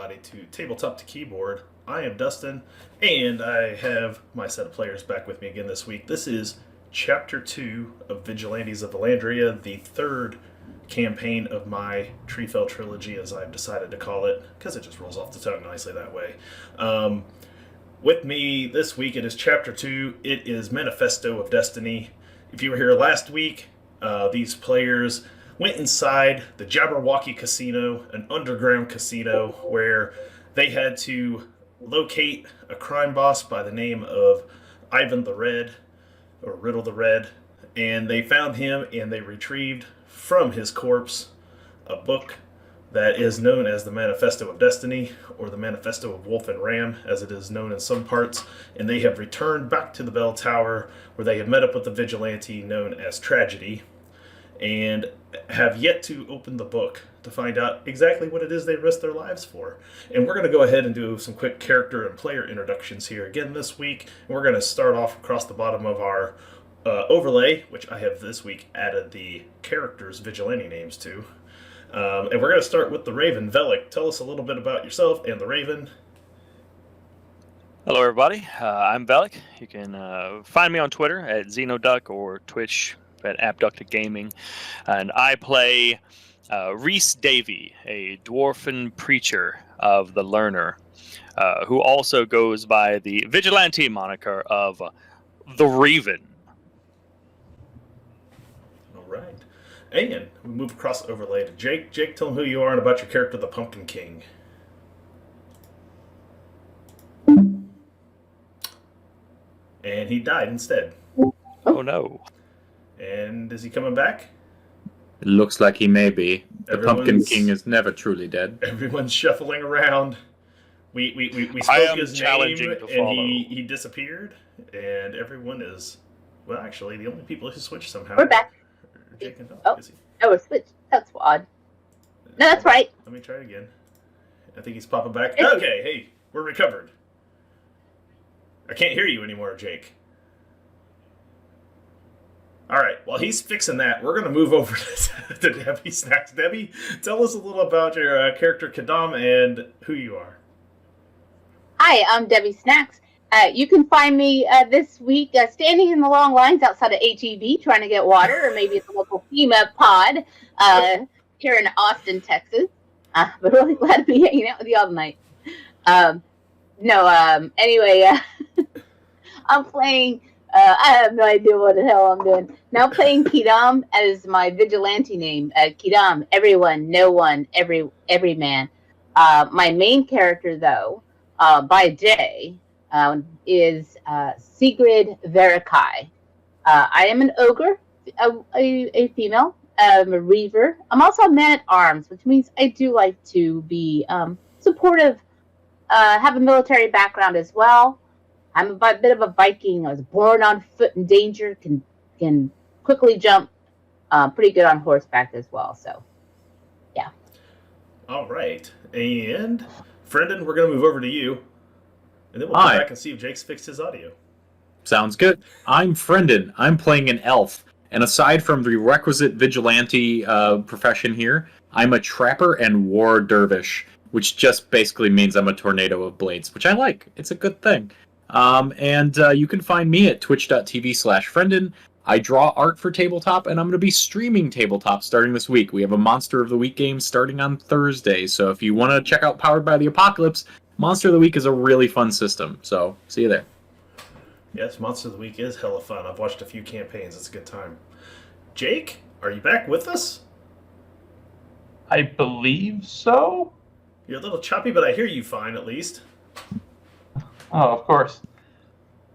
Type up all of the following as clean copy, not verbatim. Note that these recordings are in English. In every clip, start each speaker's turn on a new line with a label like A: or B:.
A: everybody, to Tabletop to Keyboard. I am Dustin, and I have my set of players back with me again this week. This is Chapter 2 of Vigilantes of Vallandria, the third campaign of my Treefell trilogy, as I've decided to call it, because it just rolls off the tongue nicely that way. With me this week, it is Chapter 2. It is Manifesto of Destiny. If you were here last week, these players went inside the Jabberwocky Casino, an underground casino, where they had to locate a crime boss by the name of Ivan the Red, or Riddle the Red, and they found him and they retrieved from his corpse a book that is known as the Manifesto of Destiny, or the Manifesto of Wolf and Ram, as it is known in some parts, and they have returned back to the bell tower, where they have met up with the vigilante known as Tragedy, and have yet to open the book to find out exactly what it is they risked their lives for. And we're going to go ahead and do some quick character and player introductions here again this week. And we're going to start off across the bottom of our overlay, which I have this week added the characters' vigilante names to. And we're going to start with the Raven. Velik, tell us a little bit about yourself and the Raven.
B: Hello, everybody. I'm Velik. You can find me on Twitter at Xenoduck or Twitch at Abducted Gaming. And I play Reese Davey, a dwarfen preacher of the Learner, who also goes by the vigilante moniker of the Raven.
A: All right. And we move across the overlay to Jake. Jake, tell them who you are and about your character, the Pumpkin King. And he died instead.
B: Oh, no.
A: And is he coming back?
C: It looks like he may be. The Pumpkin King is never truly dead.
A: Everyone's shuffling around. We spoke his name, and he disappeared. And everyone is... Well, actually, the only people who switched somehow...
D: We're back.
A: Jake and
D: Doc. Oh, we're switched. That's odd. No, that's right.
A: Let me try it again. I think he's popping back. Okay, hey, we're recovered. I can't hear you anymore, Jake. All right, while he's fixing that, we're going to move over to Debbie Snacks. Debbie, tell us a little about your character, Kadam, and who you are.
D: Hi, I'm Debbie Snacks. You can find me this week standing in the long lines outside of HEB trying to get water, or maybe at the local FEMA pod here in Austin, Texas. But really glad to be hanging out with you all tonight. Anyway, I'm playing... I have no idea what the hell I'm doing. Now playing Kidam as my vigilante name. Kidam, everyone, no one, every man. My main character, though, by day, is Sigrid Verikai. I am an ogre, a female. I'm a reaver. I'm also a man-at-arms, which means I do like to be supportive, have a military background as well. I'm a bit of a Viking. I was born on foot in danger, can quickly jump, pretty good on horseback as well. So, yeah.
A: All right. And, Brendan, we're going to move over to you. And then we'll come back and see if Jake's fixed his audio.
C: Sounds good. I'm Brendan. I'm playing an elf. And aside from the requisite vigilante profession here, I'm a trapper and war dervish, which just basically means I'm a tornado of blades, which I like. It's a good thing. You can find me at twitch.tv/Friendin. I draw art for Tabletop, and I'm going to be streaming Tabletop starting this week. We have a Monster of the Week game starting on Thursday, so if you want to check out Powered by the Apocalypse, Monster of the Week is a really fun system, so see you there.
A: Yes, Monster of the Week is hella fun. I've watched a few campaigns. It's a good time. Jake, are you back with us?
E: I believe so.
A: You're a little choppy, but I hear you fine, at least.
E: Oh, of course.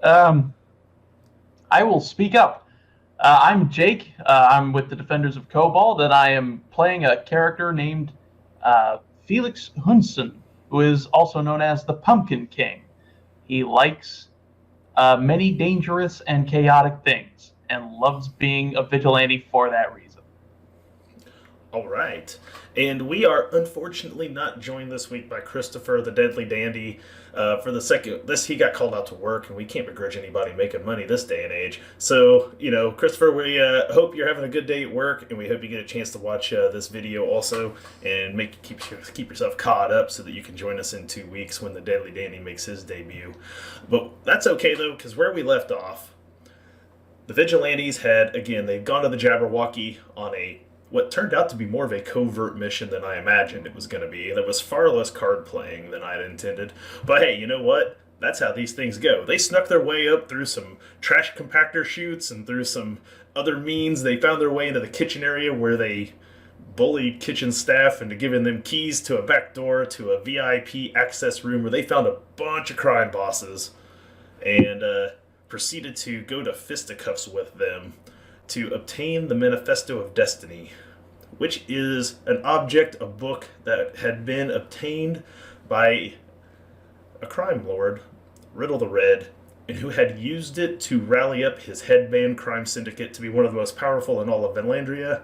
E: I will speak up. I'm Jake. I'm with the Defenders of Cobalt, and I am playing a character named Felix Hunson, who is also known as the Pumpkin King. He likes many dangerous and chaotic things, and loves being a vigilante for that reason.
A: All right. And we are unfortunately not joined this week by Christopher the Deadly Dandy. For the second, he got called out to work, and we can't begrudge anybody making money this day and age. So, Christopher, we hope you're having a good day at work, and we hope you get a chance to watch this video also, and keep yourself caught up so that you can join us in 2 weeks when the Deadly Dandy makes his debut. But that's okay, though, because where we left off, the Vigilantes they'd gone to the Jabberwocky on what turned out to be more of a covert mission than I imagined it was going to be. There was far less card playing than I'd intended. But hey, you know what? That's how these things go. They snuck their way up through some trash compactor chutes and through some other means. They found their way into the kitchen area where they bullied kitchen staff into giving them keys to a back door to a VIP access room where they found a bunch of crime bosses and proceeded to go to fisticuffs with them to obtain the Manifesto of Destiny, which is an object, a book that had been obtained by a crime lord, Riddle the Red, and who had used it to rally up his headband crime syndicate to be one of the most powerful in all of Vallandria.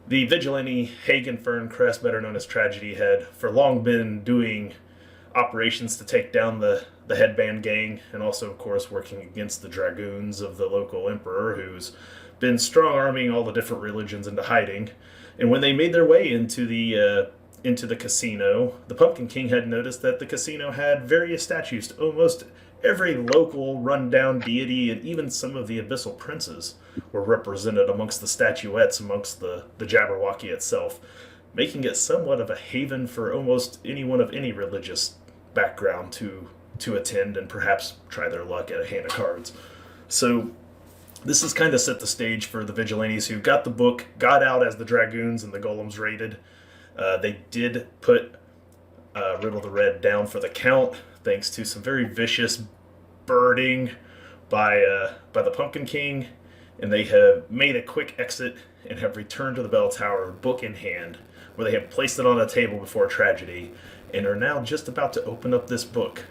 A: The vigilante Hagen Ferncrest, better known as Tragedy, had for long been doing operations to take down the headband gang, and also, of course, working against the dragoons of the local emperor, who's been strong-arming all the different religions into hiding. And when they made their way into the casino, the Pumpkin King had noticed that the casino had various statues to almost every local run-down deity, and even some of the abyssal princes were represented amongst the statuettes amongst the Jabberwocky itself, making it somewhat of a haven for almost anyone of any religious background to attend and perhaps try their luck at a hand of cards. So this has kind of set the stage for the Vigilantes, who got the book, got out as the dragoons and the golems raided. They did put Riddle the Red down for the count, thanks to some very vicious birding by the Pumpkin King, and they have made a quick exit and have returned to the bell tower, book in hand, where they have placed it on a table before Tragedy, and are now just about to open up this book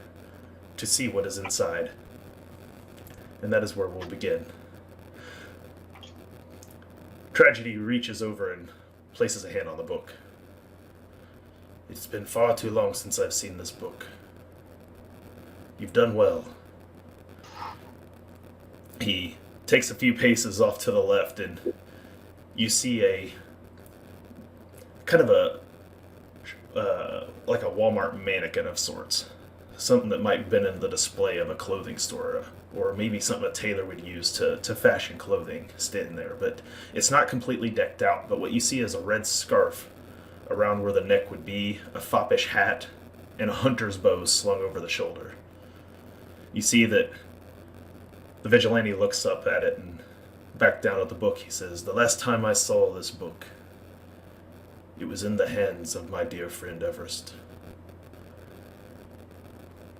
A: to see what is inside. And that is where we'll begin. Tragedy reaches over and places a hand on the book. It's been far too long since I've seen this book. You've done well. He takes a few paces off to the left, and you see a kind of like a Walmart mannequin of sorts. Something that might have been in the display of a clothing store, or maybe something a tailor would use to fashion clothing standing there. But it's not completely decked out, but what you see is a red scarf around where the neck would be, a foppish hat, and a hunter's bow slung over the shoulder. You see that the vigilante looks up at it, and back down at the book he says, "The last time I saw this book, it was in the hands of my dear friend Everest.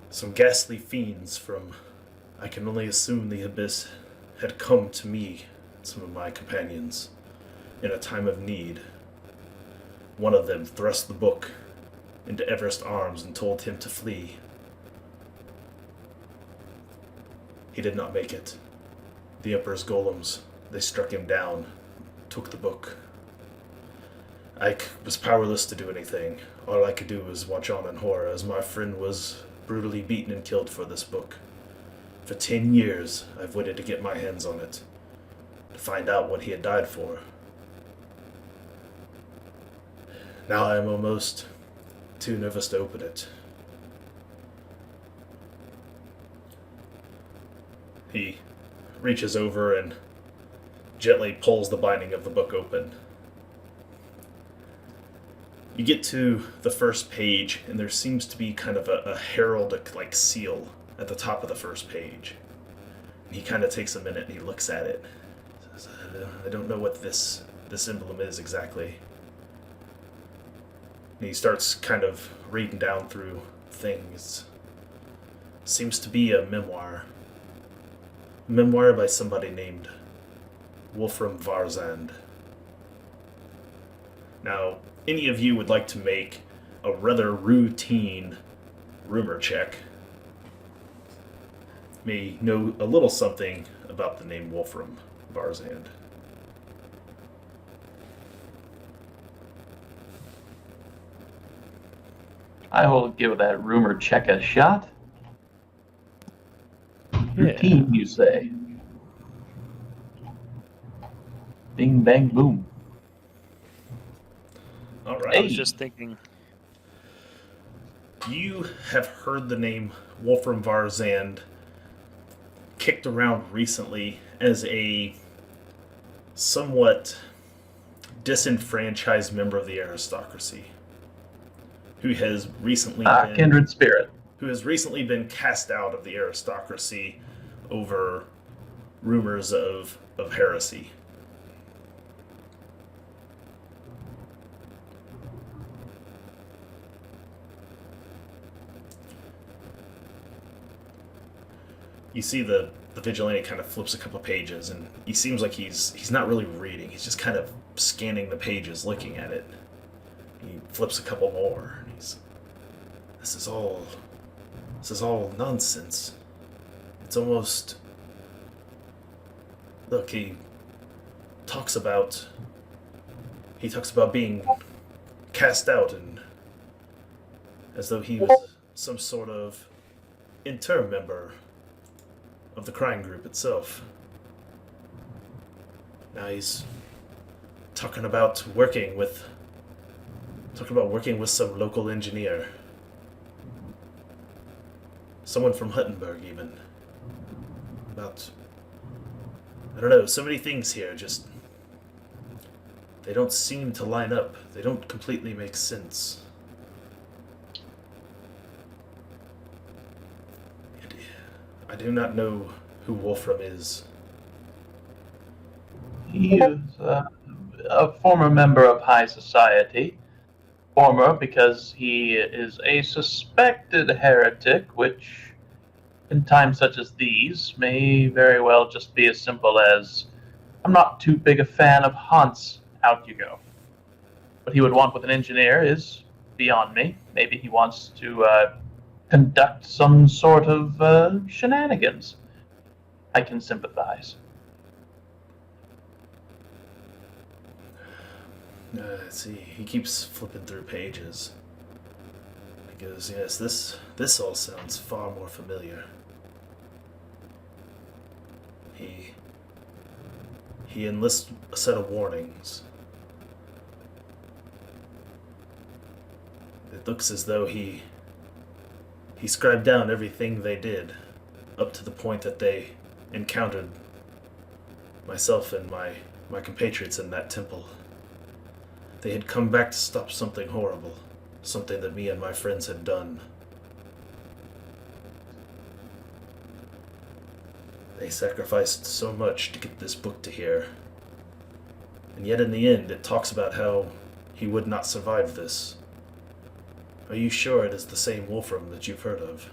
A: Some ghastly fiends from, I can only assume, the abyss had come to me and some of my companions in a time of need. One of them thrust the book into Everest's arms and told him to flee. He did not make it. The Emperor's golems, they struck him down, took the book. I was powerless to do anything. All I could do was watch on in horror as my friend was brutally beaten and killed for this book. For 10 years, I've waited to get my hands on it, to find out what he had died for. Now I am almost too nervous to open it." He reaches over and gently pulls the binding of the book open. You get to the first page, and there seems to be kind of a heraldic seal at the top of the first page. And he kind of takes a minute and he looks at it. Says, I don't know what this emblem is exactly. And he starts kind of reading down through things. Seems to be a memoir. A memoir by somebody named Wolfram Varzand. Now, any of you would like to make a rather routine rumor check, may know a little something about the name Wolfram Varzand.
E: I will give that rumor check a shot.
B: Yeah.
E: Routine, you say? Bing, bang, boom.
A: All
B: I
A: right.
B: was just thinking.
A: You have heard the name Wolfram Varzand kicked around recently as a somewhat disenfranchised member of the aristocracy who has recently been
E: Kindred spirit.
A: cast out of the aristocracy over rumors of heresy. You see the vigilante kind of flips a couple pages, and he seems like he's not really reading. He's just kind of scanning the pages, looking at it. He flips a couple more, and this is all nonsense. It's almost, look, he talks about being cast out, and as though he was some sort of interim member of the crime group itself. Now he's talking about working with some local engineer. Someone from Huttenberg, even. About, I don't know, so many things here just, they don't seem to line up. They don't completely make sense. I do not know who Wolfram is.
E: He is a former member of high society. Former because he is a suspected heretic, which in times such as these may very well just be as simple as, I'm not too big a fan of Hans, out you go. What he would want with an engineer is beyond me. Maybe he wants to conduct some sort of shenanigans. I can sympathize.
A: Let's see. He keeps flipping through pages. He goes, yes, this all sounds far more familiar. He enlists a set of warnings. It looks as though he scribed down everything they did, up to the point that they encountered myself and my compatriots in that temple. They had come back to stop something horrible, something that me and my friends had done. They sacrificed so much to get this book to here, and yet in the end it talks about how he would not survive this. Are you sure it is the same Wolfram that you've heard of?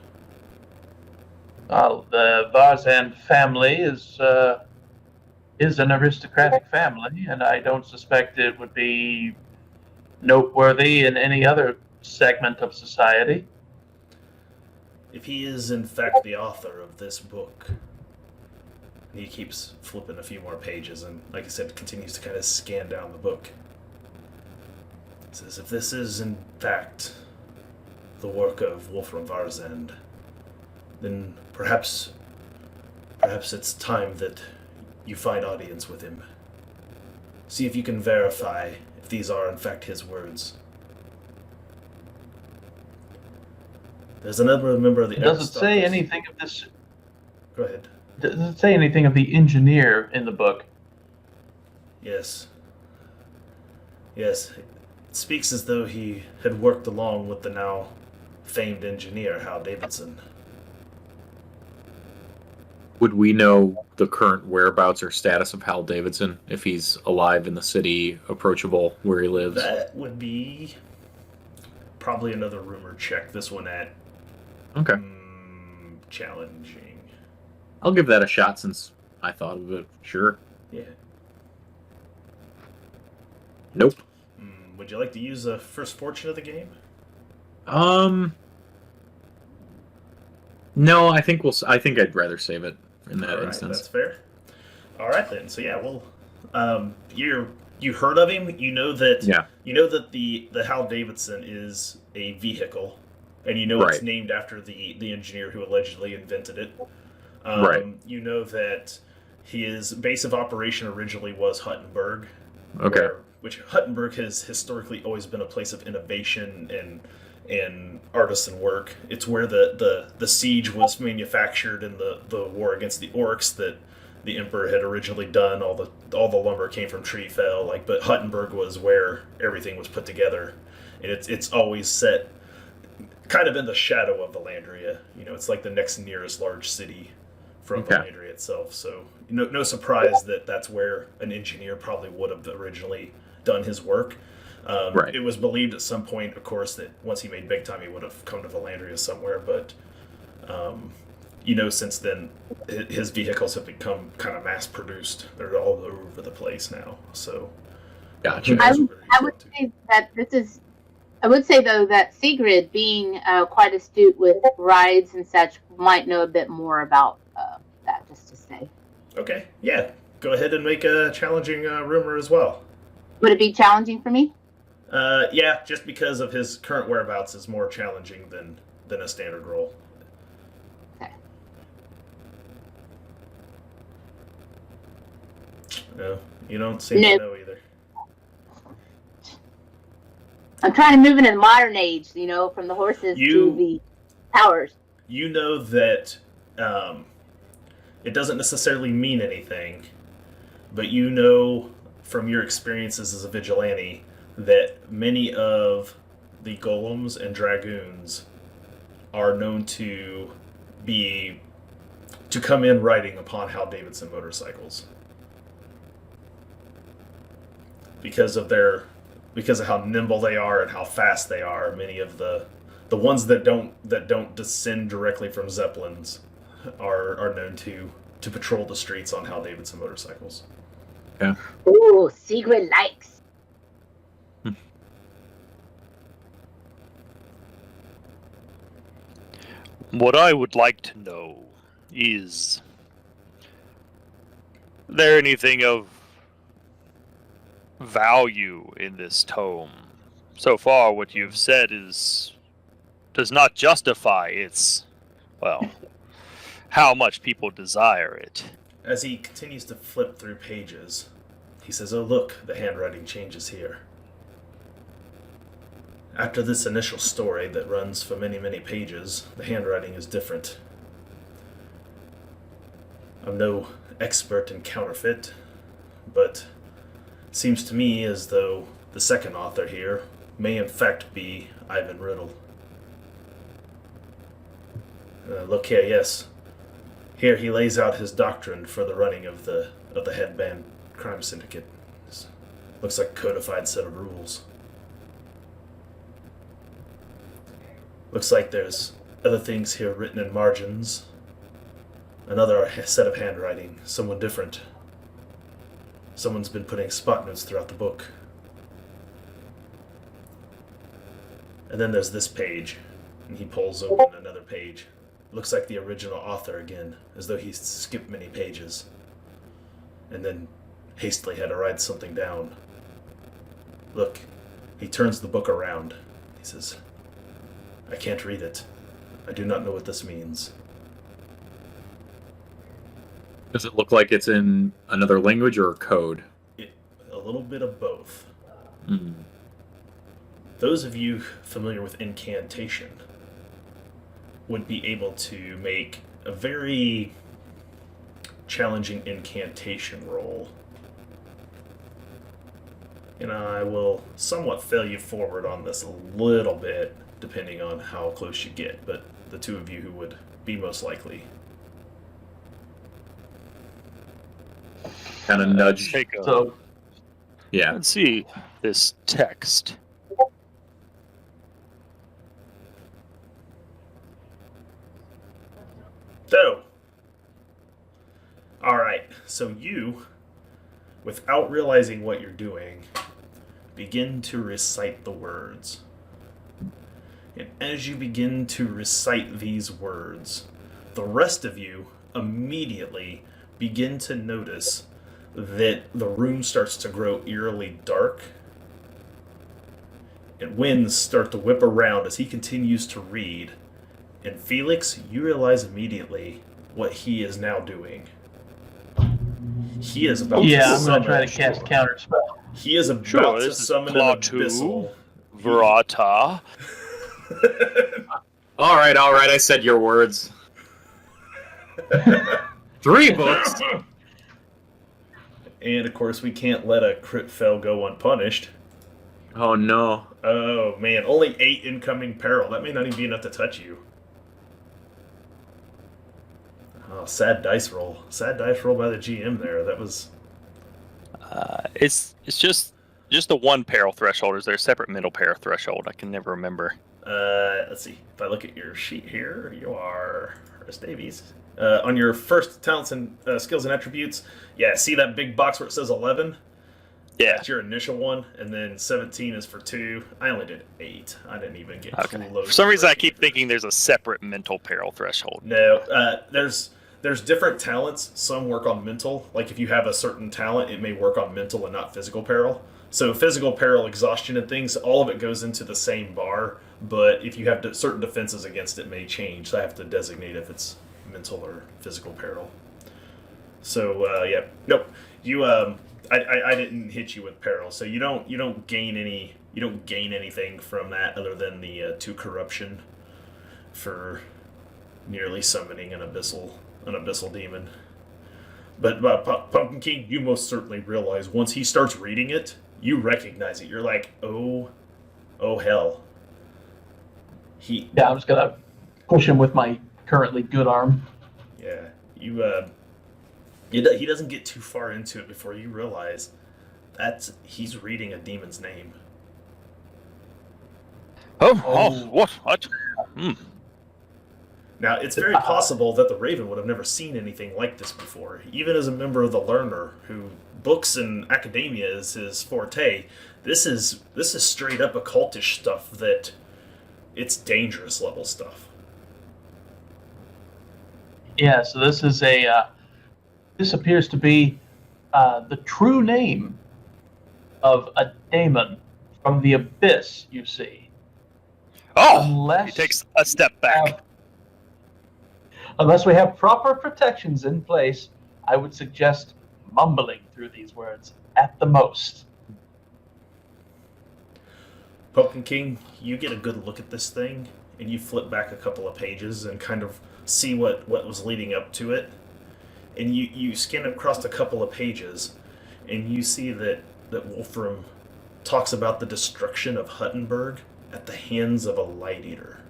E: Well, the Varzand family is an aristocratic family, and I don't suspect it would be noteworthy in any other segment of society.
A: If he is in fact the author of this book, and he keeps flipping a few more pages and, like I said, continues to kind of scan down the book. It says, if this is in fact the work of Wolfram Varzand, then perhaps it's time that you find audience with him. See if you can verify if these are in fact his words. There's another member of the
E: Does it say
A: aristocracy.
E: anything of this?
A: Go ahead.
E: Does it say anything of the engineer in the book?
A: Yes. Yes. It speaks as though he had worked along with the now famed engineer, Hal Davidson.
C: Would we know the current whereabouts or status of Hal Davidson, if he's alive in the city, approachable where he lives?
A: That would be probably another rumor check. This one at
C: Okay.
A: challenging.
C: I'll give that a shot since I thought of it. Sure.
A: Yeah.
C: Nope.
A: Would you like to use the first fortune of the game?
C: No, I think I'd rather save it in that
A: All right,
C: instance.
A: that's fair. All right then. So yeah, well, you heard of him. You know that.
C: Yeah.
A: You know that the Hal Davidson is a vehicle and you know it's
C: Right.
A: named after the engineer who allegedly invented it.
C: Right.
A: You know that his base of operation originally was Huttenberg.
C: Okay.
A: Which Huttenberg has historically always been a place of innovation and artisan work. It's where the siege was manufactured in the war against the orcs that the emperor had originally done. All the lumber came from Treefell, but Huttenberg was where everything was put together, and it's always set kind of in the shadow of Vallandria. It's like the next nearest large city from Vallandria itself. So no surprise that that's where an engineer probably would have originally done his work.
C: Right.
A: It was believed at some point, of course, that once he made big time, he would have come to Vallandria somewhere. But since then, his vehicles have become kind of mass produced. They're all over the place now. So
C: Gotcha.
D: I would say that I would say though that Sigrid, being quite astute with rides and such, might know a bit more about that. Just to say.
A: Okay. Yeah. Go ahead and make a challenging rumor as well.
D: Would it be challenging for me?
A: Yeah, just because of his current whereabouts is more challenging than a standard roll.
D: Okay.
A: No, you don't seem to know either.
D: I'm trying to move into the modern age, from the horses to the towers.
A: You know that it doesn't necessarily mean anything, but you know from your experiences as a vigilante that many of the golems and dragoons are known to come in riding upon Hal Davidson motorcycles because of how nimble they are and how fast they are. Many of the ones that don't descend directly from zeppelins are known to patrol the streets on Hal Davidson motorcycles.
C: Yeah.
D: Ooh, Sigrid likes.
B: What I would like to know is there anything of value in this tome? So far, what you've said does not justify its, how much people desire it.
A: As he continues to flip through pages, he says, "Oh, look, the handwriting changes here. After this initial story that runs for many, many pages, the handwriting is different. I'm no expert in counterfeit, but it seems to me as though the second author here may in fact be Ivan Riddle. Look here, yes. Here he lays out his doctrine for the running of the headband crime syndicate. This looks like a codified set of rules. Looks like there's other things here written in margins. Another set of handwriting, someone different. Someone's been putting spot notes throughout the book. And then there's this page, and he pulls open another page. Looks like the original author again, as though he skipped many pages, and then hastily had to write something down. Look, he turns the book around. He says, I can't read it. I do not know what this means.
C: Does it look like it's in another language or a code?
A: A little bit of both.
C: Mm.
A: Those of you familiar with incantation would be able to make a very challenging incantation roll. And I will somewhat fail you forward on this a little bit, depending on how close you get, but the two of you who would be most likely.
C: Kind of nudge. Yeah.
B: Let's see this text.
A: So, alright, so you, without realizing what you're doing, begin to recite the words. And as you begin to recite these words, the rest of you immediately begin to notice that the room starts to grow eerily dark, and winds start to whip around as he continues to read. And Felix, you realize immediately what he is now doing. He is about to
E: I'm
A: summon.
E: going to try to cast counter spell.
A: He is about
B: Sure,
A: to
B: this is
A: summon an
B: Klaatu.
A: abyssal.
B: Verata.
C: All right, I said your words. 3 books.
A: And of course, we can't let a crit fail go unpunished.
C: Oh no.
A: Oh man, only 8 incoming peril. That may not even be enough to touch you. Oh, sad dice roll. Sad dice roll by the GM there. That was.
B: It's just the 1 peril threshold. Is there a separate middle peril threshold? I can never remember.
A: Let's see. If I look at your sheet here, you are Chris Davies. On your first talents and skills and attributes, yeah, see that big box where it says 11?
B: Yeah.
A: That's your initial one, and then 17 is for 2. I only did 8. I didn't even get
B: Okay.
A: close.
B: For some
A: to
B: reason, I
A: breaking
B: keep
A: it.
B: thinking there's a separate mental peril threshold.
A: No, there's different talents. Some work on mental. Like if you have a certain talent, it may work on mental and not physical peril. So physical peril, exhaustion, and things, all of it goes into the same bar. But if you have certain defenses against it, may change. So I have to designate if it's mental or physical peril. So yeah, nope. You I didn't hit you with peril, so you don't gain anything from that other than the 2 corruption for nearly summoning an abyssal demon. But Pumpkin King, you most certainly realize once he starts reading it, you recognize it. You're like, oh hell.
E: Yeah, I'm just going to push him with my currently good arm.
A: Yeah, he doesn't get too far into it before you realize he's reading a demon's name.
B: Oh, what?
A: Now, it's very possible that the Raven would have never seen anything like this before. Even as a member of the Learner, who books and academia is his forte, this is straight up occultish stuff that it's dangerous level stuff.
E: Yeah, so this is this appears to be the true name of a daemon from the abyss, you see.
B: Oh!
E: Unless
B: He takes a step back.
E: Unless we have proper protections in place, I would suggest mumbling through these words at the most.
A: Pumpkin King, you get a good look at this thing, and you flip back a couple of pages and kind of see what was leading up to it. And you scan across a couple of pages, and you see that Wolfram talks about the destruction of Huttenberg at the hands of a Light Eater.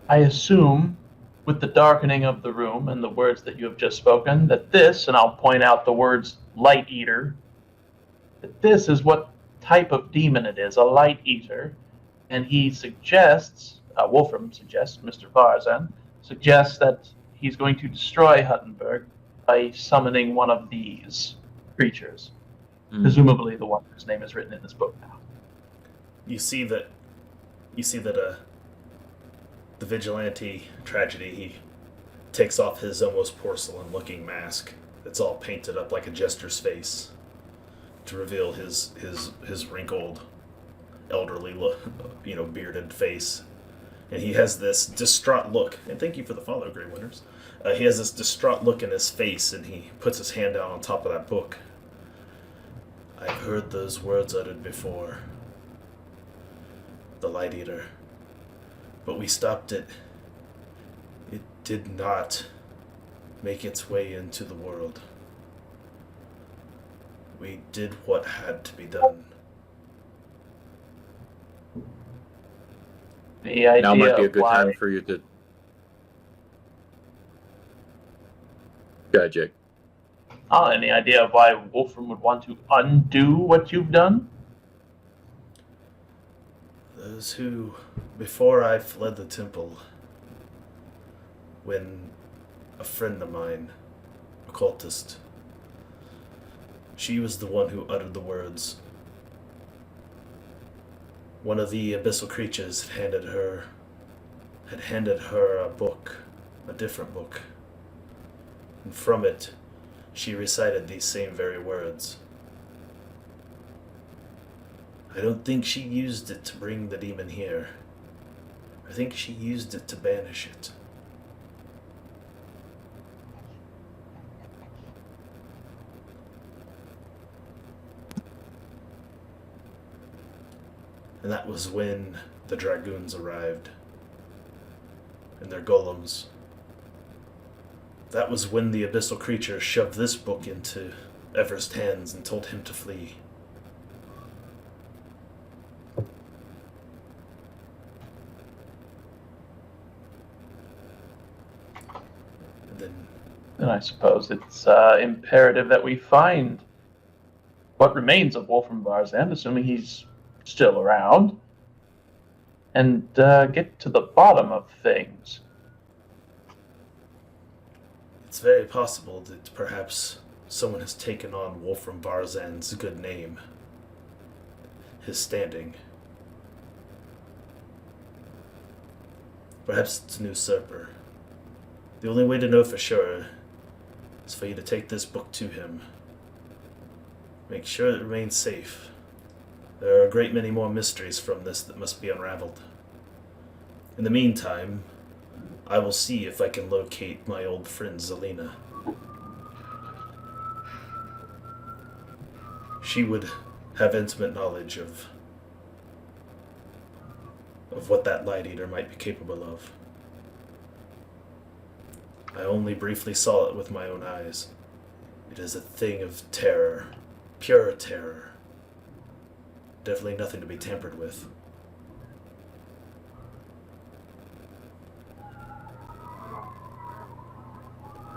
E: I assume, with the darkening of the room and the words that you have just spoken, that this, and I'll point out the words Light Eater, that this is what type of demon it is, a Light Eater. And he suggests, Wolfram suggests, Mr. Varzan, suggests that he's going to destroy Huttenberg by summoning one of these creatures. Presumably the one whose name is written in this book now.
A: You see that the vigilante tragedy, he takes off his almost porcelain-looking mask that's all painted up like a jester's face to reveal his wrinkled, elderly look, bearded face. And he has this distraught look. And thank you for the follow, Grey Winners. He has this distraught look in his face, and he puts his hand down on top of that book. I've heard those words uttered before. The Light Eater. But we stopped it. It did not make its way into the world. We did what had to be done.
E: The idea
C: Now might be a
E: of
C: good
E: why,
C: time for you to. Go, Jake.
E: any idea of why Wolfram would want to undo what you've done?
A: Those who, before I fled the temple, when a friend of mine, occultist, she was the one who uttered the words. One of the abyssal creatures had handed her a book, a different book. And from it, she recited these same very words. I don't think she used it to bring the demon here. I think she used it to banish it. And that was when the dragoons arrived. And their golems. That was when the abyssal creature shoved this book into Ever's hands and told him to flee.
E: And I suppose it's imperative that we find what remains of Wolfram Vallandria, assuming he's still around, and get to the bottom of things.
A: It's very possible that perhaps someone has taken on Wolfram Vallandria's good name, his standing. Perhaps it's an usurper. The only way to know for sure is for you to take this book to him. Make sure it remains safe. There are a great many more mysteries from this that must be unraveled. In the meantime, I will see if I can locate my old friend Zelina. She would have intimate knowledge of what that Light Eater might be capable of. I only briefly saw it with my own eyes. It is a thing of terror. Pure terror. Definitely nothing to be tampered with.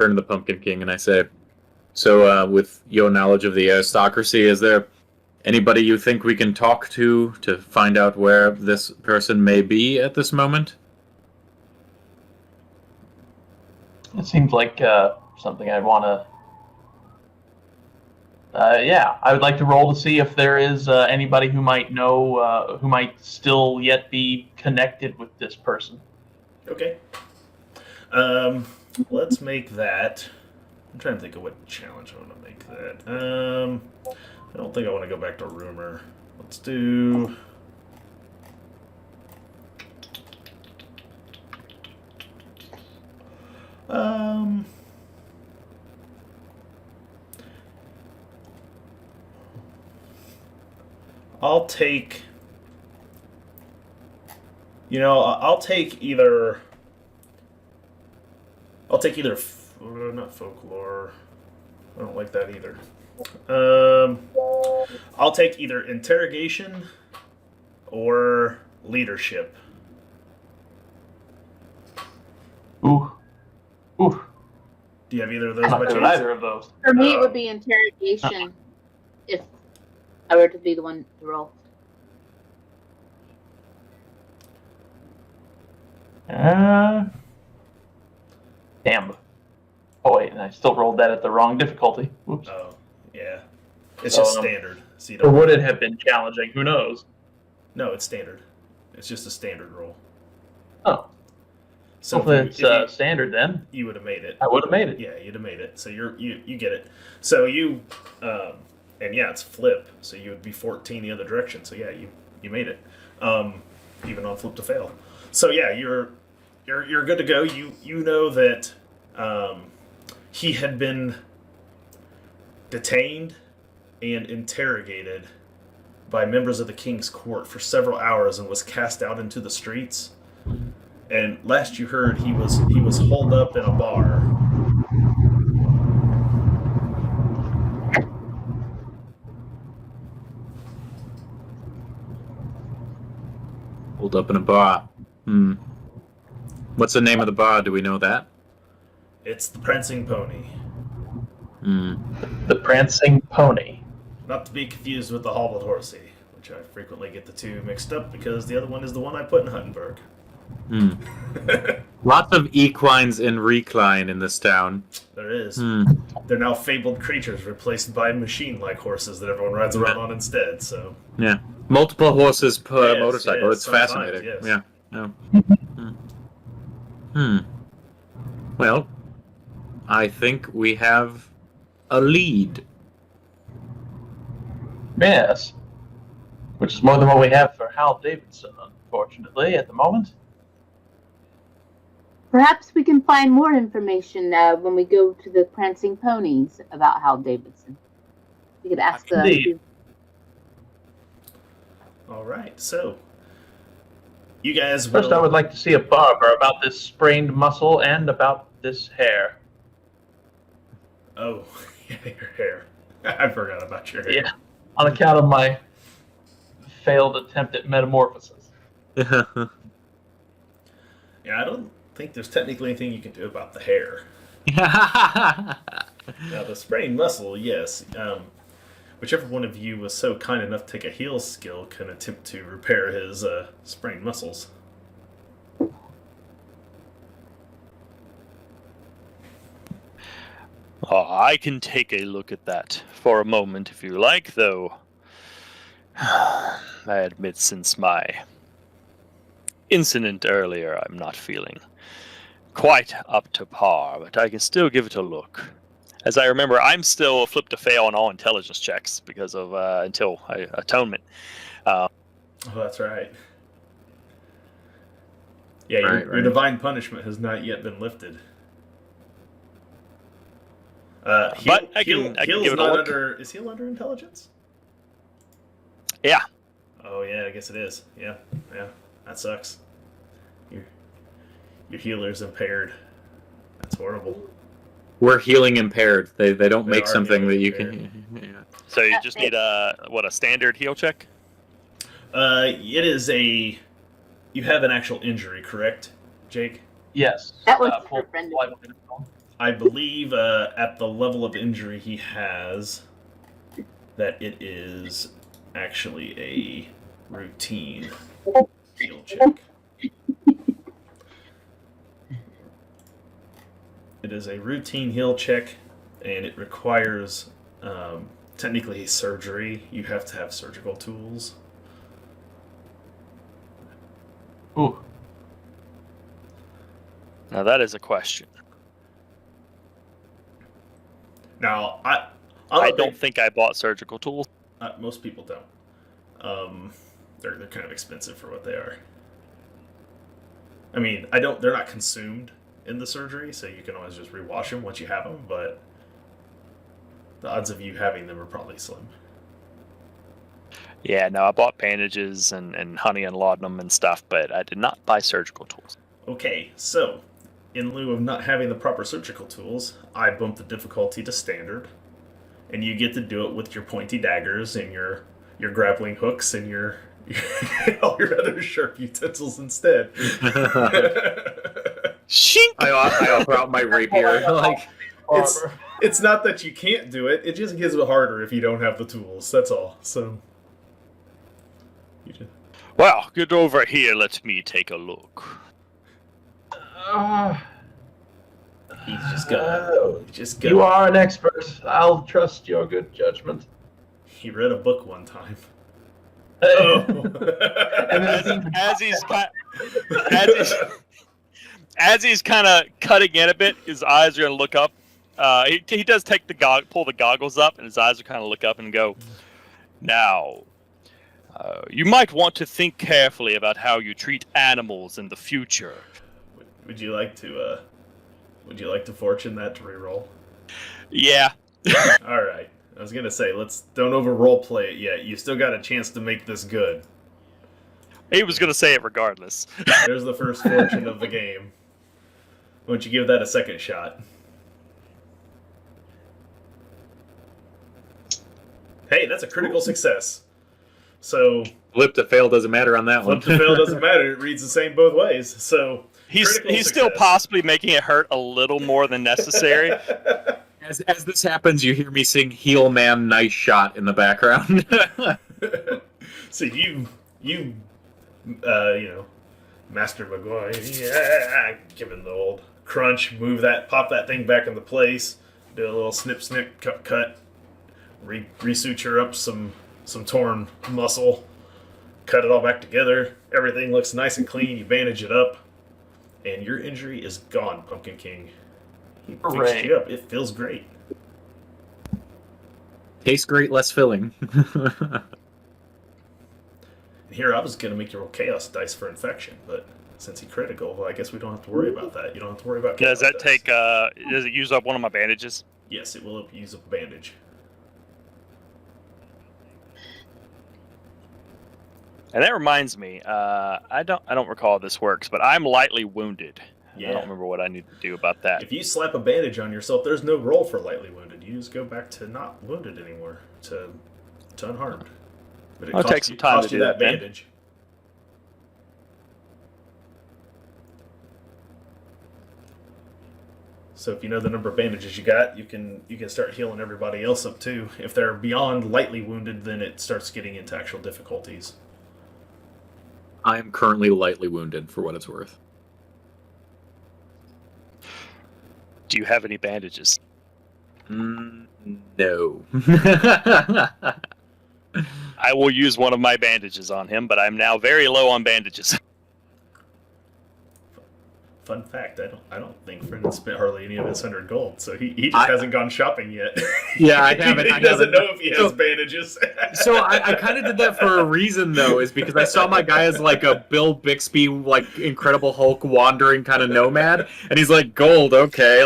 C: Turn to the Pumpkin King and I say, so with your knowledge of the aristocracy, is there anybody you think we can talk to find out where this person may be at this moment?
E: It seems like something I'd want to... I would like to roll to see if there is anybody who might know, who might still yet be connected with this person.
A: Okay. Let's make that... I'm trying to think of what challenge I want to make that. I don't think I want to go back to rumor. Let's do... I'll take... I'll take either... not folklore. I don't like that either. I'll take either interrogation or leadership.
E: Ooh.
A: Do you have either of those?
E: I'm not good at either of those.
D: For me, it would be interrogation if I were to be the one to roll.
E: Damn. Oh, wait, and I still rolled that at the wrong difficulty. Whoops.
A: Oh, yeah. It's just standard. So you
E: Or
A: don't...
E: would it have been challenging? Who knows?
A: No, it's standard. It's just a standard roll.
E: Oh.
A: So
E: Well, if it's standard, then
A: you would have made it.
E: I would have made it.
A: Yeah, you'd have made it. So you get it. So you, and yeah, it's flip. So you would be 14 the other direction. So yeah, you made it. Even on flip to fail. So yeah, you're good to go. You know that he had been detained and interrogated by members of the king's court for several hours and was cast out into the streets. And last you heard, he was holed up in a bar.
C: Holed up in a bar. What's the name of the bar? Do we know that?
A: It's the Prancing Pony.
E: The Prancing Pony.
A: Not to be confused with the Hobbled Horsey, which I frequently get the two mixed up because the other one is the one I put in Huttenberg.
C: Lots of equines in recline in this town.
A: There is. They're now fabled creatures replaced by machine-like horses that everyone rides around on instead. So
C: yeah, multiple horses per motorcycle.
A: Yes,
C: It's
A: sometimes,
C: fascinating.
A: yes.
C: Yeah. Well, I think we have a lead.
E: Yes. Which is more than what we have for Hal Davidson, unfortunately, at the moment.
D: Perhaps we can find more information when we go to the Prancing Ponies about Hal Davidson. We could ask
E: Indeed.
A: All right, so you guys will...
E: First, I would like to see a barber about this sprained muscle and about this hair.
A: Oh, yeah, your hair. I forgot about your hair.
E: Yeah, on account of my failed attempt at metamorphosis.
A: Yeah, I don't think there's technically anything you can do about the hair. Now, the sprained muscle, yes. Whichever one of you was so kind enough to take a heal skill can attempt to repair his sprained muscles.
B: Oh, I can take a look at that for a moment if you like, though. I admit, since my incident earlier, I'm not feeling quite up to par, but I can still give it a look. As I remember, I'm still flipped to fail on all intelligence checks because of until atonement.
A: Oh, that's right. Yeah, your divine punishment has not yet been lifted.
B: But I can give it a look.
A: Is heal under intelligence?
B: Yeah.
A: Oh yeah, I guess it is. Yeah, that sucks. Your healer's impaired. That's horrible.
C: We're healing impaired. They don't
A: They
C: make
A: are
C: something that
A: healing
C: you
A: impaired.
C: can. Yeah.
B: So you just need a standard heal check?
A: It is a... You have an actual injury, correct, Jake?
E: Yes.
D: That was
E: full
D: for Brendan.
E: life.
A: I believe at the level of injury he has, that it is actually a routine heal check. It is a routine heal check, and it requires technically surgery. You have to have surgical tools.
E: Ooh.
B: Now that is a question.
A: Now,
B: I don't think I bought surgical tools.
A: Most people don't. They're kind of expensive for what they are. I mean, they're not consumed in the surgery, so you can always just rewash them once you have them, but the odds of you having them are probably slim.
B: Yeah, no, I bought bandages and honey and laudanum and stuff, but I did not buy surgical tools.
A: Okay, so in lieu of not having the proper surgical tools, I bumped the difficulty to standard, and you get to do it with your pointy daggers and your grappling hooks and your all your other sharp utensils instead.
B: Shink!
C: I offer out my rapier. Like,
A: it's not that you can't do it; it just gets it harder if you don't have the tools. That's all. So,
B: Well, get over here. Let me take a look.
A: He's just go.
E: You are an expert. I'll trust your good judgment.
A: He read a book one time.
E: And then
B: as he's kind of cutting in a bit, his eyes are gonna look up. He does take pull the goggles up, and his eyes are kind of look up and go. Now, you might want to think carefully about how you treat animals in the future.
A: Would you like to fortune that to reroll?
B: Yeah.
A: All right. I was gonna say, don't over role play it yet. You still got a chance to make this good.
B: He was gonna say it regardless.
A: There's the first fortune of the game. Why don't you give that a second shot? Hey, that's a critical success. So
C: flip to fail doesn't matter on that one.
A: Flip to fail doesn't matter. It reads the same both ways. So
B: he's still possibly making it hurt a little more than necessary.
C: As this happens, you hear me sing "Heel Man, Nice Shot" in the background.
A: So you Master McGuire, yeah, giving the old crunch, pop that thing back into place, do a little snip, cut, resuture up some torn muscle, cut it all back together. Everything looks nice and clean. You bandage it up, and your injury is gone, Pumpkin King. He fixed you up. It feels great.
C: Tastes great, less filling.
A: Here, I was going to make you roll chaos dice for infection, but since he critical, well, I guess we don't have to worry about that. You don't have to worry about chaos
B: Does that
A: dice.
B: take? Does it use up one of my bandages?
A: Yes, it will use a bandage.
B: And that reminds me, I don't recall how this works, but I'm lightly wounded.
A: Yeah.
B: I don't remember what I need to do about that.
A: If you slap a bandage on yourself, there's no roll for lightly wounded. You just go back to not wounded anymore, to unharmed. But
B: It'll take some time to do that, then.
A: bandage. So if you know the number of bandages you got, you can start healing everybody else up too. If they're beyond lightly wounded, then it starts getting into actual difficulties.
C: I am currently lightly wounded, for what it's worth.
B: Do you have any bandages?
C: No.
B: I will use one of my bandages on him, but I'm now very low on bandages.
A: Fun fact: I don't think Brendan spent hardly any of his 100 gold, so he just hasn't gone shopping yet.
C: Yeah, I haven't.
A: He doesn't know if he has bandages.
C: So I kind of did that for a reason, though, is because I saw my guy as like a Bill Bixby, like Incredible Hulk wandering kind of nomad, and he's like, gold, okay.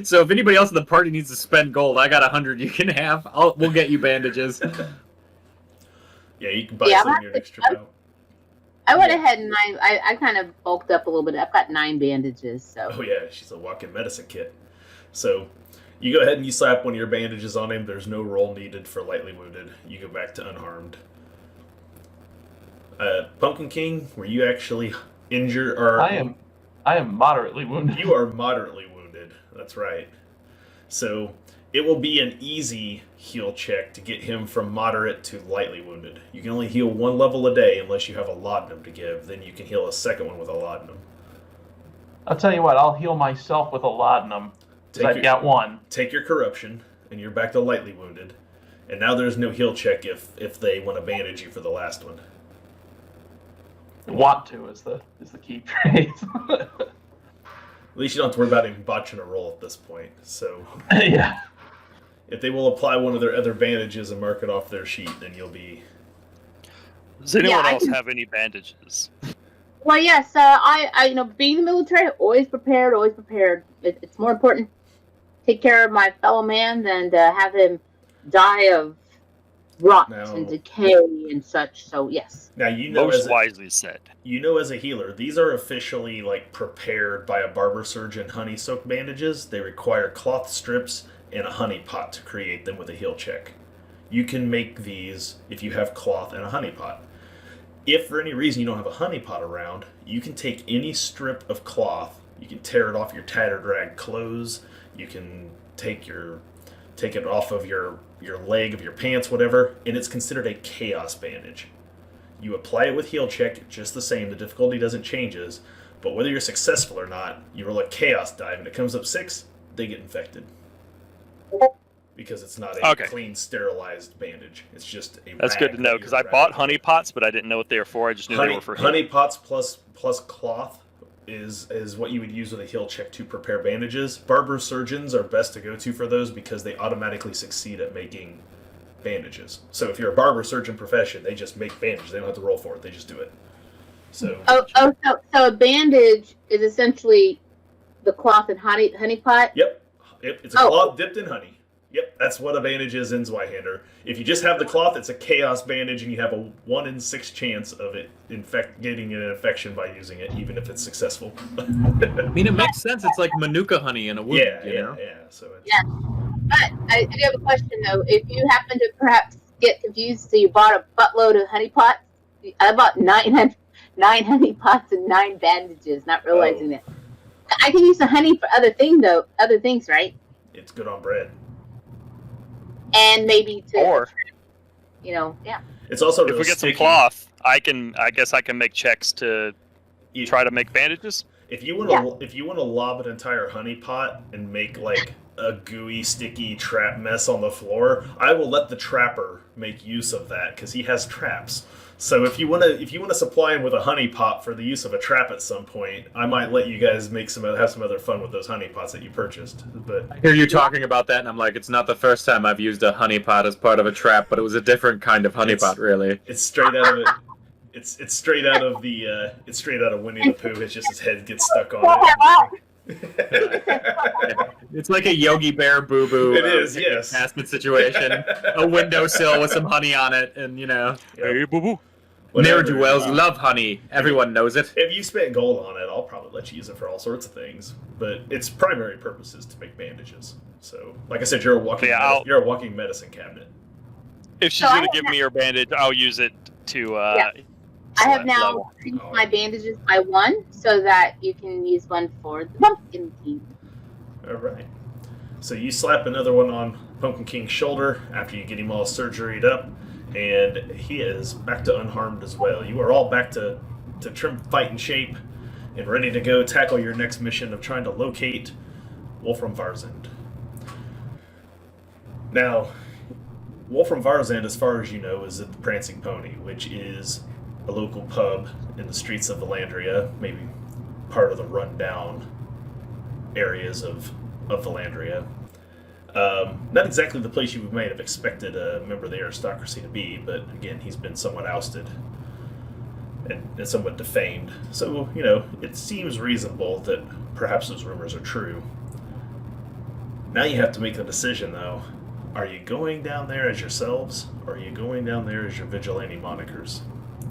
C: So if anybody else in the party needs to spend gold, I got 100 you can have. We'll get you bandages.
A: Yeah, you can buy some in your next trip out.
D: I went ahead and I kind of bulked up a little bit. I've got 9 bandages, so.
A: Oh yeah, she's a walk-in medicine kit. So you go ahead and you slap one of your bandages on him. There's no roll needed for lightly wounded. You go back to unharmed. Pumpkin King, were you actually injured? Or
E: I am moderately wounded.
A: You are moderately wounded. That's right. So it will be an easy heal check to get him from moderate to lightly wounded. You can only heal 1 level a day unless you have a laudanum to give. Then you can heal a second one with a laudanum.
E: I'll tell you what, I'll heal myself with a laudanum. I've got 1.
A: Take your corruption, and you're back to lightly wounded. And now there's no heal check if they want to bandage you for the last one.
E: Want to is the key phrase.
A: At least you don't have to worry about even botching a roll at this point. So
E: Yeah.
A: if they will apply one of their other bandages and mark it off their sheet, then you'll be...
B: Does anyone
D: I
B: else
D: can-
B: have any bandages?
D: Well, yes, I being in the military, always prepared, always prepared. It's more important to take care of my fellow man than to have him die of rot and decay and such. So, yes.
A: Now, you know,
B: Most wisely said.
A: You know, as a healer, these are officially prepared by a barber surgeon honey soaked bandages. They require cloth strips and a honey pot to create them with a heal check. You can make these if you have cloth and a honey pot. If for any reason you don't have a honey pot around, you can take any strip of cloth, you can tear it off your tattered rag clothes, you can take it off of your leg of your pants, whatever, and it's considered a chaos bandage. You apply it with heal check, just the same, the difficulty doesn't changes, but whether you're successful or not, you roll a chaos die, and it comes up 6, they get infected. Because it's not a clean, sterilized bandage. It's just a
B: That's good to know, because I bought honey pots, but I didn't know what they were for. I just knew they were for heal.
A: Honey pots plus cloth is what you would use with a heal check to prepare bandages. Barber surgeons are best to go to for those because they automatically succeed at making bandages. So if you're a barber surgeon profession, they just make bandages. They don't have to roll for it. They just do it. So
D: So a bandage is essentially the cloth and honey pot?
A: Yep. It's a cloth dipped in honey. Yep, that's what a bandage is in Zweihander. If you just have the cloth, it's a chaos bandage, and you have a 1 in 6 chance of it getting an infection by using it, even if it's successful.
C: I mean, it makes sense. It's like Manuka honey in a wound.
A: Yeah. So it's...
D: Yeah. But I do have a question, though. If you happen to perhaps get confused, so you bought a buttload of honey pots, I bought 9 honey pots and 9 bandages, not realizing that. I can use the honey for other things, right?
A: It's good on bread.
D: And maybe to,
B: yeah.
A: It's also really
B: if we get
A: sticky.
B: some cloth, I guess I can make checks to try to make bandages.
A: If you want to lob an entire honey pot and make like a gooey, sticky trap mess on the floor, I will let the trapper make use of that because he has traps. So if you want to supply him with a honey pot for the use of a trap at some point, I might let you guys have some other fun with those honey pots that you purchased. But
C: I hear you talking about that, and I'm like, it's not the first time I've used a honey pot as part of a trap, but it was a different kind of honey pot, really.
A: It's straight out of it. It's straight out of the it's straight out of Winnie the Pooh. It's just his head gets stuck on it.
C: It's like a Yogi Bear Boo Boo.
A: It is, yes.
C: Attachment situation. A windowsill with some honey on it, and
B: Hey, boo boo.
C: ne'er-do-wells love honey. Everyone knows it.
A: If you spent gold on it, I'll probably let you use it for all sorts of things. But its primary purpose is to make bandages. So, like I said, you're a walking medicine cabinet.
B: If she's gonna give me her bandage, I'll use it to.
D: I have now increased my bandages by 1 so that you can use one for the Pumpkin King.
A: All right. So you slap another one on Pumpkin King's shoulder after you get him all surgeried up, and he is back to unharmed as well. You are all back to trim fighting shape and ready to go tackle your next mission of trying to locate Wolfram Varzand. Now, Wolfram Varzand, as far as you know, is at the Prancing Pony, which is a local pub in the streets of Vallandria, maybe part of the rundown areas of Vallandria. Not exactly the place you might have expected a member of the aristocracy to be, but again, he's been somewhat ousted and somewhat defamed. So, it seems reasonable that perhaps those rumors are true. Now you have to make the decision, though. Are you going down there as yourselves, or are you going down there as your vigilante monikers?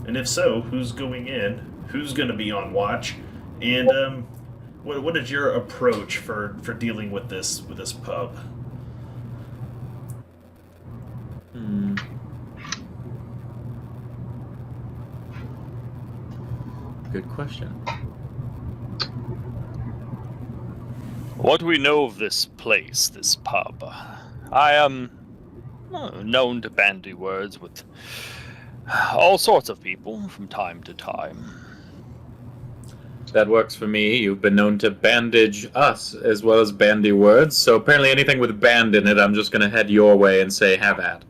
A: And if so, who's going in? Who's going to be on watch? And what is your approach for dealing with this pub?
C: Good question.
B: What do we know of this place, this pub? I am known to bandy words with all sorts of people from time to time.
C: That works for me. You've been known to bandage us as well as bandy words, so apparently anything with band in it, I'm just going to head your way and say, have at.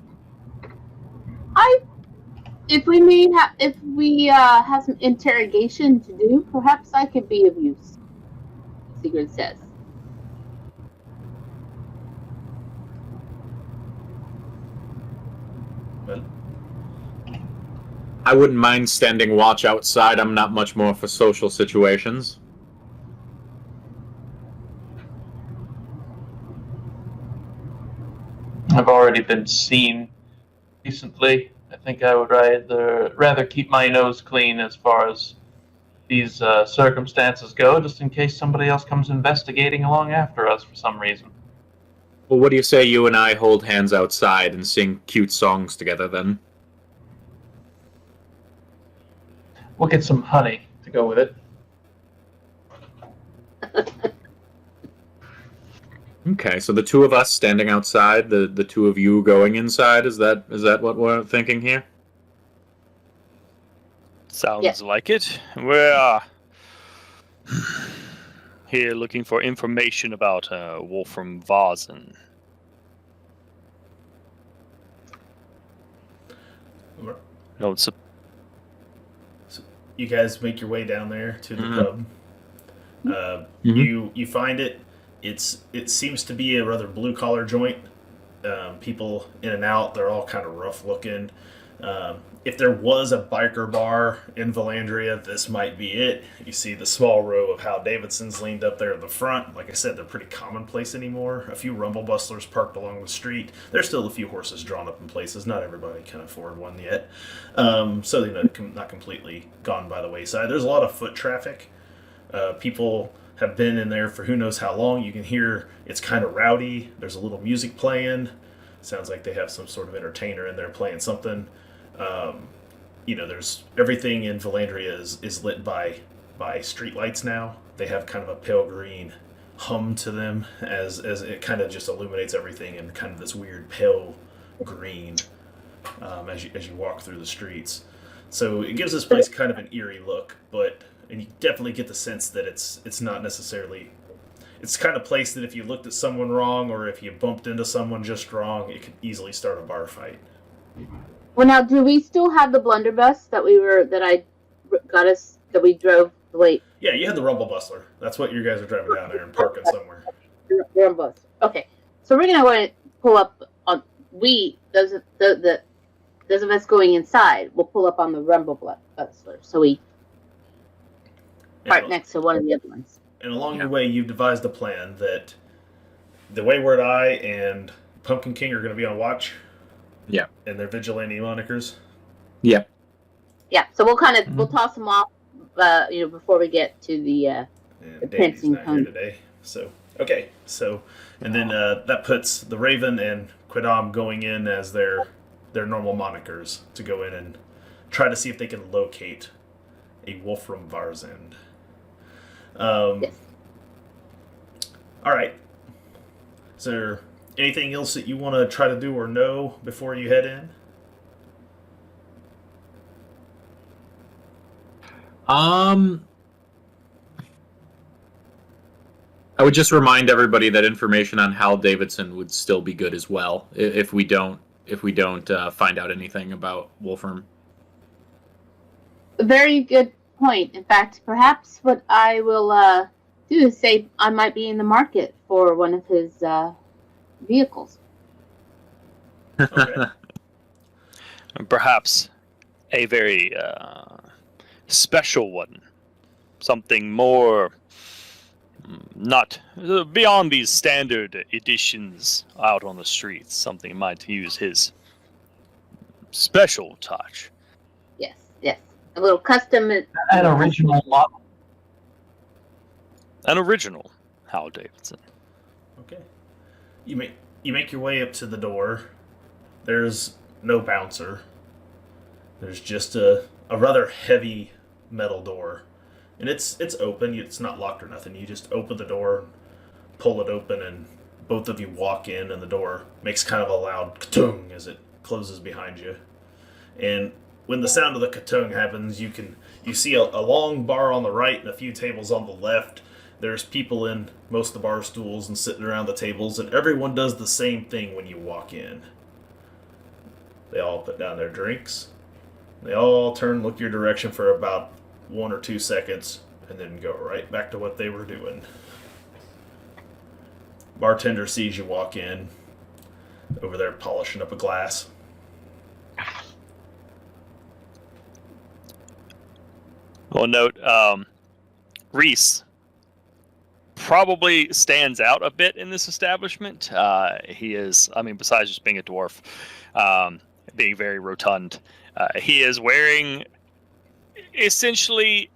D: If we have some interrogation to do, perhaps I could be of use. Sigurd says.
A: Well,
C: I wouldn't mind standing watch outside. I'm not much more for social situations.
E: I've already been seen recently. I think I would rather keep my nose clean as far as these circumstances go, just in case somebody else comes investigating along after us for some reason.
C: Well, what do you say you and I hold hands outside and sing cute songs together then?
E: We'll get some honey to go with it.
C: Okay, so the two of us standing outside, the two of you going inside, is that what we're thinking here?
B: Sounds like it. We're here looking for information about Wolfram Varzand. No, it's
A: you guys make your way down there to the pub. You find it. It seems to be a rather blue collar joint. People in and out. They're all kind of rough looking. If there was a biker bar in Vallandria, this might be it. You see the small row of Hal Davidsons leaned up there in the front. Like I said, they're pretty commonplace anymore. A few rumble bustlers parked along the street. There's still a few horses drawn up in places. Not everybody can afford one yet. So they're not completely gone by the wayside. There's a lot of foot traffic. People have been in there for who knows how long. You can hear it's kind of rowdy. There's a little music playing. Sounds like they have some sort of entertainer in there playing something. There's everything in Vallandria is lit by street lights now. They have kind of a pale green hum to them as it kind of just illuminates everything in kind of this weird pale green as you walk through the streets. So it gives this place kind of an eerie look, but and you definitely get the sense that it's not necessarily. It's the kind of place that if you looked at someone wrong or if you bumped into someone just wrong, it could easily start a bar fight.
D: Well, now, do we still have the blunderbuss that we drove the way?
A: Yeah, you had the Rumble Bustler. That's what you guys are driving down there and parking somewhere.
D: Rumble. Okay, so we're gonna go ahead and pull up on those of us going inside. We'll pull up on the Rumble Bustler, so we park next to one of the other ones.
A: And along the way, you've devised a plan that the Wayward Eye and Pumpkin King are going to be on watch.
C: Yeah.
A: And their vigilante monikers.
C: Yeah.
D: Yeah, so we'll we'll toss them off, before we get to the
A: Davy's not here today. So, okay. So, and then that puts the Raven and Quidam going in as their normal monikers to go in and try to see if they can locate a Wolfram Varzend.
D: Yes.
A: All right. Is there anything else that you want to try to do or know before you head in?
C: I would just remind everybody that information on Hal Davidson would still be good as well if we don't find out anything about Wolfram.
D: A very good point. In fact, perhaps what I will do is say I might be in the market for one of his vehicles.
A: Okay.
B: Perhaps a very special one. Something more not beyond these standard editions out on the streets. Something might use his special touch.
D: Yes. A little custom.
E: An original model.
B: An original Hal Davidson.
A: Okay. You make your way up to the door. There's no bouncer. There's just a rather heavy metal door. And it's open. It's not locked or nothing. You just open the door, pull it open, and both of you walk in, and the door makes kind of a loud ka-tung as it closes behind you. And when the sound of the ka-tung happens, you see a long bar on the right and a few tables on the left. There's people in most of the bar stools and sitting around the tables, and everyone does the same thing when you walk in. They all put down their drinks. They all turn, look your direction for about 1 or 2 seconds, and then go right back to what they were doing. Bartender sees you walk in, over there polishing up a glass.
B: Well, note, Reese probably stands out a bit in this establishment. He is, besides just being a dwarf, being very rotund, he is wearing essentially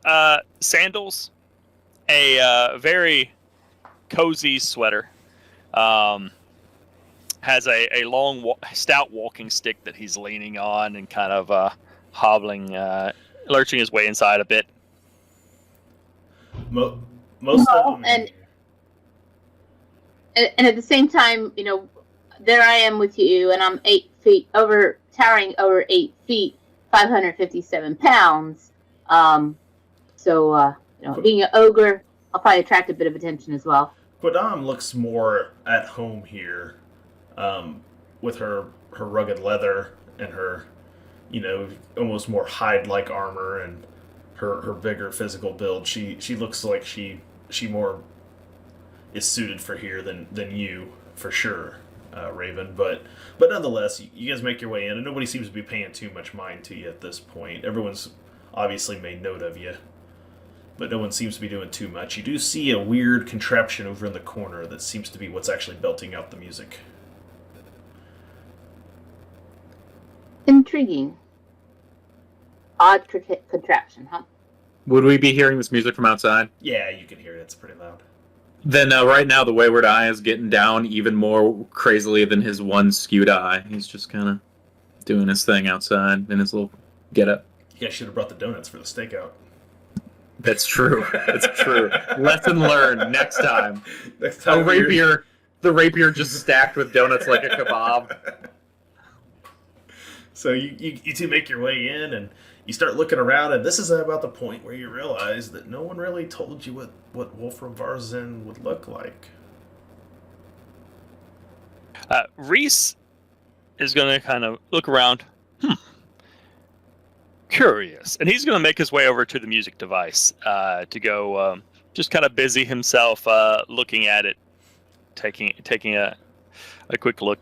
B: sandals, a very cozy sweater, has a long, stout walking stick that he's leaning on and kind of hobbling, lurching his way inside a bit.
A: Most of them...
D: and at the same time, there I am with you, and I'm 8 feet over, towering over 8 feet, 557 pounds. Being an ogre, I'll probably attract a bit of attention as well.
A: Quidam looks more at home here, with her rugged leather and her, almost more hide-like armor and her bigger physical build. She looks like she more is suited for here than you, for sure, Raven. But nonetheless, you guys make your way in, and nobody seems to be paying too much mind to you at this point. Everyone's obviously made note of you, but no one seems to be doing too much. You do see a weird contraption over in the corner that seems to be what's actually belting out the music.
D: Intriguing. Odd contraption, huh?
C: Would we be hearing this music from outside?
A: Yeah, you can hear it. It's pretty loud.
C: Then right now the Wayward Eye is getting down even more crazily than his one skewed eye. He's just kind of doing his thing outside in his little get-up.
A: You guys should have brought the donuts for the stakeout.
C: That's true. That's true. Lesson learned. Next time.
A: Next time.
C: The rapier just stacked with donuts like a kebab.
A: So you two make your way in, and you start looking around, and this is about the point where you realize that no one really told you what Wolfram Varzin would look like.
B: Reese is going to kind of look around. Curious. And he's going to make his way over to the music device to go just kind of busy himself looking at it, taking a quick look.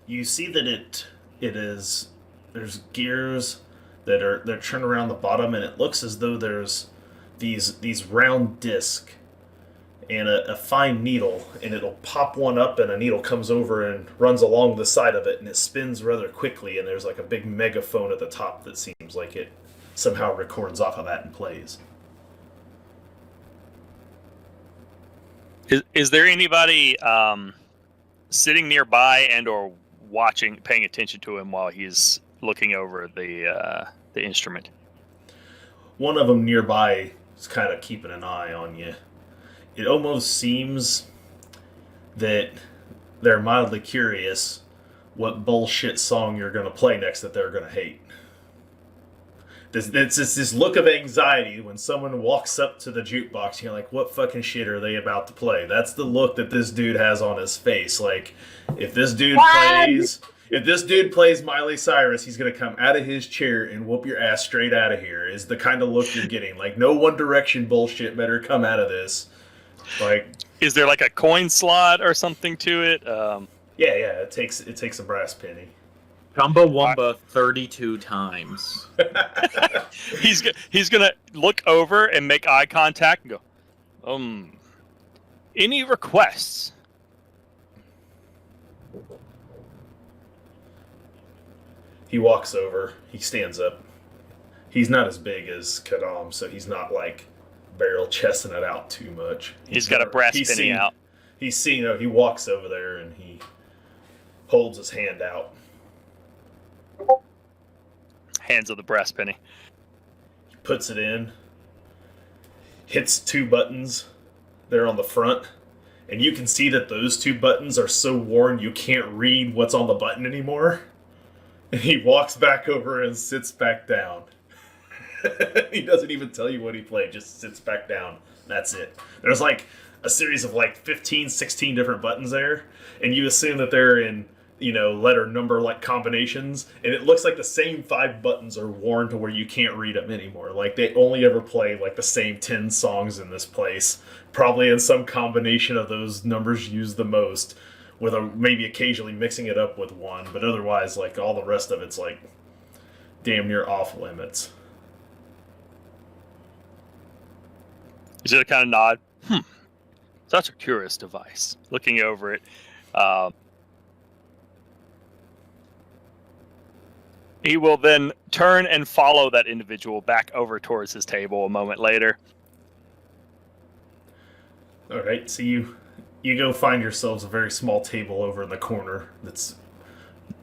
A: You see that it is, there's gears they're turned around the bottom, and it looks as though there's these round discs and a fine needle, and it'll pop one up, and a needle comes over and runs along the side of it, and it spins rather quickly, and there's like a big megaphone at the top that seems like it somehow records off of that and plays.
B: Is there anybody sitting nearby and or watching, paying attention to him while he's looking over the instrument?
A: One of them nearby is kind of keeping an eye on you. It almost seems that they're mildly curious what bullshit song you're going to play next that they're going to hate. It's this look of anxiety when someone walks up to the jukebox and you're like, what fucking shit are they about to play? That's the look that this dude has on his face. Like, if this dude plays Miley Cyrus, he's going to come out of his chair and whoop your ass straight out of here, is the kind of look you're getting. Like, no One Direction bullshit better come out of this. Like,
B: is there like a coin slot or something to it?
A: Yeah, it takes a brass penny.
C: Chumbawamba 32 times.
B: He's gonna look over and make eye contact and go, any requests?
A: He walks over. He stands up. He's not as big as Kadam, so he's not like barrel chesting it out too much.
B: He's got a brass penny out.
A: He walks over there and he holds his hand out.
B: Hands of the brass penny.
A: He puts it in. Hits two buttons there on the front. And you can see that those two buttons are so worn you can't read what's on the button anymore. And he walks back over and sits back down. He doesn't even tell you what he played, just sits back down. That's it. There's like a series of like 15, 16 different buttons there, and you assume that they're in, letter number like combinations, and it looks like the same 5 buttons are worn to where you can't read them anymore. Like they only ever play like the same 10 songs in this place, probably in some combination of those numbers used the most, with maybe occasionally mixing it up with one, but otherwise like all the rest of it's like damn near off limits.
B: He's gonna kind of nod. Such a curious device. Looking over it. He will then turn and follow that individual back over towards his table a moment later.
A: All right, so you go find yourselves a very small table over in the corner that's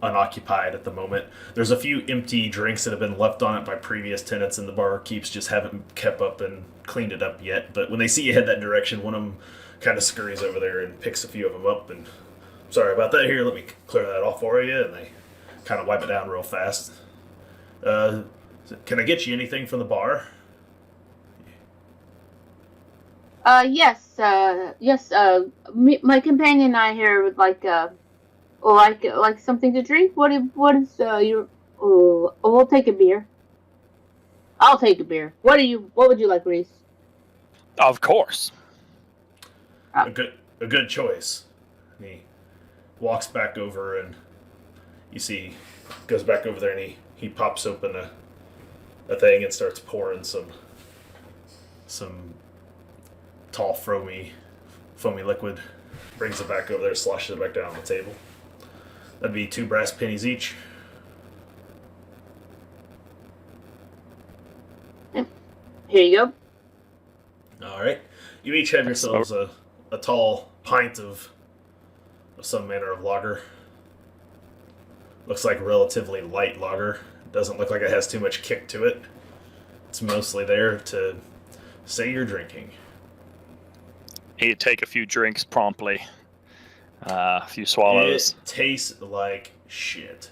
A: unoccupied at the moment. There's a few empty drinks that have been left on it by previous tenants, and the barkeeps just haven't kept up and cleaned it up yet. But when they see you head that direction, one of them kind of scurries over there and picks a few of them up. And sorry about that. Here, let me clear that off for you. And they kind of wipe it down real fast. Can I get you anything from the bar?
D: Yes. My companion and I here would like something to drink. What is your? We'll take a beer. I'll take a beer. What would you like, Reese?
B: Of course.
A: A good choice. And he walks back over, and you see, goes back over there, and he pops open a thing and starts pouring some tall foamy liquid. Brings it back over there, sloshes it back down on the table. That'd be 2 brass pennies each.
D: Here you go.
A: All right. You each have yourselves a tall pint of some manner of lager. Looks like relatively light lager. Doesn't look like it has too much kick to it. It's mostly there to say you're drinking.
B: He'd take a few drinks promptly. A few swallows.
A: It tastes like shit.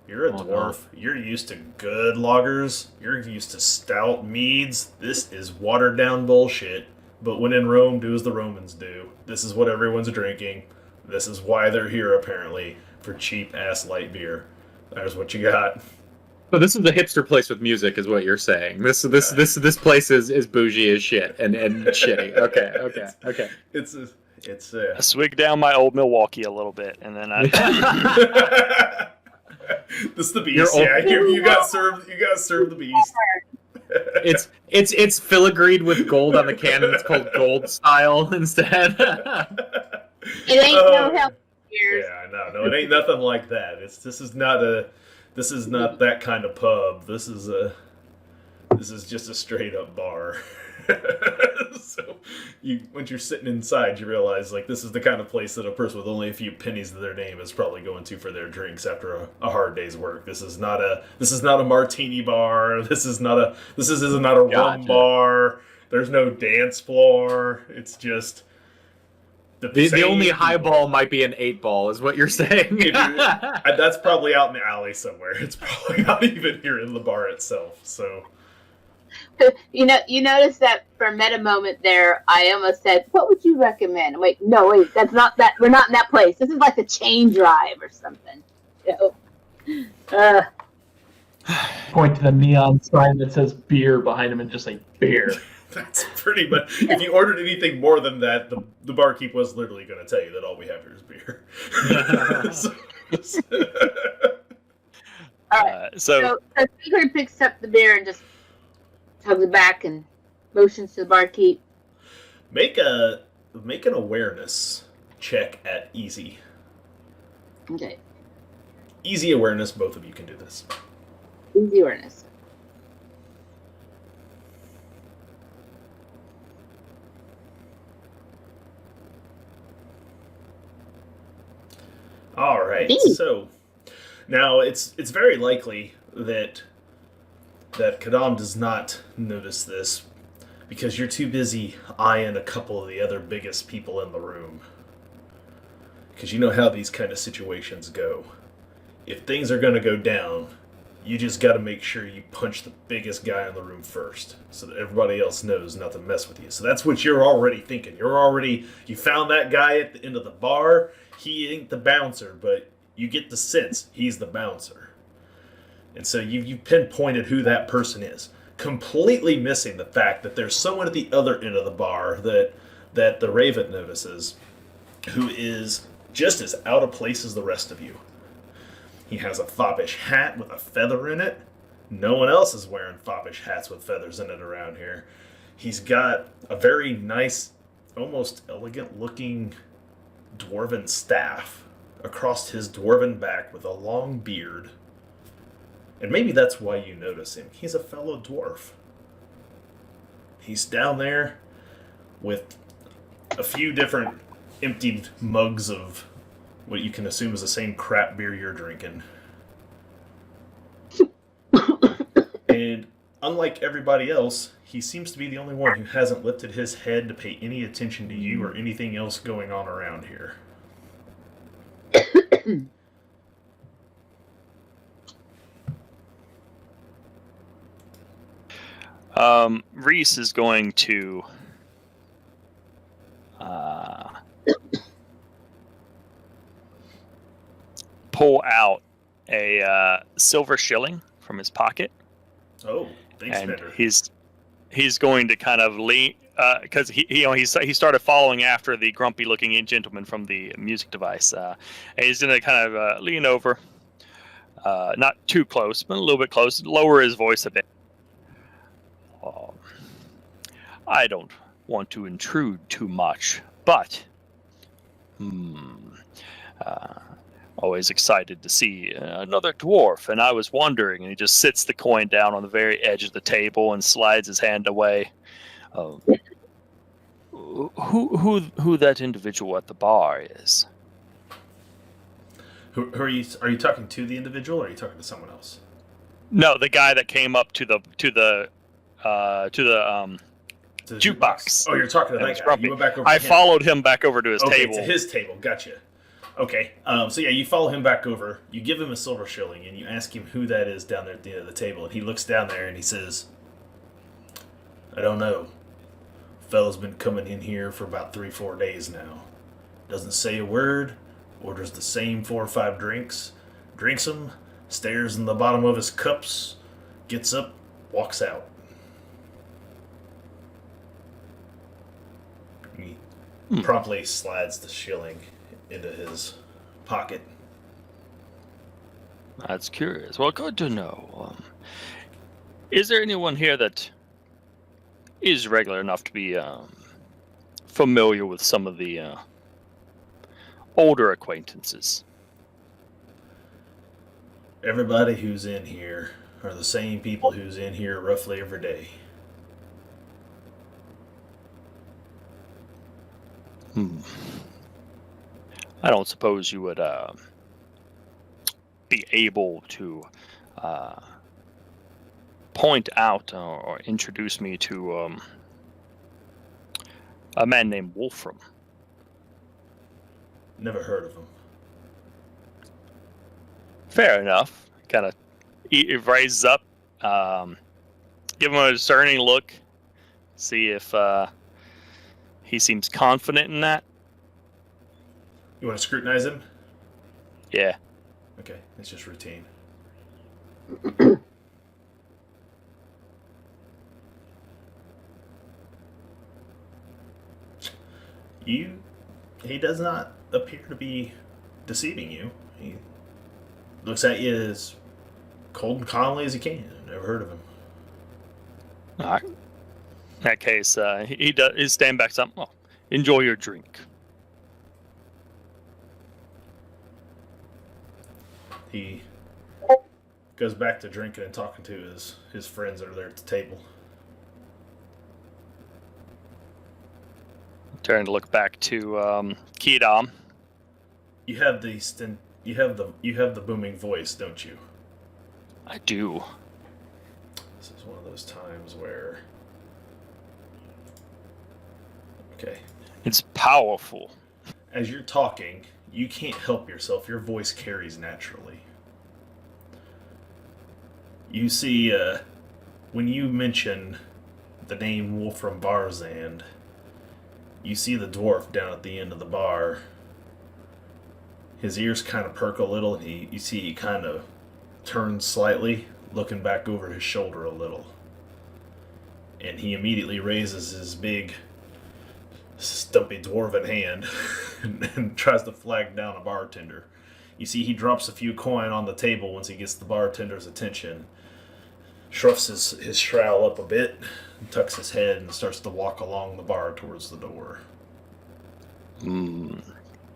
A: You're a
C: Oh,
A: dwarf. No. You're used to good lagers. You're used to stout meads. This is watered down bullshit. But when in Rome, do as the Romans do. This is what everyone's drinking. This is why they're here, apparently, for cheap-ass light beer. There's what you got.
C: So this is the hipster place with music, is what you're saying. This place is bougie as shit and shitty. Okay.
A: It's
B: I swig down my old Milwaukee a little bit, and then I.
A: This is the beast. Yeah, you got served. You got served the beast.
C: It's filigreed with gold on the can, and it's called Gold Style instead.
D: It ain't no help here.
A: Yeah, no, it ain't nothing like that. This is not that kind of pub. This is just a straight up bar. So once you're sitting inside, you realize like this is the kind of place that a person with only a few pennies to their name is probably going to for their drinks after a hard day's work. This is not a martini bar. This isn't a rum bar. There's no dance floor. It's just
C: the only highball might be an 8-ball, is what you're saying.
A: That's probably out in the alley somewhere. It's probably not even here in the bar itself. So.
D: You notice that for a meta moment there, I almost said, "What would you recommend?" Wait, that's not that. We're not in that place. This is like a chain drive or something.
E: Point to the neon sign that says beer behind him and just say beer.
A: That's pretty much. If you ordered anything more than that, the barkeep was literally going to tell you that all we have here is beer.
D: All right. So Sigrid picks up the beer and just tugs it back and motions to the barkeep.
A: Make an awareness check at easy.
D: Okay.
A: Easy awareness. Both of you can do this.
D: Easy awareness.
A: All right. So now it's very likely that Kadam does not notice this because you're too busy eyeing a couple of the other biggest people in the room. Because you know how these kind of situations go. If things are going to go down, you just got to make sure you punch the biggest guy in the room first so that everybody else knows not to mess with you. So that's what you're already thinking. You found that guy at the end of the bar. He ain't the bouncer, but you get the sense he's the bouncer. And so you pinpointed who that person is, completely missing the fact that there's someone at the other end of the bar that the Raven notices who is just as out of place as the rest of you. He has a foppish hat with a feather in it. No one else is wearing foppish hats with feathers in it around here. He's got a very nice, almost elegant-looking dwarven staff across his dwarven back with a long beard. And maybe that's why you notice him. He's a fellow dwarf. He's down there with a few different emptied mugs of what you can assume is the same crap beer you're drinking. And unlike everybody else, he seems to be the only one who hasn't lifted his head to pay any attention to you or anything else going on around here.
B: Reese is going to pull out a silver shilling from his pocket.
A: Oh, thanks,
B: and
A: Bender.
B: He's going to kind of lean because he started following after the grumpy-looking gentleman from the music device. And he's going to kind of lean over, not too close, but a little bit close, lower his voice a bit. I don't want to intrude too much, but always excited to see another dwarf, and I was wondering, and he just sits the coin down on the very edge of the table and slides his hand away. Who that individual at the bar is?
A: Who are you? Are you talking to the individual, or are you talking to someone else?
B: No, the guy that came up to the jukebox.
A: Oh, you're talking to that guy. You went back over
B: I followed him back over to his table.
A: To his table. Gotcha. Okay. So yeah, you follow him back over. You give him a silver shilling, and you ask him who that is down there at the end of the table. And he looks down there and he says, "I don't know. Fella's been coming in here for about 3-4 days now. Doesn't say a word. Orders the same 4 or 5 drinks. Drinks them. Stares in the bottom of his cups. Gets up. Walks out." He promptly slides the shilling into his pocket.
B: That's curious. Well, good to know. Is there anyone here that is regular enough to be familiar with some of the older acquaintances?
A: Everybody who's in here are the same people who's in here roughly every day.
B: I don't suppose you would be able to point out or introduce me to a man named Wolfram.
A: Never heard of him.
B: Fair enough. Kind of raises up, give him a discerning look, see if he seems confident in that.
A: You want to scrutinize him?
B: Yeah.
A: Okay, it's just routine. He does not appear to be deceiving you. He looks at you as cold and calmly as he can. Never heard of him.
B: All right. In that case, he stand back up. Well, enjoy your drink.
A: He goes back to drinking and talking to his friends that are there at the table.
B: Turn to look back to Kedam.
A: You have the booming voice, don't you?
B: I do.
A: This is one of those times where. Okay.
B: It's powerful.
A: As you're talking, you can't help yourself. Your voice carries naturally. You see, when you mention the name Wolfram Barzand, you see the dwarf down at the end of the bar. His ears kind of perk a little, and you see he kind of turns slightly, looking back over his shoulder a little. And he immediately raises his big, stumpy dwarven hand and tries to flag down a bartender. You see he drops a few coin on the table once he gets the bartender's attention, shruffs his trowel up a bit, tucks his head, and starts to walk along the bar towards the door.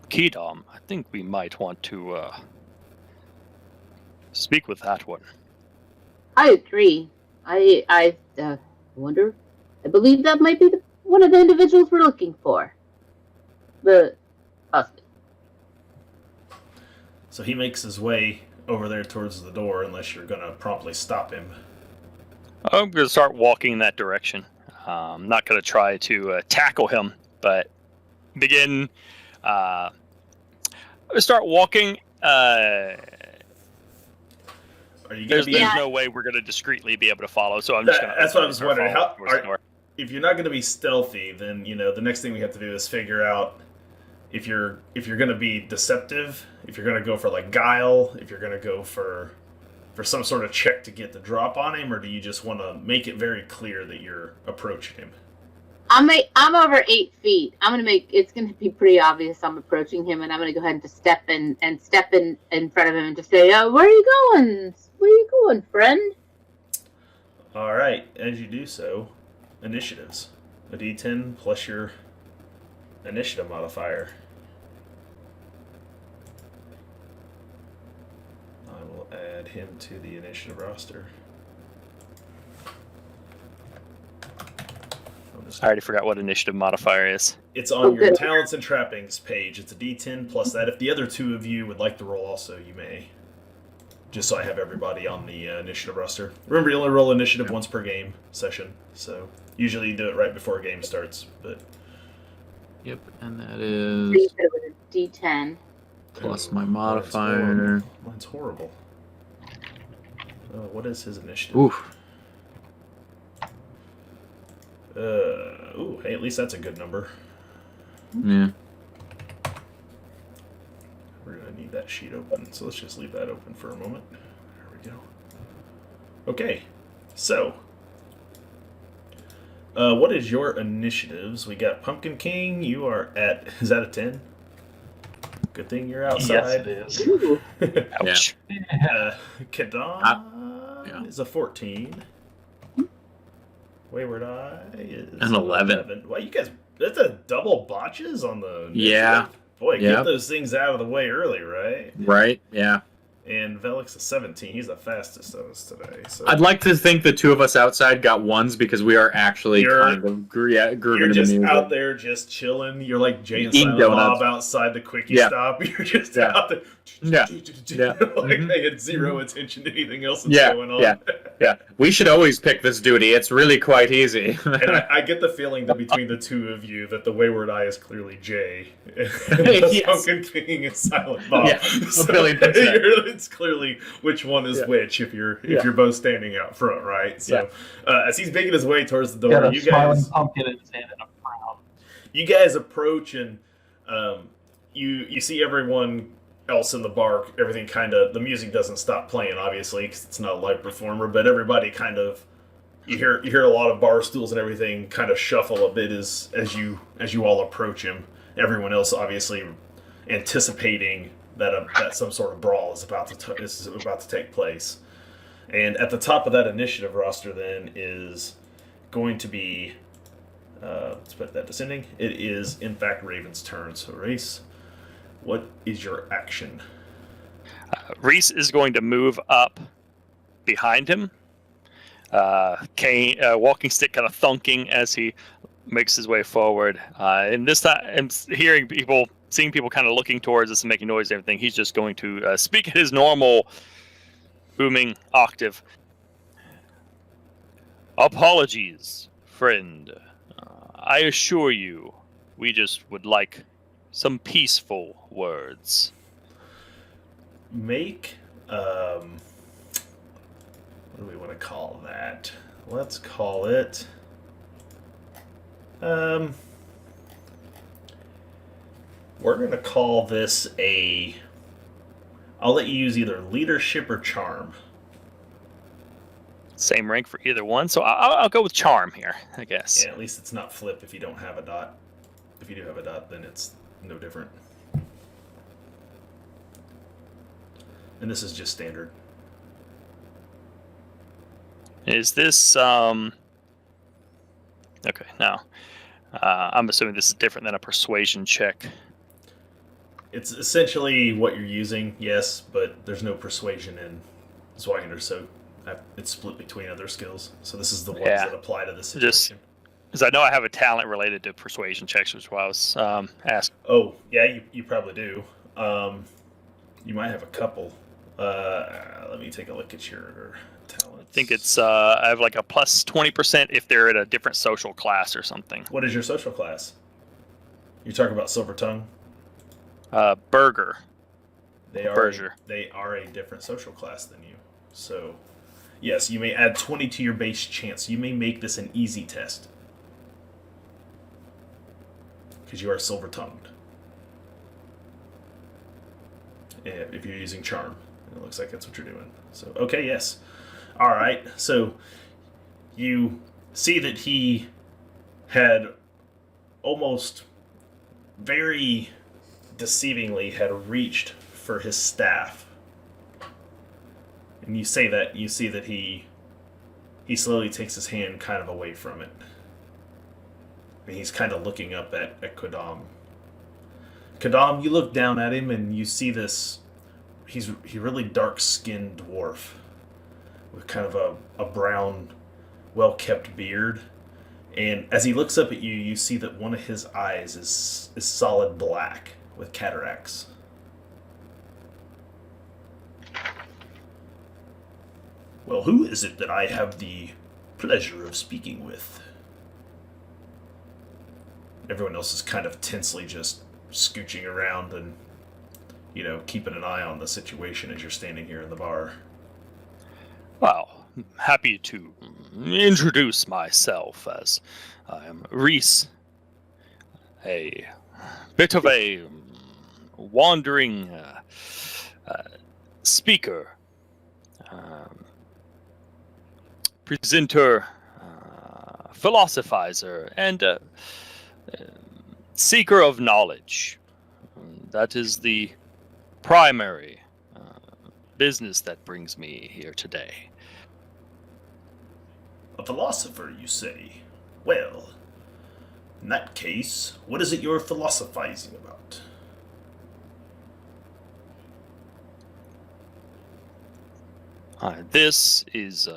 B: Kedam, I think we might want to speak with that one.
D: I agree. I wonder. I believe that might be one of the individuals we're looking for. The husband.
A: So he makes his way over there towards the door, unless you're going to promptly stop him.
B: I'm going to start walking in that direction. I'm not going to try to tackle him, but begin. Start walking. There's no way we're going to discreetly be able to follow, so I'm just going to.
A: That's what I was wondering. If you're not going to be stealthy, then the next thing we have to do is figure out if you're going to be deceptive, if you're going to go for like guile, if you're going to go for some sort of check to get the drop on him, or do you just want to make it very clear that you're approaching him?
D: I'm over 8 feet. It's gonna be pretty obvious I'm approaching him, and I'm gonna go ahead and just step in front of him and just say, where are you going? Where are you going, friend?
A: All right. As you do so, initiatives. A D10 plus your initiative modifier. I will add him to the initiative roster.
B: I already forgot what initiative modifier is.
A: It's on your talents and trappings page. It's a D10 plus that. If the other two of you would like to roll also, you may. Just so I have everybody on the initiative roster. Remember, you only roll initiative once per game session, so usually you do it right before a game starts. But
C: Yep, and that is.
D: You said it was a D10.
C: plus my
A: Mine's
C: modifier.
A: horrible. Mine's horrible. What is his initiative?
C: Oof.
A: Hey, at least that's a good number.
C: Yeah.
A: We're gonna need that sheet open, so let's just leave that open for a moment. There we go. Okay, so what is your initiatives? We got Pumpkin King. You are at, is that a 10? Good thing you're outside.
E: Yes, it is.
D: Ooh.
B: Ouch.
A: Kadan is a 14. Wayward Eye is
C: An 11.
A: Wow, you guys, that's a double botches on the initiative?
C: Yeah.
A: Boy,
C: Yeah.
A: get those things out of the way early, right?
C: Right. Yeah.
A: And Velik's a 17. He's the fastest of us today. So
C: I'd like to think the two of us outside got ones because we are actually kind of grooving
A: you're
C: to
A: just
C: the music.
A: out there just chilling. You're like Jay and
C: Eating
A: Silent
C: donuts.
A: Bob outside the quickie
C: Yeah.
A: stop. You're just
C: Yeah.
A: out there.
C: Yeah. Yeah.
A: Like
C: Mhm.
A: they had zero attention to anything else that's
C: Yeah.
A: going on.
C: Yeah. Yeah. We should always pick this duty. It's really quite easy.
A: And I get the feeling that between the two of you that the Wayward Eye is clearly Jay. And the
C: Yes.
A: Pumpkin King is Silent Bob.
C: Yeah, a billion percent.
A: It's clearly which one is
C: Yeah.
A: which if you're
C: Yeah.
A: both standing out front, right? So as he's making his way towards the
E: Got
A: door,
E: a
A: you
E: smiling
A: guys
E: pumpkin in his hand and a frown.
A: you guys approach and you see everyone else in the bar. Everything kind of, the music doesn't stop playing, obviously, because it's not a live performer. But everybody kind of, you hear a lot of bar stools and everything kind of shuffle a bit as you all approach him. Everyone else obviously anticipating that some sort of brawl is about to take place. And at the top of that initiative roster then is going to be. Let's put that descending. It is, in fact, Raven's turn. So, Reese, what is your action?
B: Reese is going to move up behind him. Cane, walking stick kind of thunking as he makes his way forward. And this time, I'm seeing people kind of looking towards us and making noise and everything. He's just going to speak at his normal booming octave. Apologies, friend. I assure you, we just would like some peaceful words.
A: Make, what do we want to call that? Let's call it, we're going to call this I'll let you use either leadership or charm.
B: Same rank for either one, so I'll go with charm here, I guess.
A: Yeah, at least it's not flip if you don't have a dot. If you do have a dot, then it's no different. And this is just standard.
B: Is this okay? No, I'm assuming this is different than a persuasion check.
A: It's essentially what you're using, yes, but there's no persuasion in Zweihander, so it's split between other skills. So this is the ones
B: Yeah.
A: that apply to this
B: Just-
A: situation.
B: Because I know I have a talent related to persuasion checks, which is why I was asked.
A: Oh, yeah, you probably do. You might have a couple. Let me take a look at your talents.
B: I think it's I have like a plus 20% if they're at a different social class or something.
A: What is your social class? You're talking about Silver Tongue?
B: Burger.
A: They are
B: Berger.
A: they are a different social class than you. So, yes, you may add 20 to your base chance. You may make this an easy test. Because you are silver-tongued. If you're using charm. It looks like that's what you're doing. So, okay, yes. All right. So, you see that he had almost very deceivingly had reached for his staff. And you see that he slowly takes his hand kind of away from it. And he's kind of looking up at Kadam. Kadam, you look down at him and you see this. He's a really dark-skinned dwarf with kind of a brown, well-kept beard. And as he looks up at you, you see that one of his eyes is solid black with cataracts. Well, who is it that I have the pleasure of speaking with? Everyone else is kind of tensely just scooching around, and keeping an eye on the situation as you're standing here in the bar.
B: Well, happy to introduce myself as I am Reese, a bit of a wandering speaker, presenter, philosophizer, and seeker of knowledge. That is the primary business that brings me here today.
A: A philosopher, you say? Well, in that case, what is it you're philosophizing about?
B: This is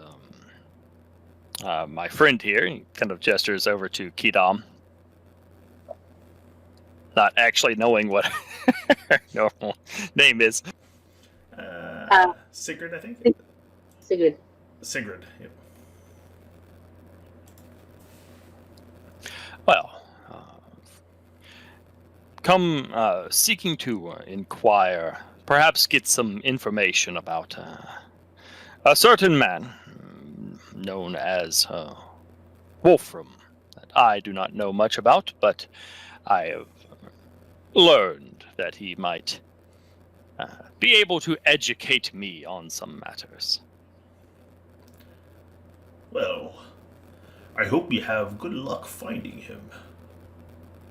B: my friend here. He kind of gestures over to Kedam, not actually knowing what her normal name is.
A: Sigrid, I think?
D: Sigrid.
A: Sigrid, yep.
B: Well, come seeking to inquire, perhaps get some information about a certain man known as Wolfram, that I do not know much about, but I have learned that he might be able to educate me on some matters.
A: Well, I hope you have good luck finding him.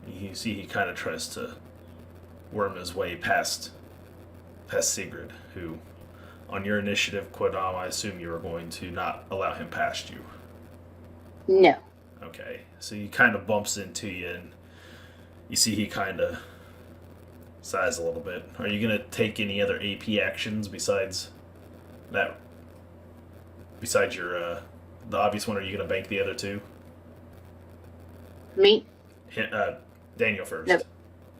A: You see, he kind of tries to worm his way past Sigrid, who, on your initiative, Quadam, I assume you were going to not allow him past you.
D: No.
A: Okay, so he kind of bumps into you, and you see he kind of sighs a little bit. Are you going to take any other AP actions besides that? Besides your, the obvious one, are you going to bank the other two?
D: Me?
A: Daniel first.
D: No.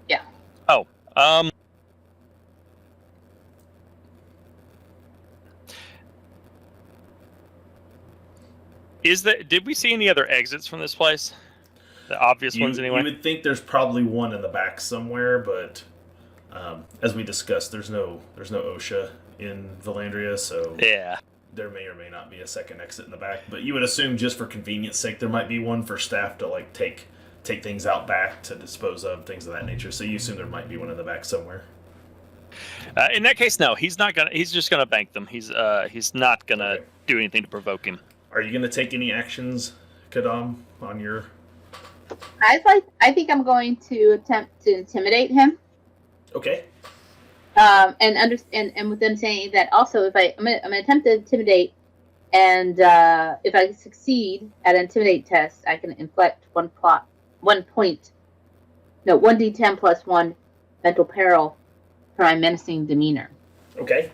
D: Yeah.
B: Oh, did we see any other exits from this place? The obvious ones, anyway?
A: You would think there's probably one in the back somewhere, but as we discussed, there's no OSHA in Vallandria, so
B: Yeah.
A: there may or may not be a second exit in the back. But you would assume, just for convenience sake, there might be one for staff to like take things out back to dispose of, things of that nature. So you assume there might be one in the back somewhere.
B: In that case, no. He's not gonna. He's just gonna bank them. He's not gonna
A: Okay.
B: do anything to provoke him.
A: Are you going to take any actions, Kadam, on your...
D: I think I'm going to attempt to intimidate him.
A: Okay.
D: And with them saying that also, if I'm gonna attempt to intimidate, and if I succeed at an intimidate test, I can inflict 1d10 plus 1 mental peril for my menacing demeanor.
A: Okay.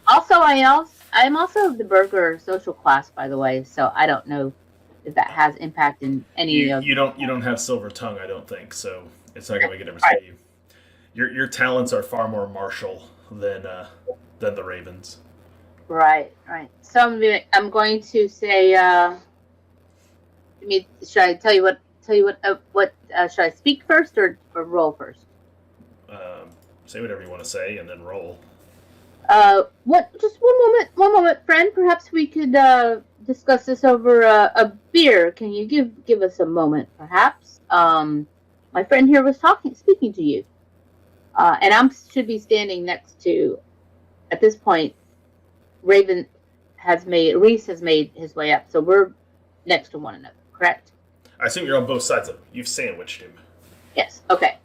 D: Also, I'm also of the burgher social class, by the way, so I don't know if that has impact in any of.
A: You don't have silver tongue, I don't think, so it's not going to make a difference to you. Your talents are far more martial than the Ravens.
D: Right. So I'm going to say. Should I tell you what? Should I speak first or roll first?
A: Say whatever you want to say, and then roll.
D: What? Just one moment, friend. Perhaps we could discuss this over a beer. Can you give us a moment, perhaps? My friend here was speaking to you, and I should be standing next to. At this point, Reese has made his way up, so we're next to one another. Correct?
A: I assume you're on both sides of him. You've sandwiched him.
D: Yes. Okay.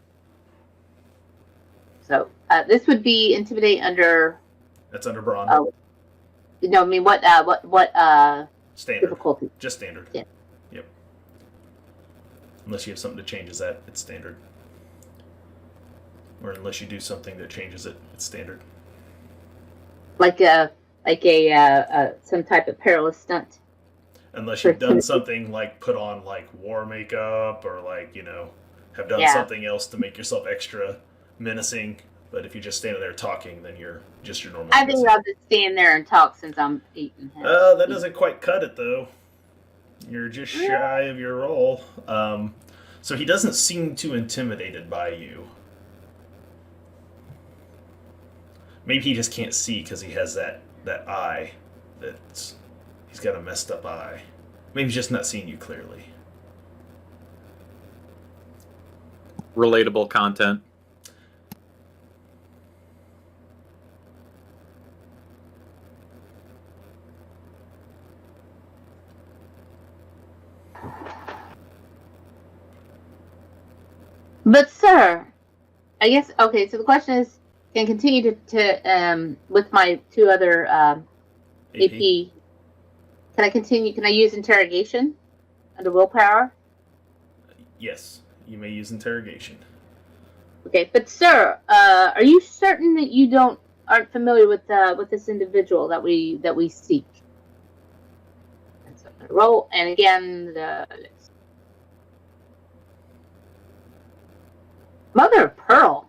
D: So this would be intimidate under.
A: That's under Brawn.
D: No, I mean what
A: Standard.
D: difficulty?
A: Just standard.
D: Yeah.
A: Yep. Unless you have something that changes that, it's standard. Or unless you do something that changes it, it's standard.
D: Like some type of perilous stunt.
A: Unless you've done something like put on like war makeup or like, have done something else to make yourself extra menacing. But if you're just standing there talking, then you're just your normal.
D: I think I'll just stand there and talk since I'm eating him.
A: That doesn't quite cut it though. You're just shy of your roll. So he doesn't seem too intimidated by you. Maybe he just can't see because he has that eye. He's got a messed up eye. Maybe he's just not seeing you clearly.
C: Relatable content.
D: But sir, I guess okay. So the question is, can I continue to with my two other AP? Can I continue? Can I use interrogation under willpower?
A: Yes, you may use interrogation.
D: Okay, but sir, are you certain that you aren't familiar with this individual that we seek? And so I'm gonna roll, and again Mother of Pearl.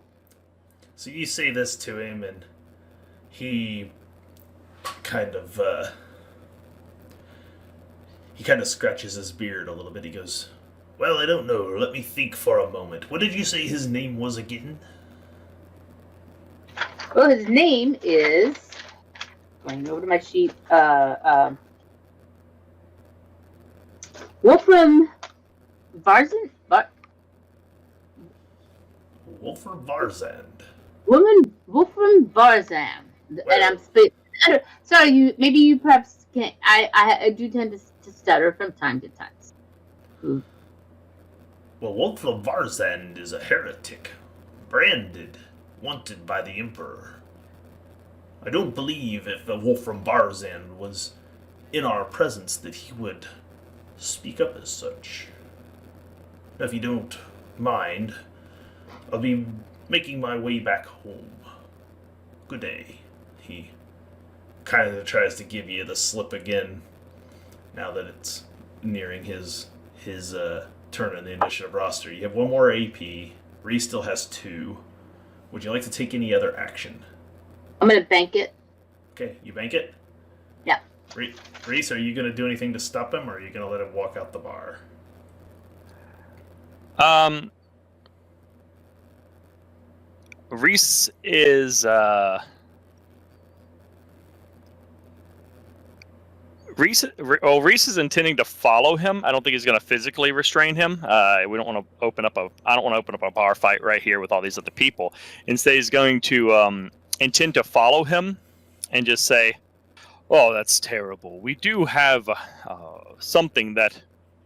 A: So you say this to him, and he kind of scratches his beard a little bit. He goes, "Well, I don't know. Let me think for a moment. What did you say his name was again?"
D: Well, his name is, going over to my sheet, Wolfram Varzan?
A: Wolfram Varzand.
D: Wolfram Varzan.
A: Well,
D: And I'm sorry, maybe you perhaps can't, I do tend to stutter from time to time.
A: Well, Wolfram Varzand is a heretic, branded, wanted by the Emperor. I don't believe if Wolfram Varzand was in our presence that he would speak up as such. Now, if you don't mind, I'll be making my way back home. Good day. He kind of tries to give you the slip again, now that it's nearing his turn in the initiative roster. You have one more AP. Reese still has 2. Would you like to take any other action?
D: I'm going to bank it.
A: Okay, you bank it?
D: Yeah.
A: Reese, are you going to do anything to stop him, or are you going to let him walk out the bar?
B: Reese is Reese is intending to follow him. I don't think he's going to physically restrain him. We don't want to open up I don't want to open up a bar fight right here with all these other people. Instead, he's going to intend to follow him and just say, "Oh, that's terrible. We do have something that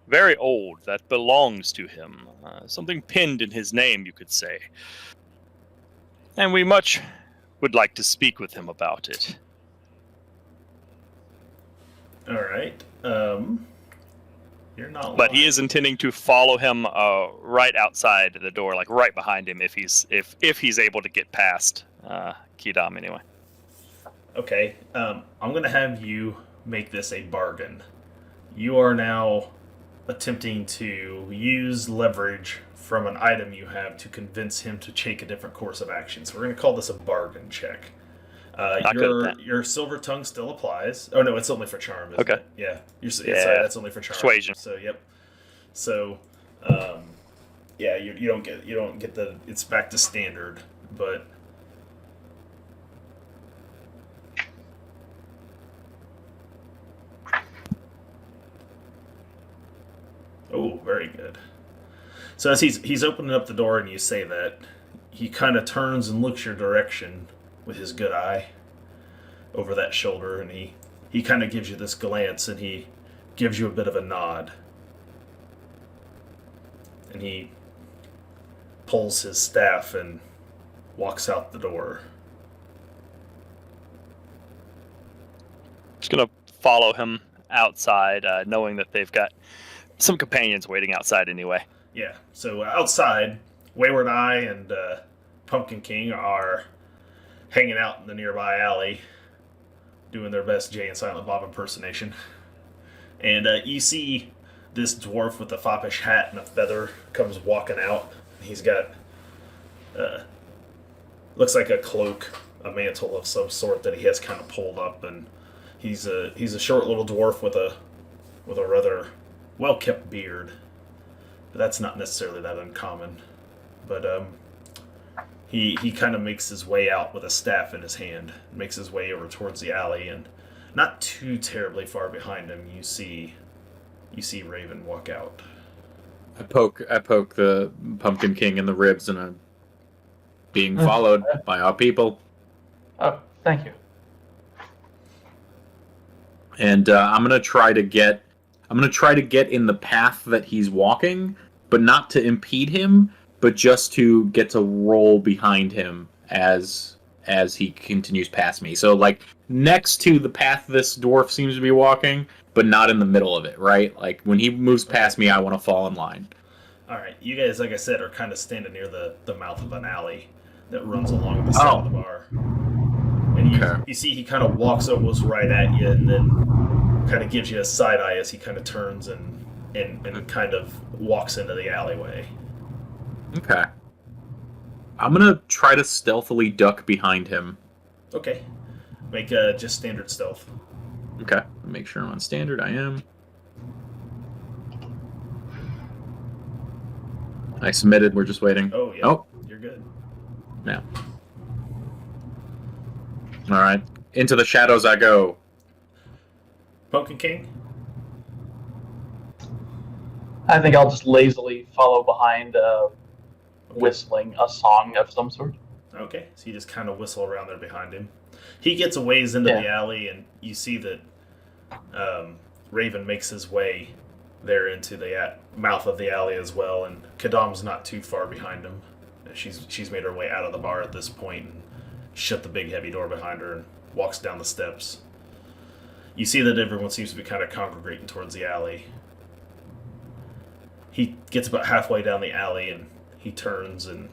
B: very old that belongs to him. Something pinned in his name, you could say. And we much would like to speak with him about it."
A: All right. You're not.
B: But he is intending to follow him right outside the door, like right behind him, if he's able to get past Kidam anyway.
A: Okay. I'm going to have you make this a bargain. You are now attempting to use leverage from an item you have to convince him to take a different course of action. So we're going to call this a bargain check. Your silver tongue still applies. Oh no, it's only for charm. Isn't
B: Okay.
A: It? Yeah. Sorry, that's only for charm.
B: Persuasion.
A: So yep. So, yeah, you don't get the. It's back to standard, but. Oh, very good. So as he's opening up the door and you say that, he kind of turns and looks your direction with his good eye over that shoulder, and he kind of gives you this glance, and he gives you a bit of a nod. And he pulls his staff and walks out the door.
B: Just gonna follow him outside, knowing that they've got some companions waiting outside anyway.
A: Yeah, so outside, Wayward Eye and Pumpkin King are hanging out in the nearby alley, doing their best Jay and Silent Bob impersonation. And you see this dwarf with a foppish hat and a feather comes walking out. He's got, looks like a cloak, a mantle of some sort that he has kind of pulled up, and he's a short little dwarf with a rather well-kept beard. But that's not necessarily that uncommon. But He kind of makes his way out with a staff in his hand, makes his way over towards the alley, and not too terribly far behind him, you see Raven walk out.
C: I poke the Pumpkin King in the ribs, and I'm being followed by our people.
E: Oh, thank you.
C: And I'm gonna try to get in the path that he's walking, but not to impede him, but just to get to roll behind him as he continues past me. So like next to the path this dwarf seems to be walking, but not in the middle of it, right? Like when he moves past me, I want to fall in line.
A: All right, you guys, like I said, are kind of standing near the mouth of an alley that runs along the side of the bar. And you see he kind of walks almost right at you, and then kind of gives you a side eye as he kind of turns and kind of walks into the alleyway.
C: Okay. I'm gonna try to stealthily duck behind him.
A: Okay. Make just standard stealth.
C: Okay. Make sure I'm on standard. I am. I submitted. We're just waiting.
A: Oh, yeah.
C: Oh.
A: You're good.
C: Yeah. All right. Into the shadows I go.
A: Pumpkin King?
E: I think I'll just lazily follow behind, whistling a song of some sort.
A: Okay, so you just kind of whistle around there behind him. He gets a ways into the alley, and you see that Raven makes his way there into the mouth of the alley as well, and Kadam's not too far behind him. She's made her way out of the bar at this point and shut the big heavy door behind her and walks down the steps. You see that everyone seems to be kind of congregating towards the alley. He gets about halfway down the alley and he turns and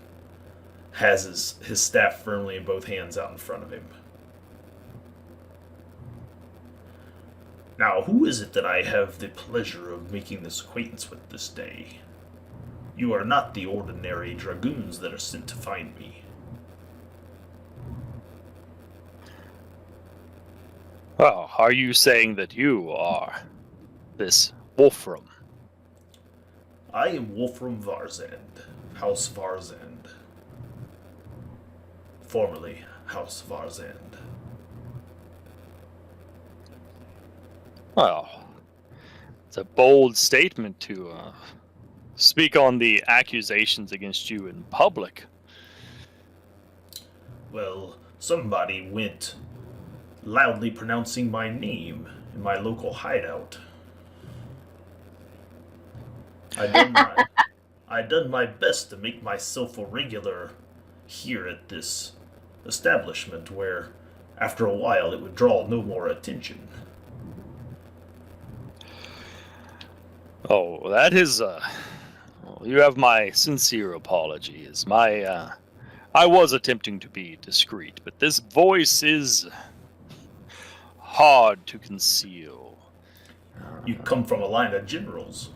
A: has his staff firmly in both hands out in front of him. Now, who is it that I have the pleasure of making this acquaintance with this day? You are not the ordinary dragoons that are sent to find me.
B: Well, are you saying that you are this Wolfram?
A: I am Wolfram Varzand, House Varzand. Formerly House Varzand.
B: Well, it's a bold statement to speak on the accusations against you in public.
A: Well, somebody went loudly pronouncing my name in my local hideout. I done my best to make myself a regular here at this establishment where, after a while, it would draw no more attention.
B: Oh, that is, you have my sincere apologies. I was attempting to be discreet, but this voice is hard to conceal.
A: You come from a line of generals.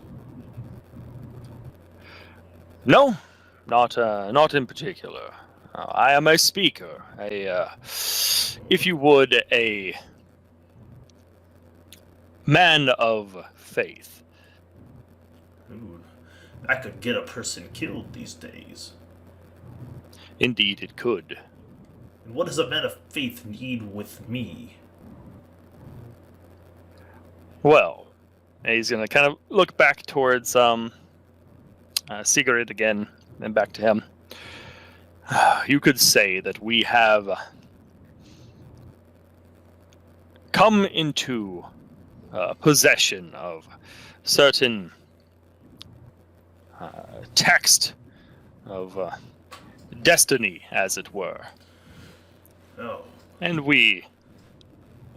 B: No, not in particular. I am a speaker, if you would, a man of faith.
A: Ooh, that could get a person killed these days.
B: Indeed, it could.
A: And what does a man of faith need with me?
B: Well, he's gonna kind of look back towards Sigurd again, then back to him. You could say that we have come into possession of certain text of destiny, as it were.
A: Oh,
B: And we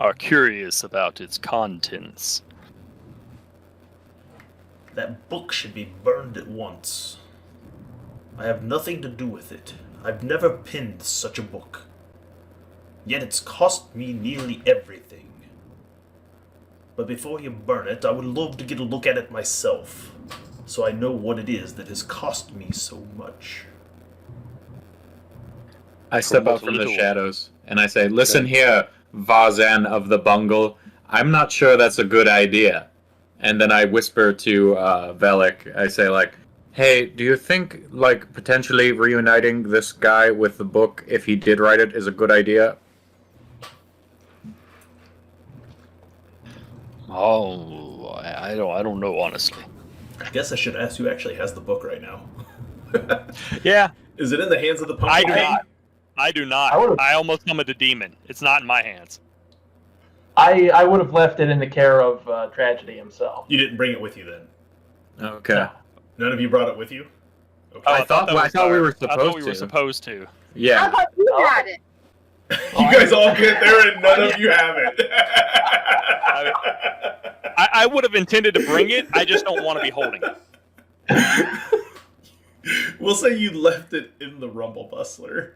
B: are curious about its contents.
A: that book should be burned at once. I have nothing to do with it. I've never penned such a book. Yet it's cost me nearly everything. But before you burn it, I would love to get a look at it myself, so I know what it is that has cost me so much.
C: I step out from the shadows and I say, "Listen here, Varzan of the Bungle. I'm not sure that's a good idea." And then I whisper to Velik. I say, like, Hey, do you think, like, potentially reuniting this guy with the book, if he did write it, is a good idea?
B: Oh, I don't know honestly.
A: I guess I should ask who actually has the book right now.
B: Yeah,
A: Is it in the hands of the
B: I
A: Pumpkin
B: do
A: King?
B: not. I do not.
E: I would've-
B: I almost summoned a demon. It's not in my hands.
E: I would have left it in the care of Tragedy himself.
A: You didn't bring it with you then?
C: Okay.
E: No.
A: None of you brought it with you? Okay.
B: Oh,
C: I thought
B: that
C: we
B: was
C: were
B: I thought
C: supposed
B: we were
C: to.
B: supposed to.
D: How
C: Yeah.
D: about you got it?
A: You guys all get there and none of you have it.
B: I would have intended to bring it. I just don't want to be holding it.
A: We'll say you left it in the Rumble Bustler.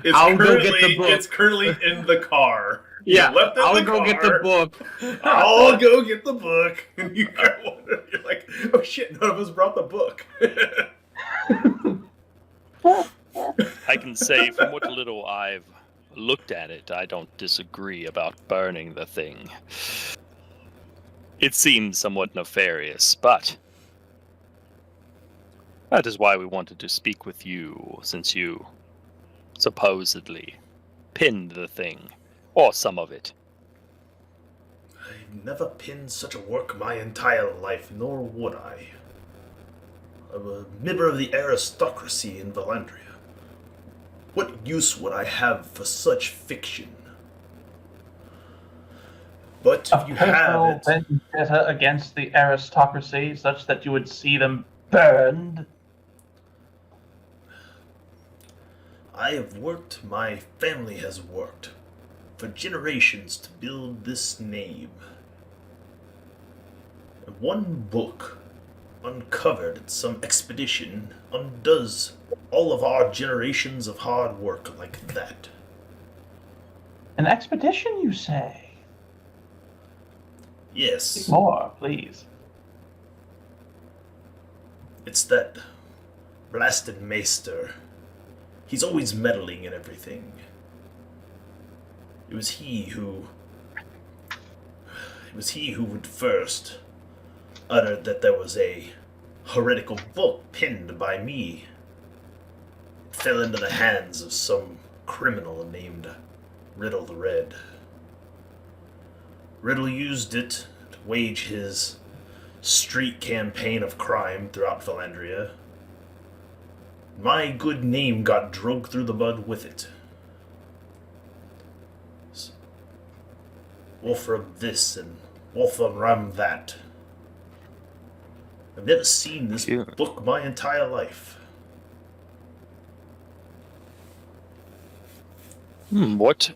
A: It's
C: I'll go
A: currently,
C: get the book.
A: It's currently in the car. You
C: Yeah,
A: left it in
C: I'll
A: the
C: go get the
A: car.
C: book.
A: I'll go get the book. And you go, you're like, oh shit, none of us brought the book.
B: I can say from what little I've looked at it, I don't disagree about burning the thing. It seems somewhat nefarious, but that is why we wanted to speak with you, since you supposedly pinned the thing, or some of it.
A: I've never pinned such a work my entire life, nor would I. I'm a member of the aristocracy in Vallandria. What use would I have for such fiction? But
E: A
A: if you have
E: personal
A: it,
E: vendetta against the aristocracy, such that you would see them burned.
A: I have worked, my family has worked, for generations to build this name. And one book, uncovered at some expedition, undoes all of our generations of hard work like that.
E: An expedition, you say?
A: Yes,
E: More, please.
A: it's that blasted maester. He's always meddling in everything. It was he who would first uttered that there was a heretical book pinned by me. It fell into the hands of some criminal named Riddle the Red. Riddle used it to wage his street campaign of crime throughout Vallandria. My good name got dragged through the mud with it. Wolfram this and Wolfram that. I've never seen this
B: Cute.
A: book my entire life.
B: What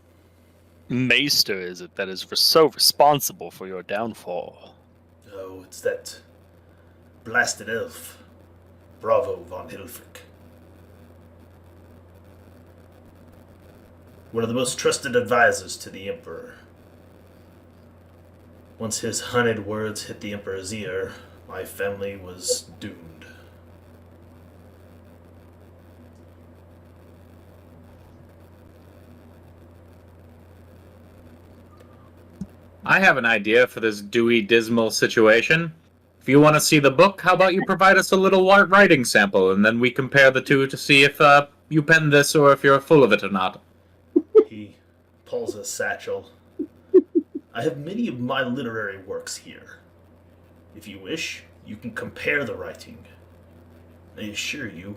B: maester is it that is so responsible for your downfall?
A: Oh, it's that blasted elf, Bravo von Hilfrick. One of the most trusted advisors to the Emperor. Once his honeyed words hit the Emperor's ear, my family was doomed.
C: I have an idea for this dewy, dismal situation. If you want to see the book, how about you provide us a little writing sample, and then we compare the two to see if you penned this or if you're full of it or not.
A: He pulls his satchel. I have many of my literary works here. If you wish, you can compare the writing. I assure you,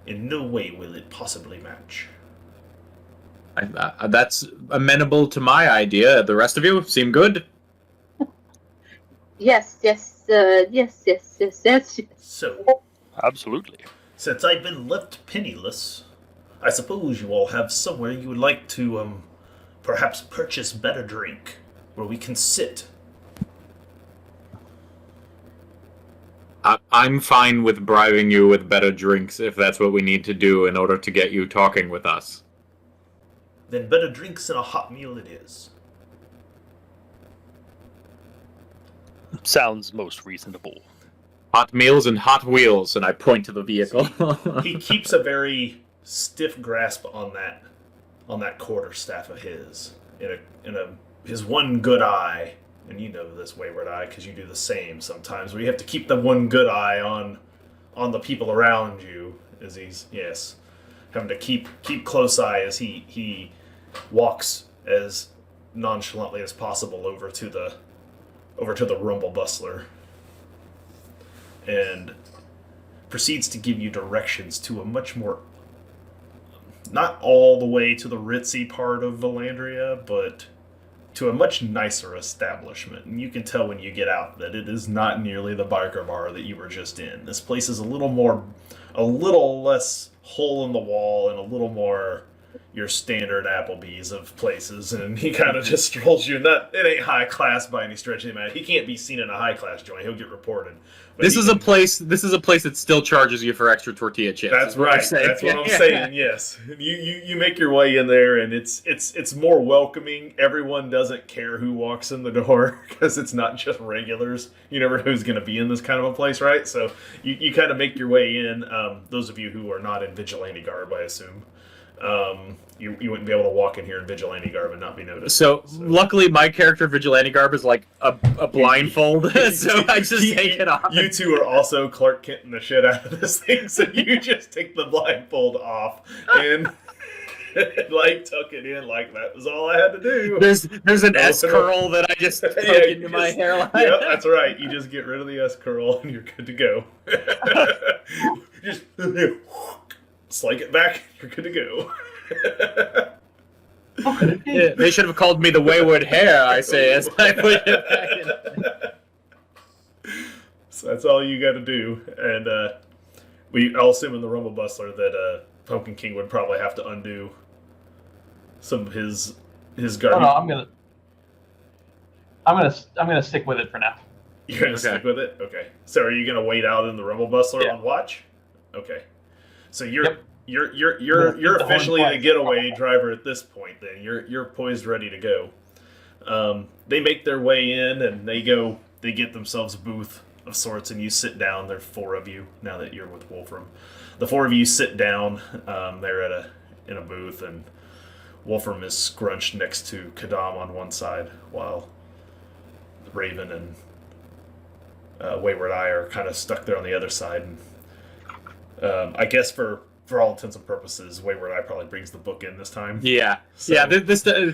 A: in no way will it possibly match.
C: That's amenable to my idea. The rest of you seem good?
D: Yes.
A: So,
B: Absolutely.
A: since I've been left penniless, I suppose you all have somewhere you would like to, perhaps purchase better drink, where we can sit.
C: I'm fine with bribing you with better drinks if that's what we need to do in order to get you talking with us.
A: Then better drinks and a hot meal it is.
B: Sounds most reasonable.
C: Hot meals and hot wheels, and I point to the vehicle.
A: He keeps a very stiff grasp on that quarterstaff of his, his one good eye, and you know this, Wayward Eye, because you do the same sometimes, where you have to keep the one good eye on on the people around you as he's having to keep close eye as he walks as nonchalantly as possible over to the rumble bustler and proceeds to give you directions to a much more, not all the way to the ritzy part of Vallandria, but to a much nicer establishment. And you can tell when you get out that it is not nearly the biker bar that you were just in. This place is a little less hole in the wall and a little more your standard Applebee's of places. And he kind of just strolls you. It ain't high class by any stretch of the imagination. He can't be seen in a high class joint. He'll get reported. But
C: This is a place that still charges you for extra tortilla chips.
A: That's right. That's what I'm saying. Yes, you make your way in there, and it's more welcoming. Everyone doesn't care who walks in the door because it's not just regulars. You never know who's going to be in this kind of a place, right? So you kind of make your way in. Those of you who are not in vigilante garb, I assume. You wouldn't be able to walk in here in vigilante garb and not be noticed.
C: So luckily, my character vigilante garb is like a blindfold, so I just take it off.
A: You two are also Clark Kenting the shit out of this thing, so you just take the blindfold off and like tuck it in like that was all I had to do.
C: There's an S curl that I just tuck into my hairline.
A: Yep, that's right. You just get rid of the S curl and you're good to go. Just slike it back, you're good to go.
C: Yeah, they should have called me the Wayward Hare, I say, as I put it back in.
A: So that's all you got to do. And I'll assume in the Rumble Bustler that Pumpkin King would probably have to undo some of his garbage.
E: No, I'm gonna stick with it for now.
A: You're gonna stick with it? Okay. So are you gonna wait out in the Rumble Bustler on watch? Okay. So you're officially the getaway driver at this point. Then you're poised, ready to go. They make their way in and they get themselves a booth of sorts, and you sit down. There are 4 of you now that you're with Wolfram. The 4 of you sit down. They're in a booth, and Wolfram is scrunched next to Kadam on one side, while Raven and Wayward Eye are kind of stuck there on the other side. And I guess for all intents and purposes, Wayward Eye probably brings the book in this time.
C: Yeah,
A: So-
C: yeah. This time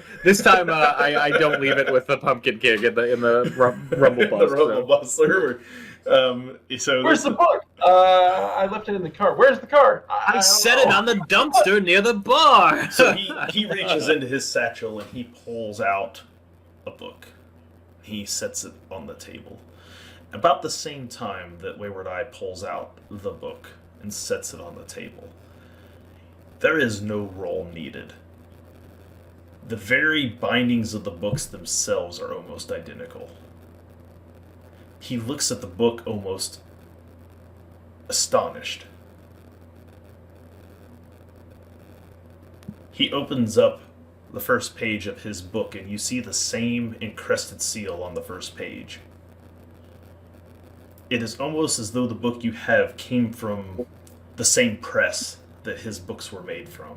C: I don't leave it with the Pumpkin King in the Rumble Bustler.
A: The Rumble Bustler. So
E: Where's the book? I left it in the car. Where's the car?
C: I set it on the dumpster near the bar.
A: So he reaches into his satchel and he pulls out a book. He sets it on the table. About the same time that Wayward Eye pulls out the book and sets it on the table, there is no roll needed. The very bindings of the books themselves are almost identical. He looks at the book almost astonished. He opens up the first page of his book, and you see the same encrusted seal on the first page. It is almost as though the book you have came from the same press that his books were made from.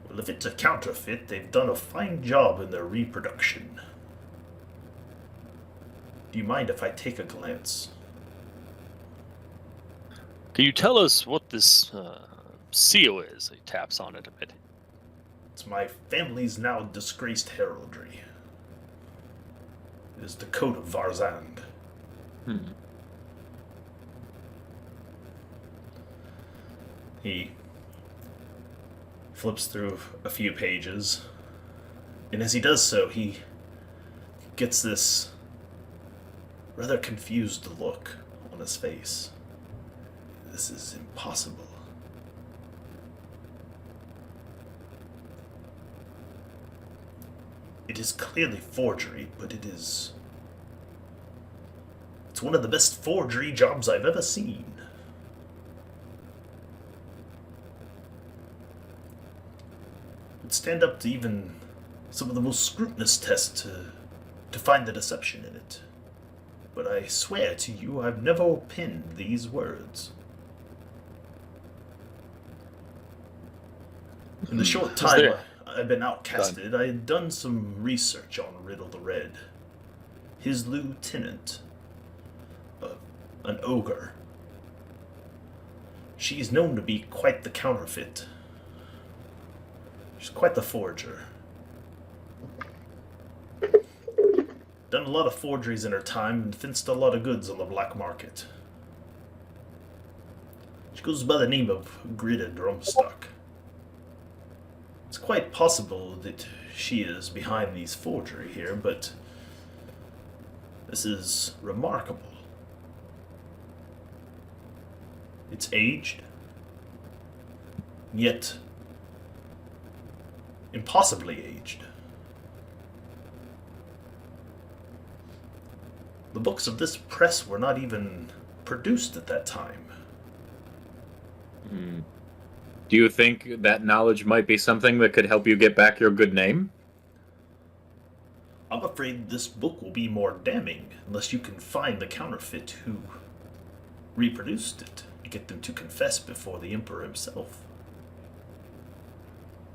A: Well, if it's a counterfeit, they've done a fine job in their reproduction. Do you mind if I take a glance?
B: Can you tell us what this seal is? He taps on it a bit.
A: It's my family's now disgraced heraldry. It is the coat of Varzand. He flips through a few pages, and as he does so, he gets this rather confused look on his face. This is impossible. It is clearly forgery, but it's one of the best forgery jobs I've ever seen. It'd stand up to even some of the most scrutinous tests to find the deception in it. But I swear to you, I've never penned these words. In the short time I've been outcasted, I had done some research on Riddle the Red. his lieutenant, an ogre. She's known to be quite the counterfeit. She's quite the forger. Done a lot of forgeries in her time and fenced a lot of goods on the black market. She goes by the name of Grida Drumstock. It's quite possible that she is behind these forgery here, but this is remarkable. It's aged, yet impossibly aged. The books of this press were not even produced at that time.
C: Do you think that knowledge might be something that could help you get back your good name?
A: I'm afraid this book will be more damning unless you can find the counterfeit who reproduced it and get them to confess before the Emperor himself.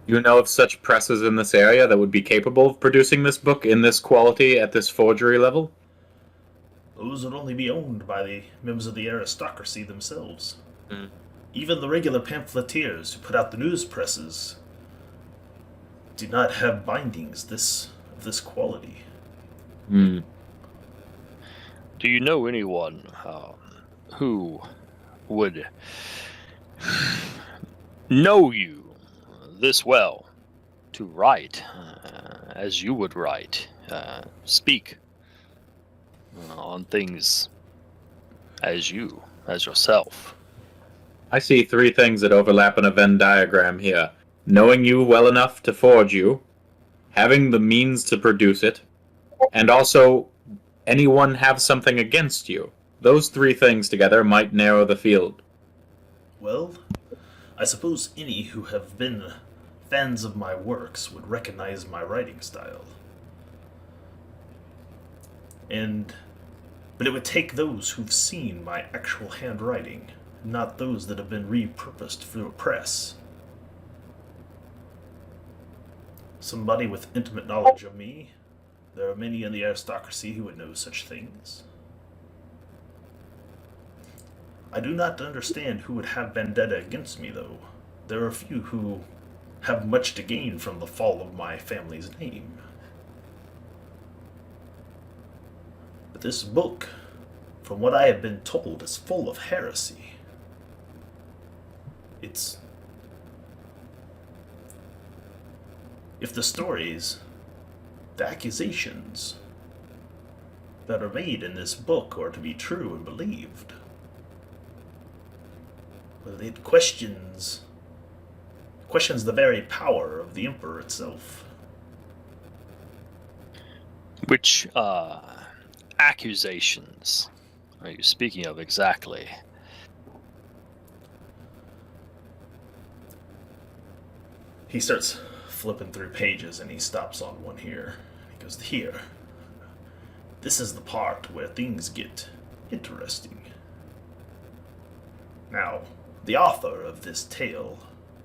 C: Do you know of such presses in this area that would be capable of producing this book in this quality at this forgery level?
A: Those would only be owned by the members of the aristocracy themselves.
C: Mm.
A: Even the regular pamphleteers who put out the news presses do not have bindings of this quality.
C: Hmm.
B: Do you know anyone who would know you this well to write as you would write, speak on things as yourself?
C: I see three things that overlap in a Venn diagram here. Knowing you well enough to forge you, having the means to produce it, and also anyone have something against you. Those three things together might narrow the field.
A: Well, I suppose any who have been fans of my works would recognize my writing style. But it would take those who've seen my actual handwriting, not those that have been repurposed for a press. Somebody with intimate knowledge of me. There are many in the aristocracy who would know such things. I do not understand who would have vendetta against me, though. There are a few who have much to gain from the fall of my family's name. But this book, from what I have been told, is full of heresy. If the stories, the accusations that are made in this book are to be true and believed, well, it questions the very power of the Emperor itself.
B: Which accusations are you speaking of exactly?
A: He starts flipping through pages and he stops on one here. He goes, here. This is the part where things get interesting. Now, the author of this tale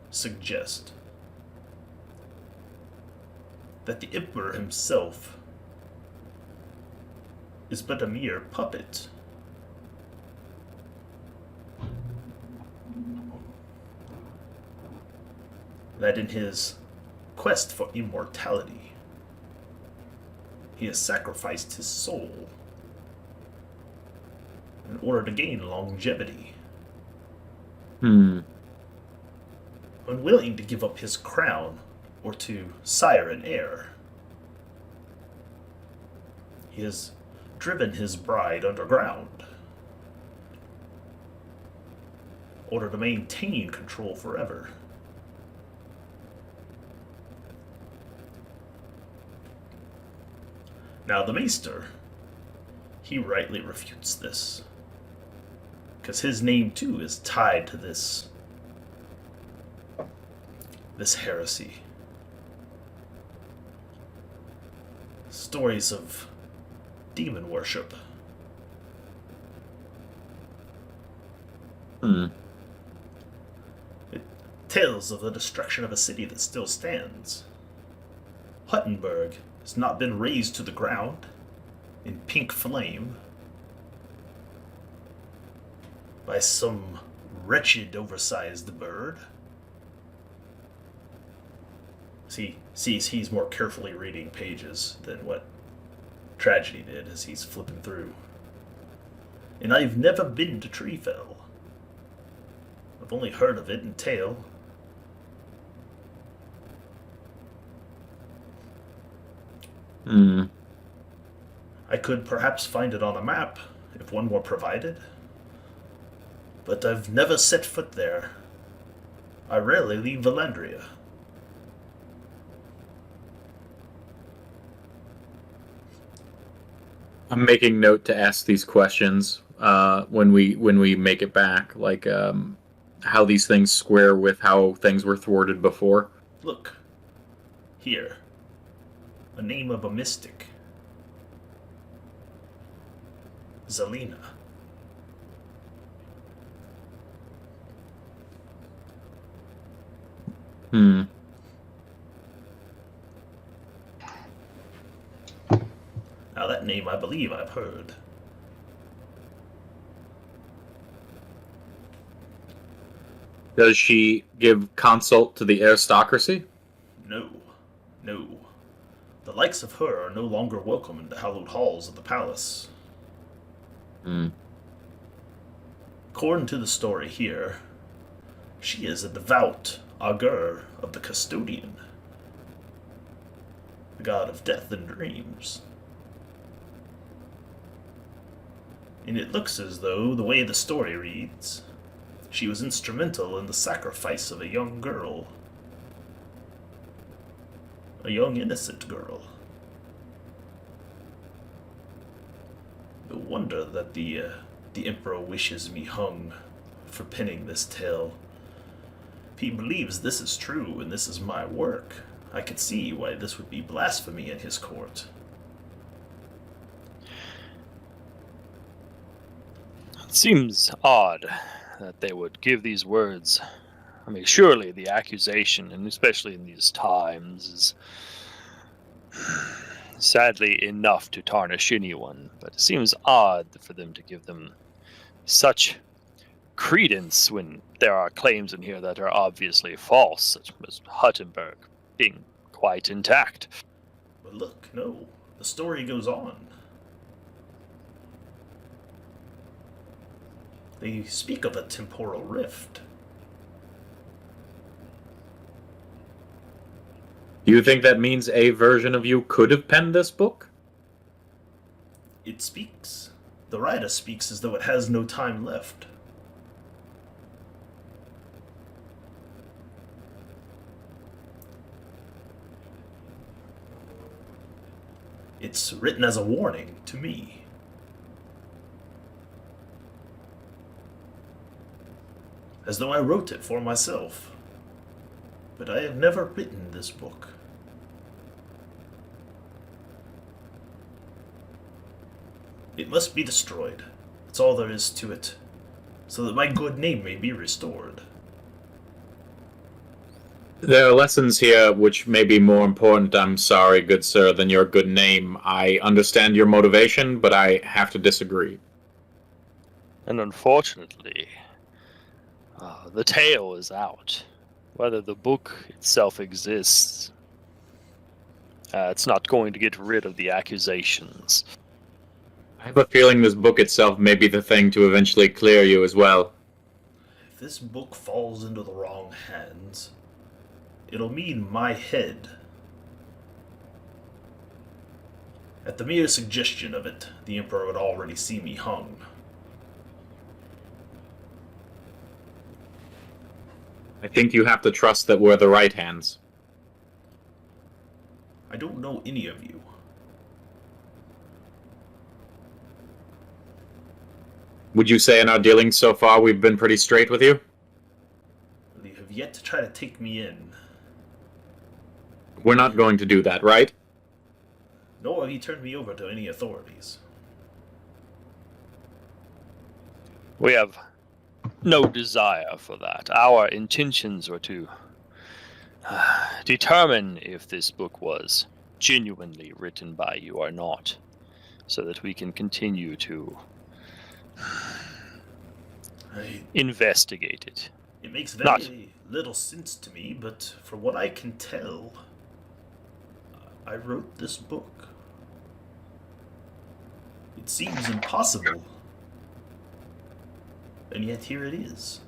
A: suggests that the Emperor himself is but a mere puppet. That in his quest for immortality, he has sacrificed his soul in order to gain longevity. Unwilling to give up his crown or to sire an heir, he has driven his bride underground in order to maintain control forever. Now the Maester, he rightly refutes this, because his name too is tied to this heresy. Stories of demon worship. It tells of the destruction of a city that still stands. Huttenberg has not been razed to the ground. in pink flame by some wretched, oversized bird. Sees he's more carefully reading pages than what Tragedy did as he's flipping through. And I've never been to Treefell. I've only heard of it in tale. I could perhaps find it on a map, if one were provided. But I've never set foot there. I rarely leave Vallandria.
C: I'm making note to ask these questions when we make it back, like how these things square with how things were thwarted before.
A: Look. Here. A name of a mystic. Zelina. Now that name I believe I've heard.
C: Does she give consult to the aristocracy?
A: No. The likes of her are no longer welcome in the hallowed halls of the palace. According to the story here, she is a devout augur of the custodian, the god of death and dreams. And it looks as though, the way the story reads, she was instrumental in the sacrifice of a young girl. A young innocent girl. No wonder that the Emperor wishes me hung for penning this tale. If he believes this is true and this is my work, I could see why this would be blasphemy in his court.
B: It seems odd that they would give these words. I mean, surely the accusation, and especially in these times, is sadly enough to tarnish anyone. But it seems odd for them to give them such credence when there are claims in here that are obviously false, such as Huttenberg being quite intact.
A: But look, no, the story goes on. They speak of a temporal rift.
C: Do you think that means a version of you could have penned this book?
A: It speaks. The writer speaks as though it has no time left. It's written as a warning to me. As though I wrote it for myself. But I have never written this book. It must be destroyed. That's all there is to it. So that my good name may be restored.
C: There are lessons here which may be more important, I'm sorry, good sir, than your good name. I understand your motivation, but I have to disagree.
B: And unfortunately, the tale is out. Whether the book itself exists, it's not going to get rid of the accusations.
C: I have a feeling this book itself may be the thing to eventually clear you as well.
A: If this book falls into the wrong hands, it'll mean my head. At the mere suggestion of it, the Emperor would already see me hung.
C: I think you have to trust that we're the right hands.
A: I don't know any of you.
C: Would you say in our dealings so far we've been pretty straight with you?
A: You have yet to try to take me in.
C: We're not going to do that, right?
A: Nor have you turned me over to any authorities.
B: We have no desire for that. Our intentions were to determine if this book was genuinely written by you or not. so that we can continue to
A: I,
B: investigate it.
A: it makes
B: Not-
A: very little sense to me, but from what I can tell, I wrote this book. It seems impossible, and yet here it is.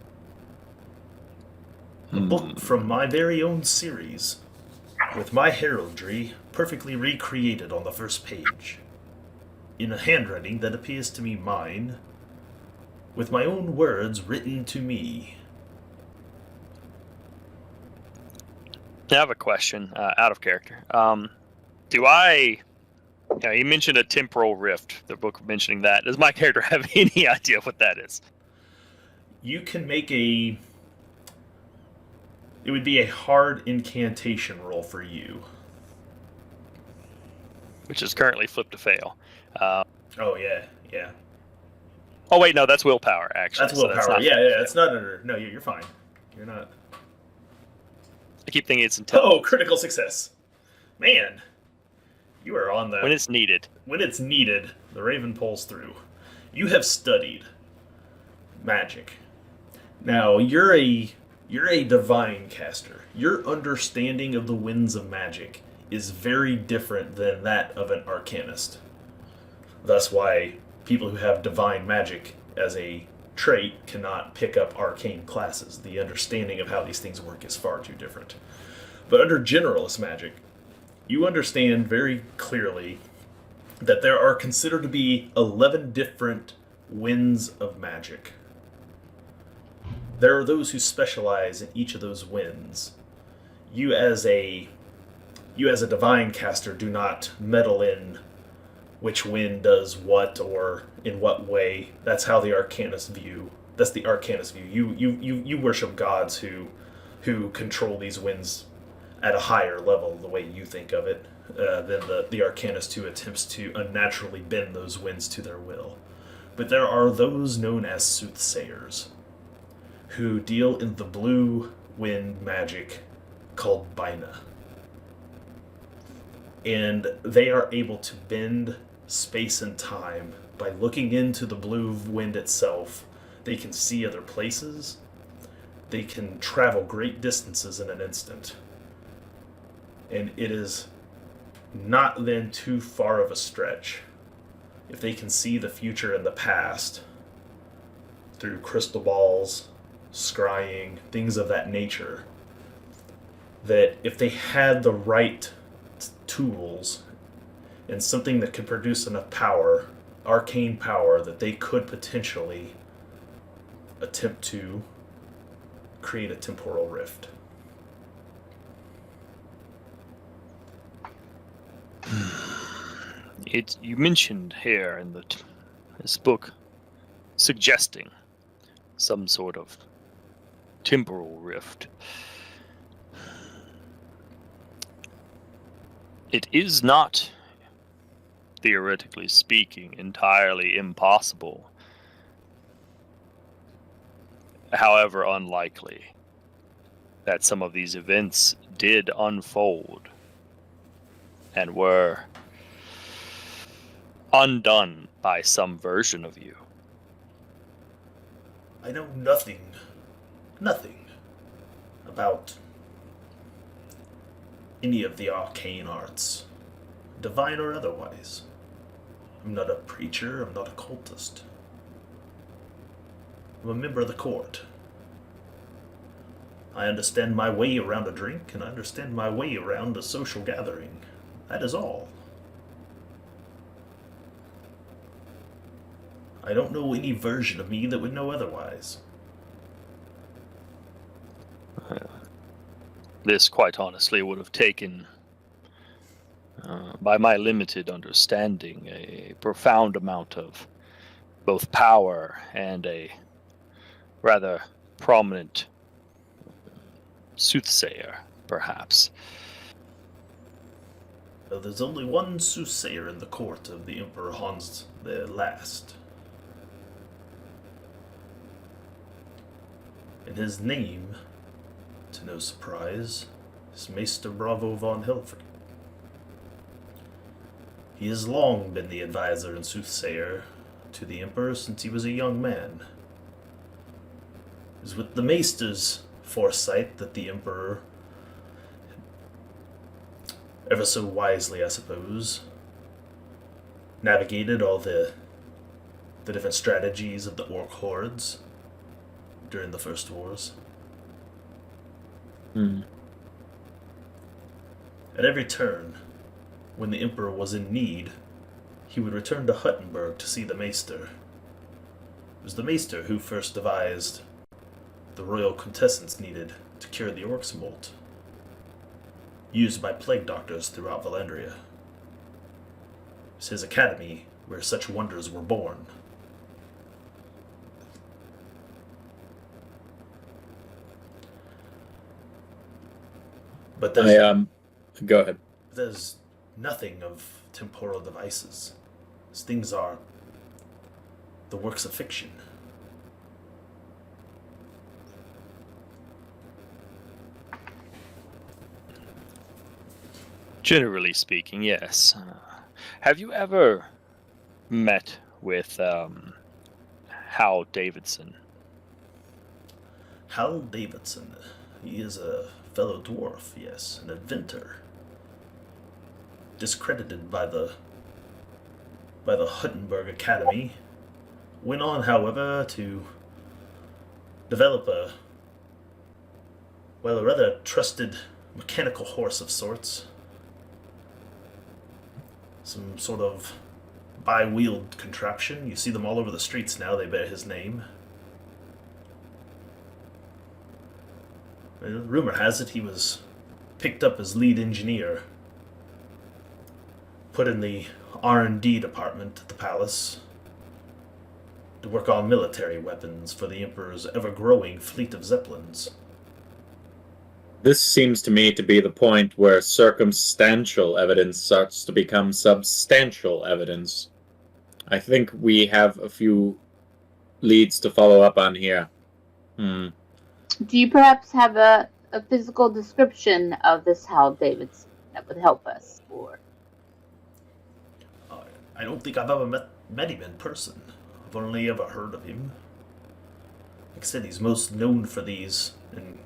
A: A book from my very own series, with my heraldry perfectly recreated on the first page, in a handwriting that appears to me mine, with my own words written to me.
B: I have a question, out of character. Do I... you mentioned a temporal rift, the book mentioning that. Does my character have any idea what that is?
A: You can make a... It would be a hard incantation roll for you.
B: Which is currently flipped to fail.
A: Oh, yeah.
B: Oh, wait, no, that's willpower, actually.
A: That's
B: so
A: willpower.
B: not
A: yeah,
B: flipped to
A: it's not under... No, you're fine. You're not...
B: I keep thinking it's intelligence.
A: Oh, critical success. Man, you are on the...
B: When it's needed.
A: When it's needed, the raven pulls through. You have studied magic. Now, you're a divine caster. Your understanding of the winds of magic is very different than that of an arcanist. That's why people who have divine magic as a trait cannot pick up arcane classes. The understanding of how these things work is far too different. But under generalist magic, you understand very clearly that there are considered to be 11 different winds of magic. There are those who specialize in each of those winds. You as a divine caster do not meddle in which wind does what or in what way. That's how the arcanist view. That's the arcanist view. You worship gods who control these winds at a higher level, the way you think of it, than the arcanist who attempts to unnaturally bend those winds to their will. But there are those known as soothsayers, who deal in the blue wind magic called Bina. And they are able to bend space and time by looking into the blue wind itself. They can see other places. They can travel great distances in an instant. And it is not then too far of a stretch, if they can see the future and the past through crystal balls, scrying, things of that nature, that if they had the right tools and something that could produce enough power, arcane power, that they could potentially attempt to create a temporal rift.
B: You mentioned here in this book suggesting some sort of temporal rift. It is not, theoretically speaking, entirely impossible, however unlikely, that some of these events did unfold and were undone by some version of you.
A: I know nothing about any of the arcane arts, divine or otherwise. I'm not a preacher, I'm not a cultist. I'm a member of the court. I understand my way around a drink, and I understand my way around a social gathering. That is all. I don't know any version of me that would know otherwise.
B: This, quite honestly, would have taken, by my limited understanding, a profound amount of both power and a rather prominent soothsayer, perhaps.
A: Well, there's only one soothsayer in the court of the Emperor Hans the Last. And his name, to no surprise, is Maester Bravo von Helfrich. He has long been the advisor and soothsayer to the Emperor since he was a young man. It was with the Maester's foresight that the Emperor, ever so wisely I suppose, navigated all the different strategies of the orc hordes during the First Wars. At every turn, when the Emperor was in need, he would return to Huttenberg to see the Maester. It was the Maester who first devised the royal quintessence needed to cure the orc smolt, used by plague doctors throughout Vallandria. It was his academy where such wonders were born. But
C: Go ahead.
A: there's nothing of temporal devices. These things are the works of fiction.
B: Generally speaking, yes. Have you ever met with Hal Davidson?
A: Hal Davidson, he is a fellow dwarf, yes, an inventor. Discredited by the Huttenberg Academy. Went on, however, to develop a rather trusted mechanical horse of sorts. Some sort of bi-wheeled contraption. You see them all over the streets now, they bear his name. Rumor has it he was picked up as lead engineer, put in the R&D department at the palace to work on military weapons for the Emperor's ever-growing fleet of zeppelins.
C: This seems to me to be the point where circumstantial evidence starts to become substantial evidence. I think we have a few leads to follow up on here.
D: Do you perhaps have a physical description of this Hal Davidson that would help us? Or
A: I don't think I've ever met him in person. I've only ever heard of him. Like I said, he's most known for these, and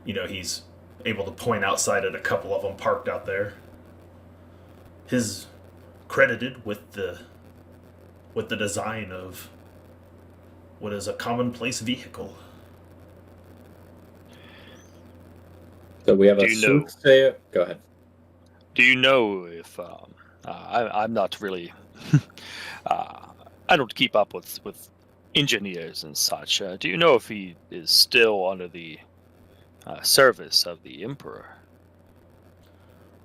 A: he's able to point outside at a couple of them parked out there. His credited with the design of what is a commonplace vehicle.
C: So we have
B: Do
C: a
B: you know-
C: soothsayer. Go ahead.
B: Do you know if I'm not really I don't keep up with engineers and such. Do you know if he is still under the service of the Emperor?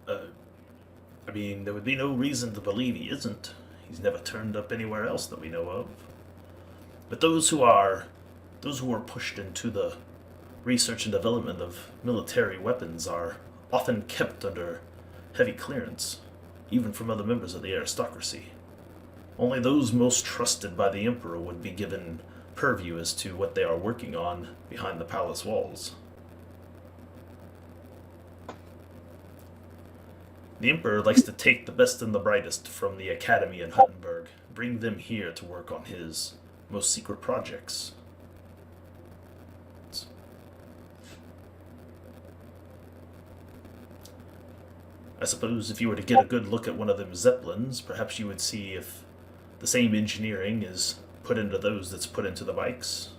A: I mean, there would be no reason to believe he isn't. He's never turned up anywhere else that we know of. But those who are pushed into the research and development of military weapons are often kept under heavy clearance, even from other members of the aristocracy. Only those most trusted by the Emperor would be given purview as to what they are working on behind the palace walls. The Emperor likes to take the best and the brightest from the Academy in Huttenberg, bring them here to work on his most secret projects. I suppose if you were to get a good look at one of them Zeppelins, perhaps you would see if the same engineering is put into those that's put into the bikes.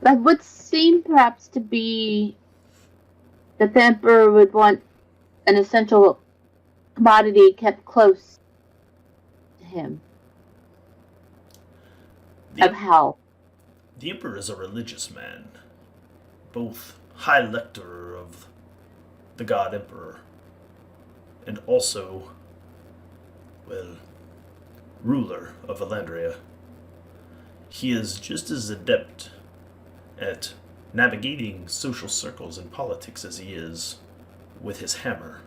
D: that would seem perhaps to be that the Emperor would want an essential commodity kept close to him. Of Hal.
A: The Emperor is a religious man, both High Lector of the God Emperor, and also, ruler of Vallandria. He is just as adept at navigating social circles and politics as he is with his hammer.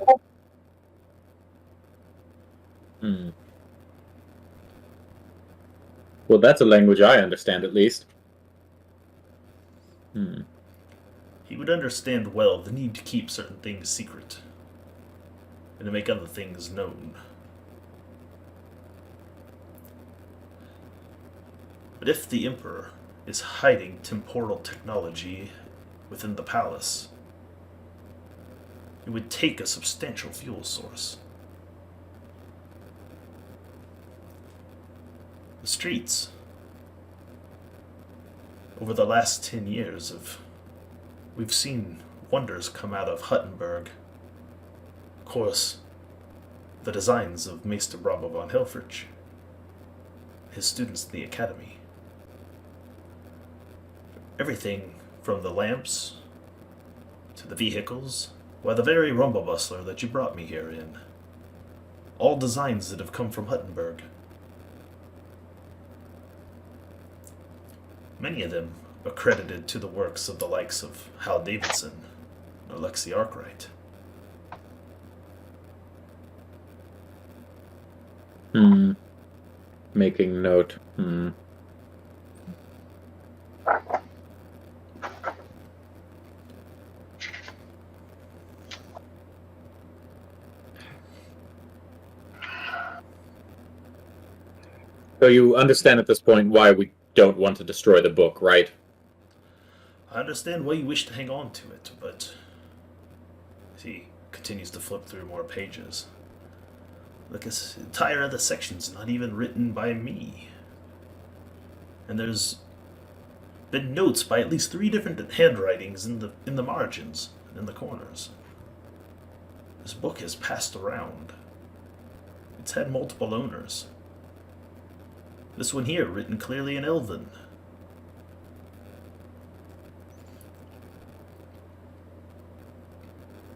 C: Well, that's a language I understand, at least.
A: he would understand well the need to keep certain things secret and to make other things known. But if the Emperor is hiding temporal technology within the palace, it would take a substantial fuel source. The streets, over the last 10 years, we've seen wonders come out of Huttenberg. Of course, the designs of Maester Bravo von Helfrich, his students in the academy. Everything from the lamps to the vehicles, why the very rumble bustler that you brought me here in. All designs that have come from Huttenberg. Many of them are credited to the works of the likes of Hal Davidson and Alexei Arkwright.
C: Making note. So you understand at this point why we don't want to destroy the book, right?
A: I understand why you wish to hang on to it, but he continues to flip through more pages. Look, this entire other section's not even written by me. And there's been notes by at least 3 different handwritings in the margins and in the corners. This book has passed around. It's had multiple owners. This one here, written clearly in Elven.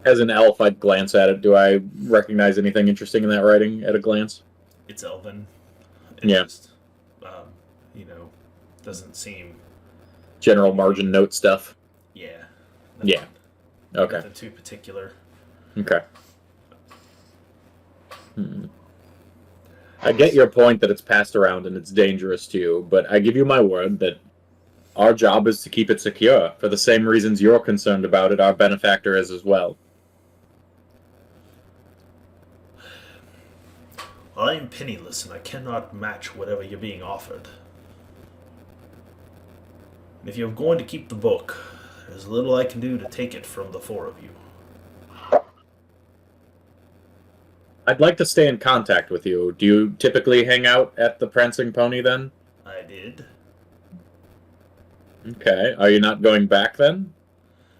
C: As an elf, I'd glance at it. Do I recognize anything interesting in that writing at a glance?
A: It's Elven.
C: Yeah.
A: Just, doesn't seem...
C: General margin note stuff?
A: Yeah.
C: Yeah. Okay.
A: Nothing too particular.
C: Okay. I get your point that it's passed around and it's dangerous to you, but I give you my word that our job is to keep it secure. For the same reasons you're concerned about it, our benefactor is as well.
A: Well, I am penniless and I cannot match whatever you're being offered. And if you're going to keep the book, there's little I can do to take it from the 4 of you.
C: I'd like to stay in contact with you. Do you typically hang out at the Prancing Pony then?
A: I did.
C: Okay. Are you not going back then?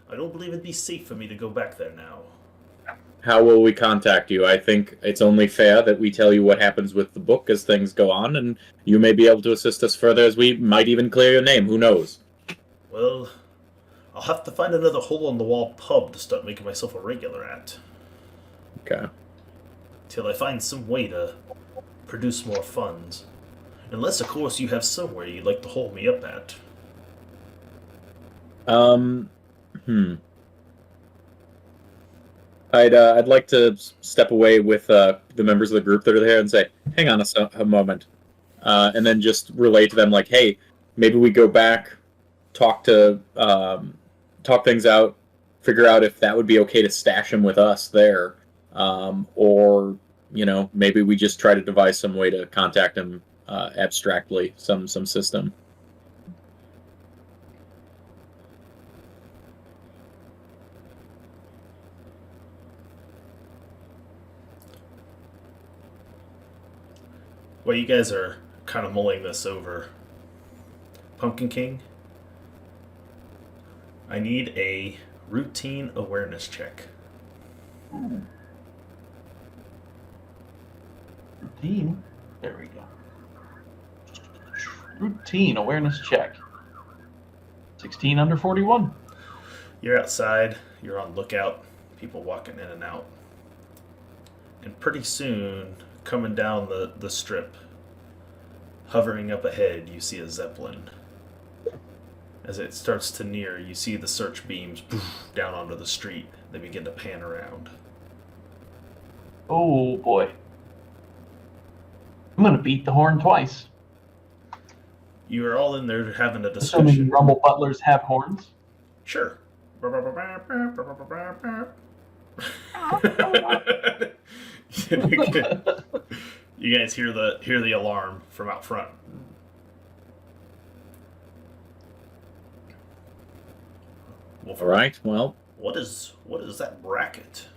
A: I don't believe it'd be safe for me to go back there now.
C: How will we contact you? I think it's only fair that we tell you what happens with the book as things go on, and you may be able to assist us further as we might even clear your name. Who knows?
A: Well, I'll have to find another hole-in-the-wall pub to start making myself a regular at.
C: Okay.
A: Till I find some way to produce more funds. Unless, of course, you have somewhere you'd like to hold me up at.
C: I'd like to step away with the members of the group that are there and say, hang on a moment. And then just relay to them, like, hey, maybe we go back, talk things out, figure out if that would be okay to stash him with us there. Or, maybe we just try to devise some way to contact him abstractly, some system.
A: Well, you guys are kind of mulling this over. Pumpkin King, I need a routine awareness check.
E: Routine? There we go. Routine awareness check. 16 under 41.
A: You're outside, you're on lookout, people walking in and out. And pretty soon, coming down the strip, hovering up ahead, you see a Zeppelin. As it starts to near, you see the search beams down onto the street. They begin to pan around.
E: Oh boy. I'm gonna beat the horn twice.
A: You are all in there having a
E: Assuming
A: discussion.
E: Rumble Butlers have horns.
A: Sure. You guys hear the alarm from out front.
C: All right. Well,
A: What is that racket?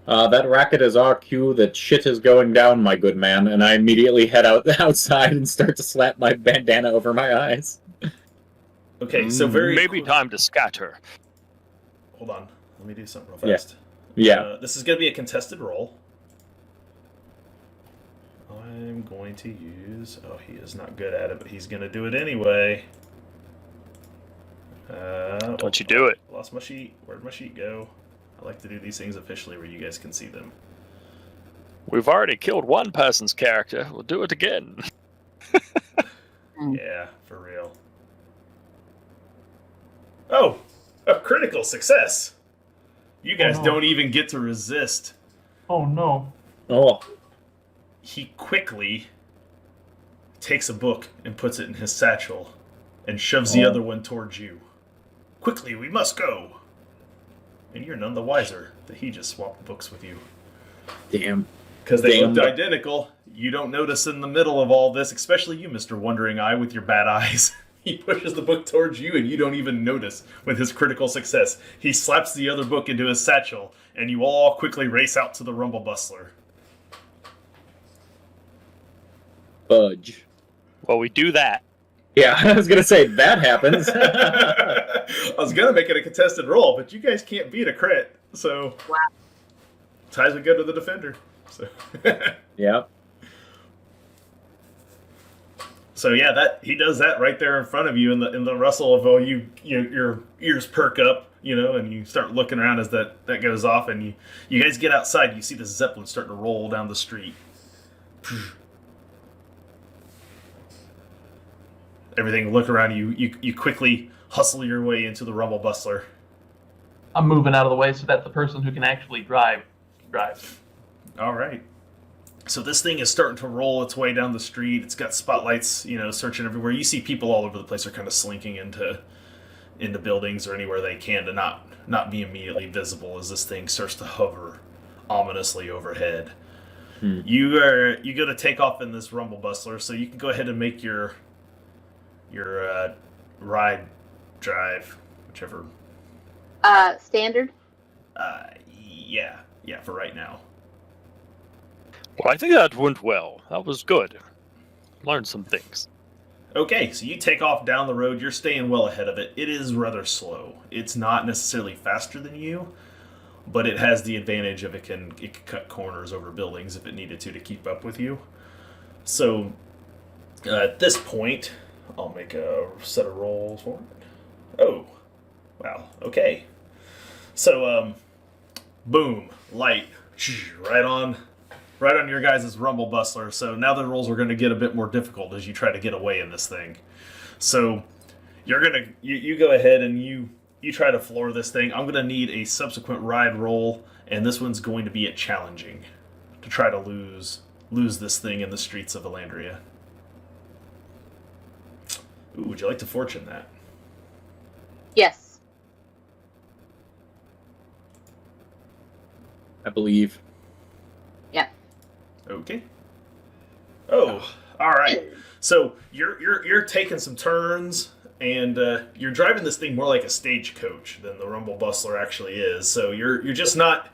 C: that racket is our cue that shit is going down, my good man. And I immediately head outside and start to slap my bandana over my eyes.
A: Okay, so very
B: maybe time to scatter.
A: Hold on, let me do something real fast.
C: Yeah.
A: This is going to be a contested roll. I'm going to use... Oh, he is not good at it, but he's going to do it anyway.
B: Don't you do it?
A: Lost my sheet. Where'd my sheet go? I like to do these things officially where you guys can see them.
B: We've already killed one person's character. We'll do it again.
A: Yeah, for real. Oh, a critical success. You guys don't even get to resist.
E: Oh no.
C: Oh.
A: He quickly takes a book and puts it in his satchel and shoves the other one towards you. Quickly, we must go. And you're none the wiser that he just swapped books with you.
C: Damn.
A: Because they
C: Damn.
A: looked identical. You don't notice in the middle of all this, especially you, Mr. Wondering Eye, with your bad eyes. He pushes the book towards you and you don't even notice with his critical success. He slaps the other book into his satchel and you all quickly race out to the Rumble Bustler.
C: Fudge.
B: Well, we do that.
C: Yeah, I was gonna say that happens.
A: I was gonna make it a contested roll, but you guys can't beat a crit, so
D: Wow.
A: ties would go to the defender. So
C: Yeah.
A: So yeah, that he does that right there in front of you in the rustle of your ears perk up, and you start looking around as that goes off, and you guys get outside. You see the Zeppelin starting to roll down the street. Everything look around you quickly hustle your way into the Rumble Bustler.
E: I'm moving out of the way so that the person who can actually drive drives.
A: All right. So this thing is starting to roll its way down the street. It's got spotlights, searching everywhere. You see people all over the place are kind of slinking into buildings or anywhere they can to not be immediately visible as this thing starts to hover ominously overhead. You go to take off in this Rumble Bustler, so you can go ahead and make your ride drive, whichever.
D: Standard.
A: Yeah, for right now.
B: Well, I think that went well. That was good. Learned some things.
A: Okay, so you take off down the road. You're staying well ahead of it. It is rather slow. It's not necessarily faster than you, but it has the advantage of it can cut corners over buildings if it needed to keep up with you. So at this point, I'll make a set of rolls for it. Oh, wow. Okay. So boom, light, right on your guys' Rumble Bustler. So now the rolls are going to get a bit more difficult as you try to get away in this thing. So you go ahead and you try to floor this thing. I'm going to need a subsequent ride roll, and this one's going to be at challenging to try to lose this thing in the streets of Vallandria. Ooh, would you like to fortune that?
D: Yes.
C: I believe.
D: Yeah.
A: Okay. Oh, all right. So you're taking some turns, and you're driving this thing more like a stagecoach than the Rumble Bustler actually is. So you're not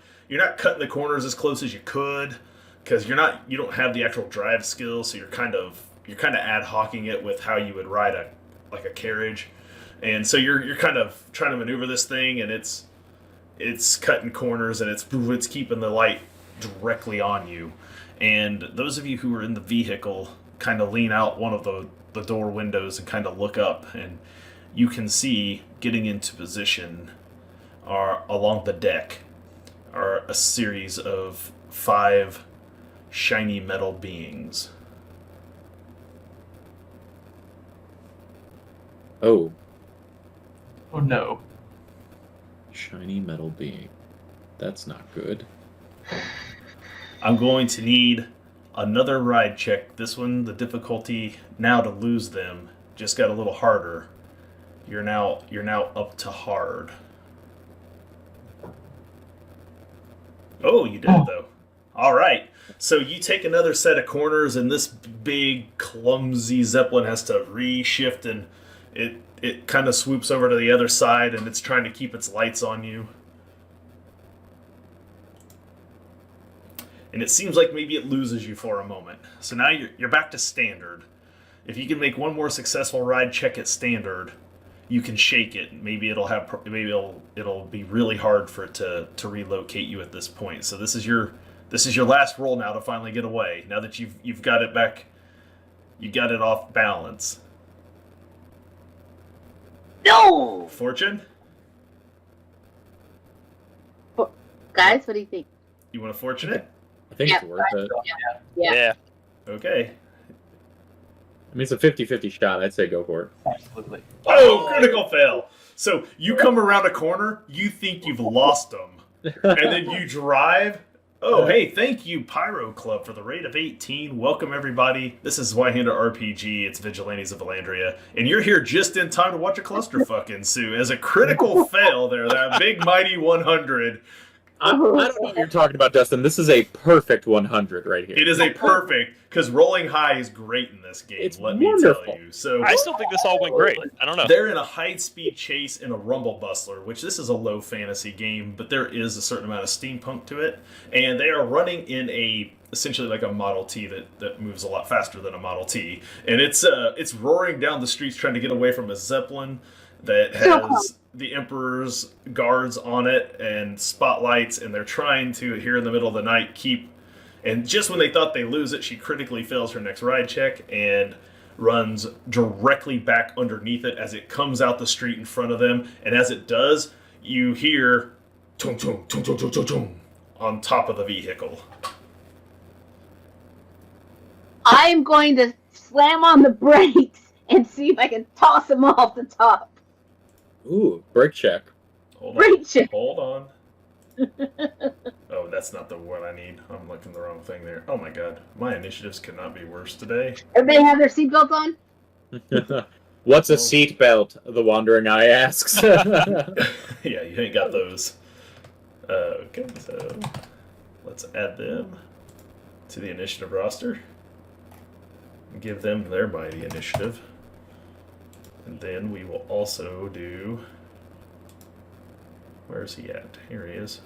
A: cutting the corners as close as you could, because you don't have the actual drive skills. So you're kind of ad hocing it with how you would ride a carriage, and so you're kind of trying to maneuver this thing, and it's cutting corners, and it's keeping the light directly on you. And those of you who are in the vehicle kind of lean out one of the door windows and kind of look up, and you can see getting into position along the deck are a series of 5 shiny metal beings.
C: Oh.
E: Oh no.
C: Shiny metal being. That's not good.
A: I'm going to need another ride check. This one, the difficulty now to lose them just got a little harder. You're now up to hard. Oh, you did it, though. All right. So you take another set of corners, and this big, clumsy Zeppelin has to reshift, and it kind of swoops over to the other side, and it's trying to keep its lights on you. And it seems like maybe it loses you for a moment. So now you're back to standard. If you can make one more successful ride check at standard, you can shake it. Maybe it'll be really hard for it to relocate you at this point. So this is your last roll now to finally get away. Now that you've got it back, you got it off balance.
D: No!
A: Fortune,
D: Guys, what do you think?
A: you want to fortune it?
C: I think it's worth it.
D: Yeah.
A: Okay.
C: I mean, it's a 50-50 shot. I'd say go for it.
E: Absolutely.
A: Oh, critical fail. So you come around a corner, you think you've lost them, and then you drive. Oh, hey, thank you, Pyro Club, for the rate of 18. Welcome, everybody. This is Zweihander RPG. It's Vigilantes of Vallandria, and you're here just in time to watch a clusterfuck ensue. As a critical fail there, that big mighty 100.
C: I don't know what you're talking about, Dustin. This is a perfect 100 right here.
A: It is a perfect, because rolling high is great in this game,
C: It's
A: let
C: wonderful.
A: me tell you. So
B: I still think this all went great. I don't know.
A: they're in a high-speed chase in a rumble bustler, which this is a low fantasy game, but there is a certain amount of steampunk to it, and they are running in essentially like a Model T that moves a lot faster than a Model T, and it's roaring down the streets trying to get away from a Zeppelin that has the Emperor's guards on it and spotlights, and they're trying to, here in the middle of the night, and just when they thought they lose it, she critically fails her next ride check and runs directly back underneath it as it comes out the street in front of them, and as it does, you hear tung tung tung tung tung tung tung on top of the vehicle.
D: I'm going to slam on the brakes and see if I can toss him off the top.
C: Ooh, brake check.
A: Hold
D: Brake
A: on.
D: check.
A: Hold on. Oh, that's not the one I need. I'm looking the wrong thing there. Oh my god. My initiatives cannot be worse today.
D: Everybody have their seatbelts on?
C: What's a seat belt? The Wandering Eye asks.
A: Yeah, you ain't got those. Okay, so let's add them to the initiative roster. And give them their mighty initiative. And then we will also do... Where is he at? Here he is.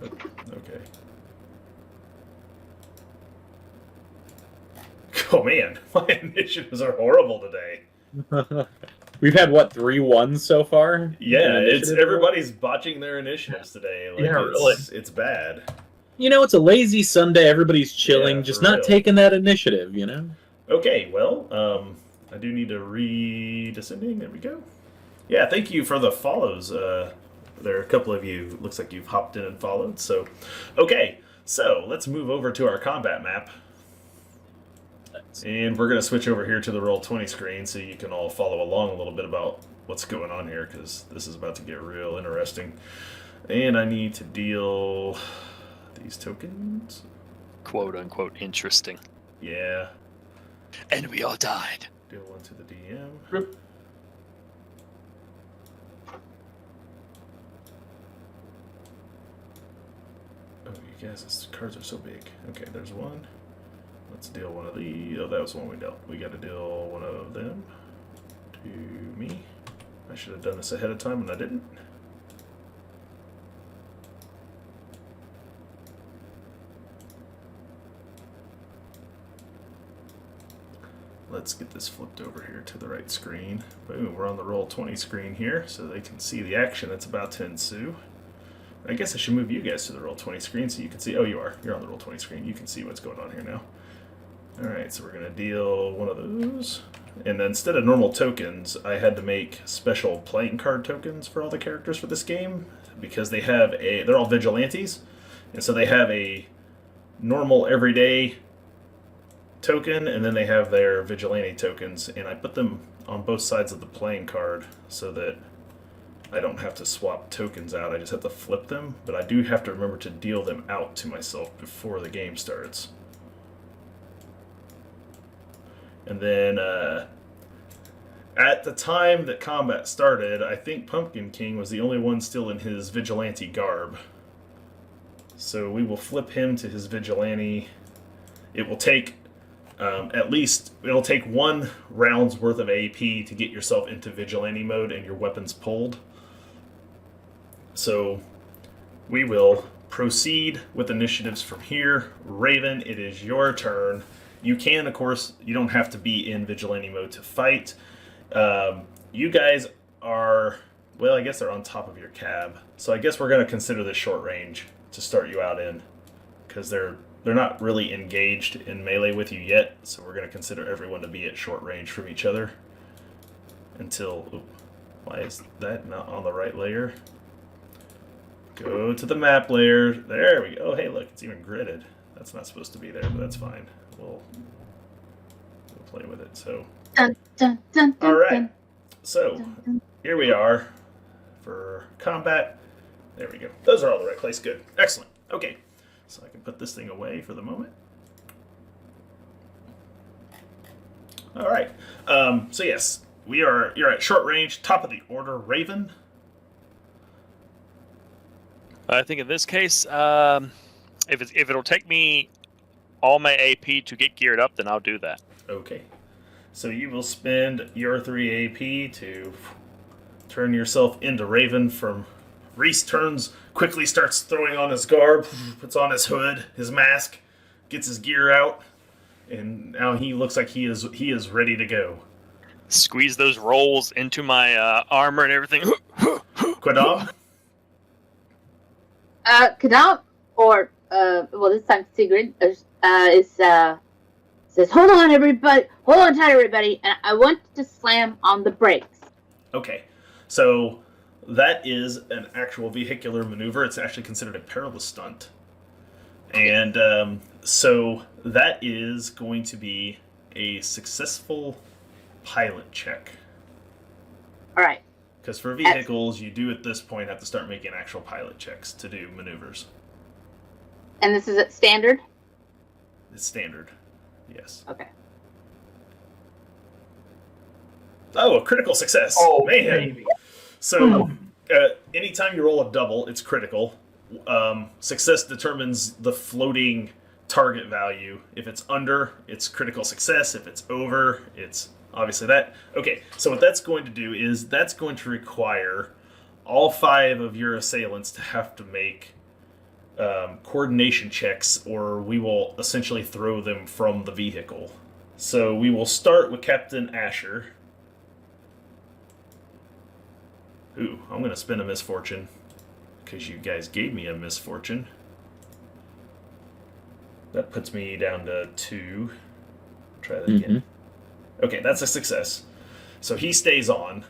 A: Oh, okay. Oh man, my initiatives are horrible today.
C: We've had, what, 3 1s so far?
A: Yeah,
C: In
A: it's
C: initiative?
A: everybody's botching their initiatives today. Like,
E: Yeah, really.
A: It's bad.
C: You know, it's a lazy Sunday. Everybody's chilling,
A: Yeah,
C: just
A: for
C: not
A: real.
C: taking that initiative, you know?
A: Okay, well, I do need to re-descending. There we go. Yeah, thank you for the follows. There are a couple of you. Looks like you've hopped in and followed. So, okay, so let's move over to our combat map. And we're going to switch over here to the Roll20 screen so you can all follow along a little bit about what's going on here, because this is about to get real interesting. And I need to deal these tokens.
B: Quote unquote interesting.
A: Yeah.
B: And we all died.
A: Deal one to the DM.
E: Rip.
A: Oh, you guys, these cards are so big. Okay, there's one. Let's deal one of these. Oh, that was the one we dealt. We got to deal one of them to me. I should have done this ahead of time, and I didn't. Let's get this flipped over here to the right screen. Boom, we're on the Roll20 screen here, so they can see the action that's about to ensue. I guess I should move you guys to the Roll20 screen so you can see. Oh, you are. You're on the Roll20 screen. You can see what's going on here now. Alright, so we're going to deal one of those. And then instead of normal tokens, I had to make special playing card tokens for all the characters for this game, because they have they're all Vigilantes, and so they have a normal everyday token, and then they have their Vigilante tokens, and I put them on both sides of the playing card so that I don't have to swap tokens out. I just have to flip them, but I do have to remember to deal them out to myself before the game starts. And then At the time that combat started, I think Pumpkin King was the only one still in his vigilante garb. So we will flip him to his vigilante. It will take it'll take 1 round's worth of AP to get yourself into vigilante mode and your weapons pulled. So we will proceed with initiatives from here. Raven, it is your turn. You can, of course, you don't have to be in vigilante mode to fight. You guys are, well, I guess they're on top of your cab. So I guess we're going to consider this short range to start you out in, because they're not really engaged in melee with you yet, so we're going to consider everyone to be at short range from each other until... Ooh, why is that not on the right layer? Go to the map layer. There we go. Oh, hey, look, it's even gridded. That's not supposed to be there, but that's fine. We'll play with it. So,
D: Dun, dun, dun, dun,
A: all right.
D: dun,
A: So,
D: dun, dun.
A: here we are for combat. There we go. Those are all the right place. Good. Excellent. Okay. So I can put this thing away for the moment. All right. So yes, you're at short range, top of the order, Raven.
B: I think in this case, if it'll take me all my AP to get geared up, then I'll do that.
A: Okay. So you will spend your 3 AP to turn yourself into Raven. From Reese quickly starts throwing on his garb, puts on his hood, his mask, gets his gear out, and now he looks like he is ready to go.
B: Squeeze those rolls into my armor and everything.
A: Quadam?
D: Kadam, or, well, this time Sigrid, says, hold on, everybody, hold on tight, everybody, and I want to slam on the brakes.
A: Okay. So that is an actual vehicular maneuver. It's actually considered a perilous stunt. And so that is going to be a successful pilot check.
D: All right.
A: Because for vehicles, you do at this point have to start making actual pilot checks to do maneuvers.
D: And this is at standard?
A: It's standard. Yes.
D: Okay.
A: Oh, a critical success.
E: Oh,
A: man.
E: baby.
A: So, anytime you roll a double, it's critical. Success determines the floating target value. If it's under, it's critical success. If it's over, it's obviously that. Okay, so what that's going to do is that's going to require all 5 of your assailants to have to make coordination checks, or we will essentially throw them from the vehicle. So we will start with Captain Asher. Ooh, I'm going to spend a misfortune, because you guys gave me a misfortune. That puts me down to 2. Try that again. Okay, that's a success. So he stays on.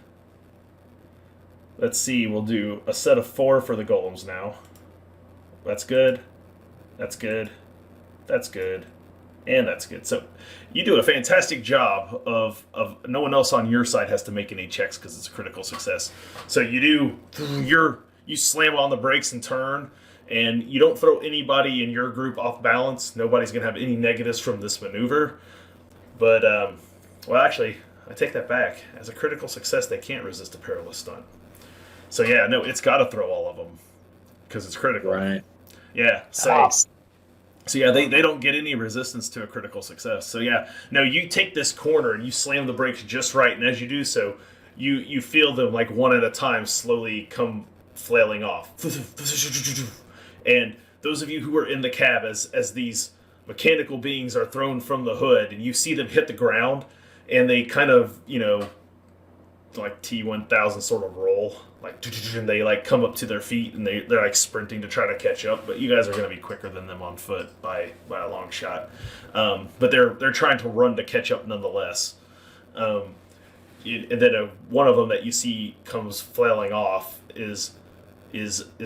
A: Let's see, we'll do a set of 4 for the golems now. That's good. That's good. That's good. And that's good. So you do a fantastic job of no one else on your side has to make any checks because it's a critical success. So you slam on the brakes and turn, and you don't throw anybody in your group off balance. Nobody's going to have any negatives from this maneuver. But, well, actually, I take that back. As a critical success, they can't resist a perilous stunt. So yeah, no, it's got to throw all of them because it's critical.
C: Right.
A: Yeah, so yeah, they don't get any resistance to a critical success. So yeah, no, you take this corner and you slam the brakes just right, and as you do so, you feel them like one at a time slowly come flailing off. And those of you who are in the cab as these mechanical beings are thrown from the hood, and you see them hit the ground, and they kind of, like T-1000 sort of roll, like, and they like come up to their feet, and they're like sprinting to try to catch up. But you guys are going to be quicker than them on foot by a long shot. But they're trying to run to catch up nonetheless. And then one of them that you see comes flailing off is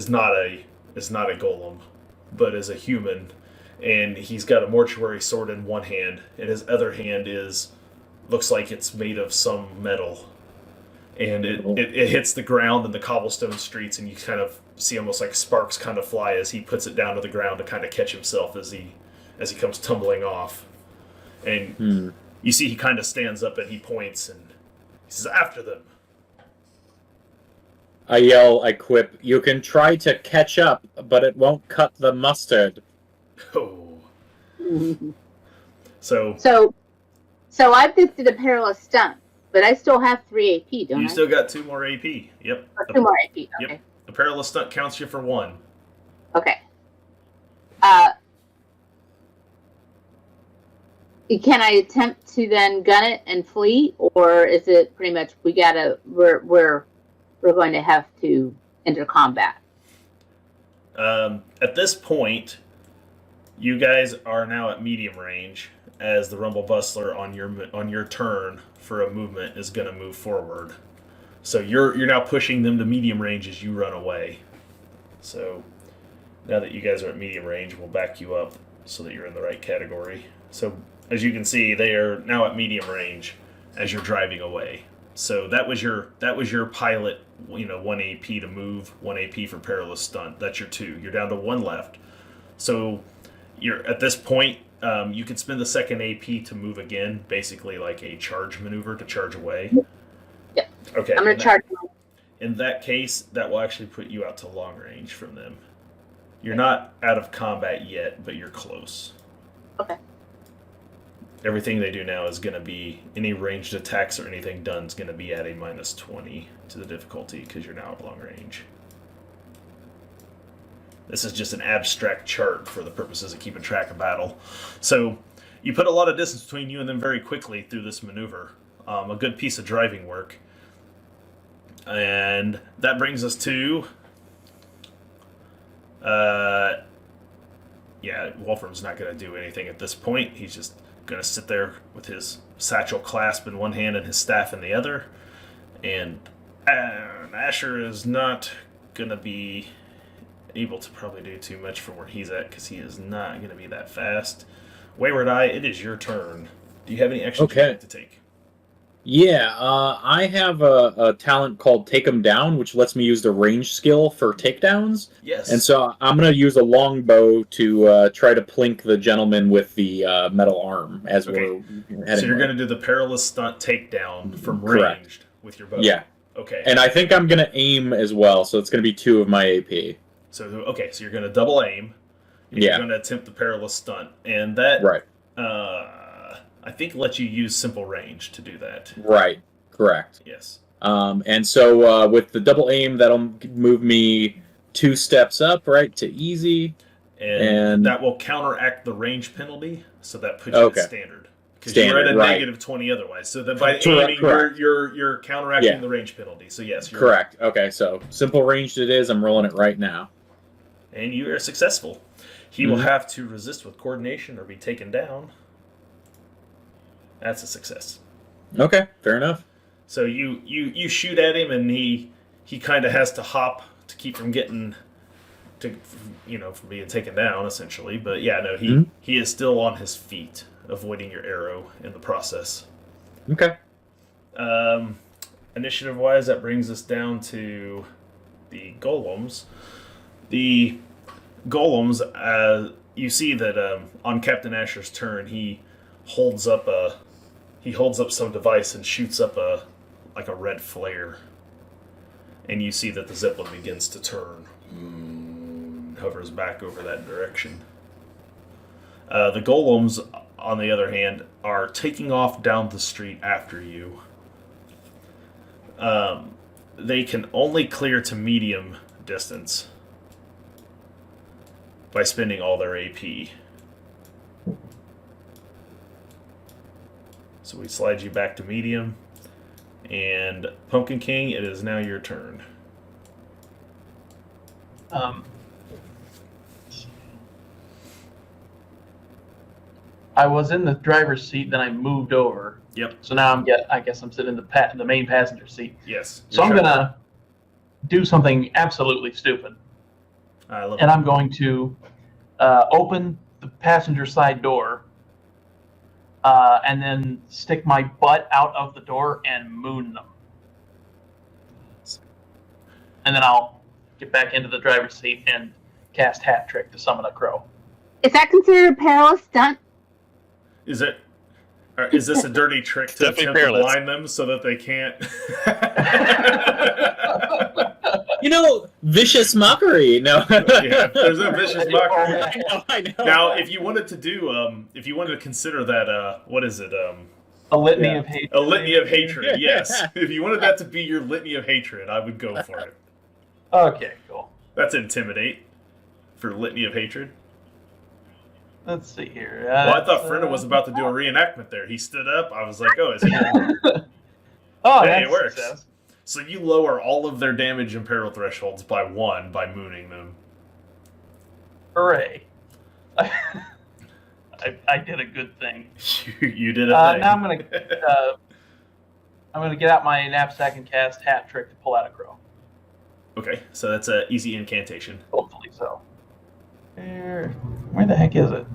A: not a golem, but is a human, and he's got a mortuary sword in one hand, and his other hand looks like it's made of some metal. And it hits the ground in the cobblestone streets, and you kind of see almost like sparks kind of fly as he puts it down to the ground to kind of catch himself as he comes tumbling off. And you see he kind of stands up and he points, and He says, after them.
C: I yell, I quip, you can try to catch up, but it won't cut the mustard.
A: Oh. So
D: I've just did a perilous stunt, but I still have 3 AP, don't I?
A: you still got 2 more AP. Yep.
D: Oh, 2 more AP, okay.
A: Yep. The perilous stunt counts you for 1.
D: Okay. Can I attempt to then gun it and flee, or is it pretty much we're going to have to enter combat?
A: At this point, you guys are now at medium range, as the Rumble Bustler on your turn for a movement is going to move forward. So you're now pushing them to medium range as you run away. So now that you guys are at medium range, we'll back you up so that you're in the right category. So as you can see, they are now at medium range as you're driving away. So that was your pilot, 1 AP to move, 1 AP for perilous stunt. That's your 2. You're down to 1 left. So you're at this point, you can spend the second AP to move again, basically like a charge maneuver to charge away.
D: Yep.
A: Okay.
D: I'm going to charge.
A: In that case, that will actually put you out to long range from them. You're not out of combat yet, but you're close.
D: Okay.
A: Everything they do now is going to be, any ranged attacks or anything done is going to be at a -20 to the difficulty because you're now at long range. This is just an abstract chart for the purposes of keeping track of battle. So you put a lot of distance between you and them very quickly through this maneuver. A good piece of driving work. And that brings us to... Wolfram's not going to do anything at this point. He's just going to sit there with his satchel clasp in one hand and his staff in the other. And Asher is not going to be able to probably do too much from where he's at because he is not going to be that fast. Wayward Eye, it is your turn. Do you have any actions you'd like to take?
C: Yeah, I have a talent called Takedown, which lets me use the range skill for takedowns.
A: Yes.
C: And so I'm going to use a longbow to try to plink the gentleman with the metal arm as we're heading.
A: So you're going to do the perilous stunt takedown from
C: Correct.
A: ranged with your bow.
C: Yeah.
A: Okay.
C: And I think I'm going to aim as well, so it's going to be 2 of my AP.
A: So you're going to double aim. And
C: Yeah.
A: You're going to attempt the perilous stunt, and that
C: Right.
A: I think lets you use simple range to do that.
C: Right. Correct.
A: Yes.
C: And so with the double aim, that'll move me 2 steps up, right, to easy.
A: And that will counteract the range penalty, so that puts you at standard. Because you're at a -20 otherwise. So that by aiming, you're counteracting the range penalty. So yes, you're
C: correct. Okay, so simple ranged it is. I'm rolling it right now.
A: And you are successful. He will have to resist with coordination or be taken down. That's a success.
C: Okay, fair enough.
A: So you shoot at him, and he kind of has to hop to keep from getting from being taken down, essentially. But yeah, no, he is still on his feet, avoiding your arrow in the process.
C: Okay.
A: Initiative-wise, that brings us down to the golems. The golems, you see that on Captain Asher's turn, he holds up some device and shoots up a red flare, and you see that the zeppelin begins to turn, hovers back over that direction. The golems, on the other hand, are taking off down the street after you. They can only clear to medium distance by spending all their AP. So we slide you back to medium. And Pumpkin King, it is now your turn.
E: I was in the driver's seat, then I moved over.
A: Yep.
E: So now I guess I'm sitting in the main passenger seat.
A: Yes.
E: So I'm gonna do something absolutely stupid. I'm going to open the passenger side door, and then stick my butt out of the door and moon them. And then I'll get back into the driver's seat and cast Hat Trick to summon a crow.
D: Is that considered a perilous stunt?
A: Is it? Is this a dirty trick to
B: Definitely
A: attempt to
B: Perilous.
A: blind them so that they can't?
C: Vicious mockery. No.
A: Yeah, there's no vicious mockery.
C: I know.
A: Now, if you wanted to consider that, what is it?
E: A litany of hate.
A: A litany of hatred. Yes. If you wanted that to be your litany of hatred, I would go for it.
E: Okay, cool.
A: That's intimidate for litany of hatred.
E: Let's see here.
A: Well, I thought Frenda was about to do a reenactment there. He stood up. I was like, oh, is he?
E: Oh,
A: Hey,
E: that's
A: it works.
E: Success.
A: So you lower all of their damage and peril thresholds by 1 by mooning them.
E: Hooray! I did a good thing.
A: You did a thing.
E: Now I'm gonna get out my knapsack and cast Hat Trick to pull out a crow.
A: Okay, so that's an easy incantation.
E: Hopefully so. Where the heck is it?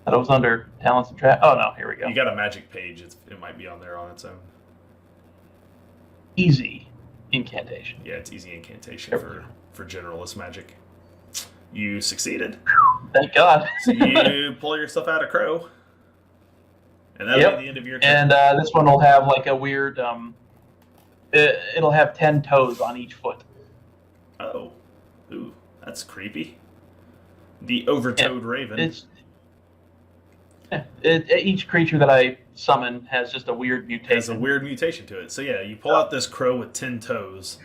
E: Thought it was under Talents and Trap. Oh no, here we go.
A: You got a magic page. It might be on there on its own.
E: Easy incantation.
A: Yeah, it's easy incantation for generalist magic. You succeeded.
E: Thank God.
A: So you pull yourself out of crow. And that'll be the end of your turn.
E: And this one will have like a weird, it'll have 10 toes on each foot.
A: Oh. Ooh, that's creepy. The overtoed raven.
E: Each creature that I summon has just a weird mutation.
A: Has a weird mutation to it. So yeah, you pull out this crow with 10 toes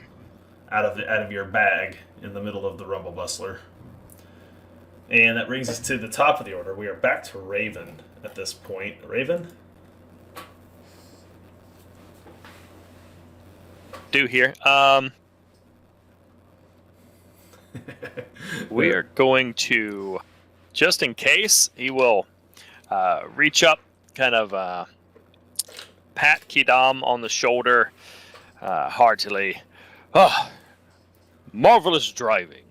A: out of your bag in the middle of the rumble bustler. And that brings us to the top of the order. We are back to Raven at this point. Raven?
B: Do here. We are going to, just in case, he will reach up, kind of pat Kidam on the shoulder heartily. Oh, marvelous driving.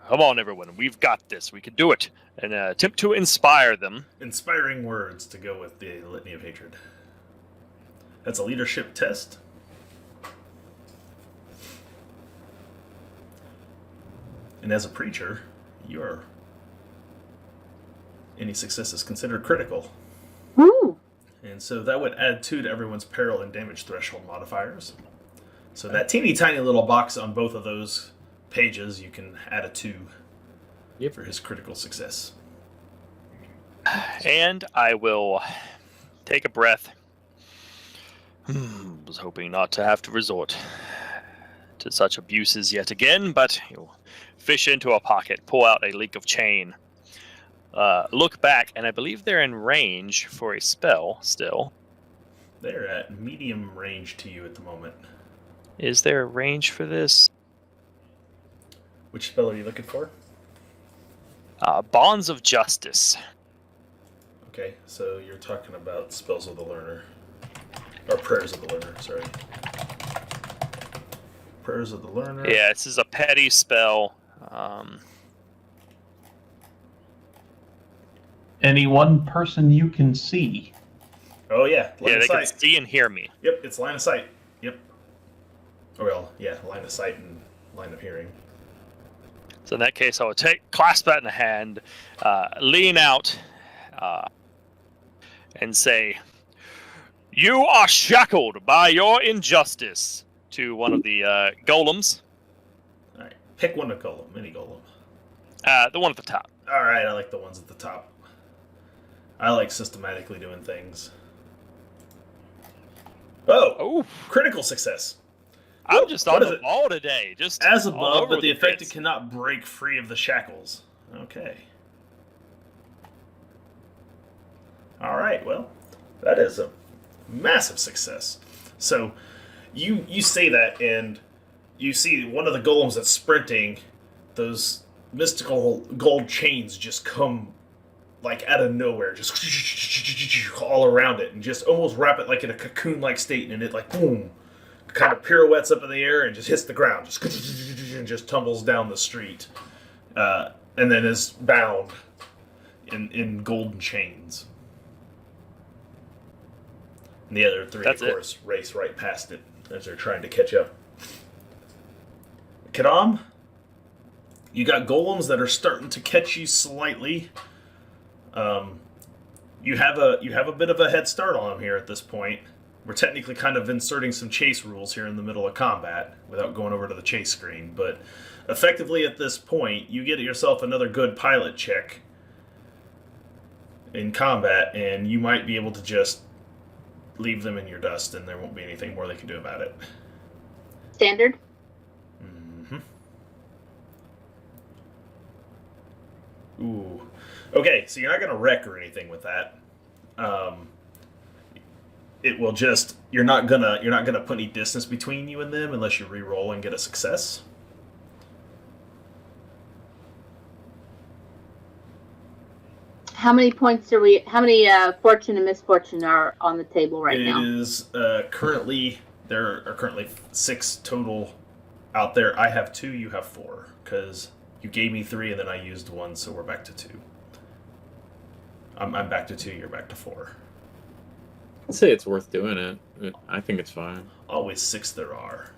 B: Come on, everyone. We've got this. We can do it. And attempt to inspire them.
A: Inspiring words to go with the Litany of Hatred. That's a leadership test. And as a preacher, any success is considered critical.
D: Woo!
A: And so that would add 2 to everyone's peril and damage threshold modifiers. So that teeny tiny little box on both of those pages, you can add a 2 for his critical success.
B: And I will take a breath. Was hoping not to have to resort to such abuses yet again, but you'll fish into a pocket, pull out a link of chain, look back, and I believe they're in range for a spell still.
A: They're at medium range to you at the moment.
B: Is there a range for this?
A: Which spell are you looking for?
B: Bonds of Justice.
A: Okay, so you're talking about Spells of the Learner. Or Prayers of the Learner, sorry. Prayers of the Learner.
B: Yeah, this is a petty spell.
E: Any one person you can see.
A: Oh, yeah.
B: Yeah, they can see and hear me.
A: Yep, it's line of sight. Yep. Well, yeah, line of sight and line of hearing.
B: So in that case, I would clasp that in the hand, lean out, and say, "You are shackled by your injustice," to one of the golems.
A: All right, pick one to golem, any golem.
B: The one at the top.
A: All right, I like the ones at the top. I like systematically doing things. Oh, critical success.
B: I'm just on
A: What is
B: the
A: it?
B: ball today. Just
A: As
B: all
A: above,
B: over
A: but the affected
B: bits.
A: cannot break free of the shackles. Okay. All right, well, that is a massive success. So you say that, and you see one of the golems that's sprinting, those mystical gold chains just come like out of nowhere, just all around it, and just almost wrap it like in a cocoon-like state, and it like boom, kind of pirouettes up in the air and just hits the ground, just tumbles down the street, and then is bound in golden chains. And the other 3, of course, race right past it as they're trying to catch up. Kadam, you got golems that are starting to catch you slightly. you have a bit of a head start on him here at this point. We're technically kind of inserting some chase rules here in the middle of combat without going over to the chase screen, but effectively at this point, you get yourself another good pilot check in combat, and you might be able to just leave them in your dust, and there won't be anything more they can do about it.
D: Standard?
A: Mm-hmm. Ooh. Okay, so you're not going to wreck or anything with that. It will just you're not gonna put any distance between you and them unless you re-roll and get a success.
D: How many points are we? How many fortune and misfortune are on the table right now?
A: It is currently there are currently 6 total out there. I have 2. You have 4 because you gave me 3 and then I used 1, so we're back to 2. I'm back to 2. You're back to 4.
C: I'd say it's worth doing it. I think it's fine.
A: Always 6 there are.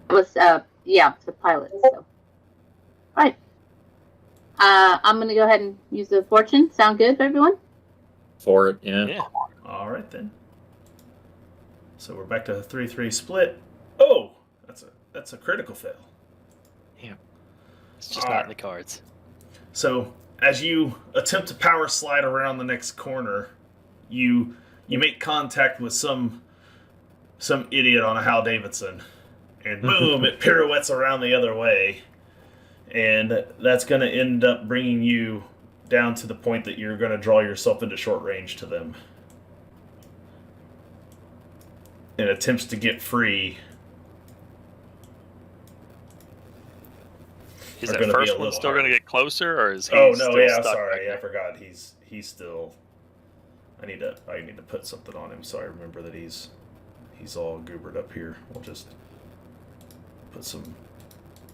D: It was it's a pilot. So, right. I'm gonna go ahead and use the fortune. Sound good for everyone?
C: For it, yeah.
B: Yeah.
A: All right then. So we're back to a 3-3 split. Oh, that's a critical fail.
B: Yeah. It's just not in the cards.
A: So as you attempt to power slide around the next corner, you make contact with some idiot on a Hal Davidson, and boom, it pirouettes around the other way, and that's going to end up bringing you down to the point that you're going to draw yourself into short range to them. And attempts to get free.
B: Is that first one still going to get closer, or is he
A: Oh no,
B: still
A: yeah,
B: stuck
A: sorry,
B: back
A: I forgot. He's still. I need to put something on him so I remember that he's all goobered up here. We'll just put some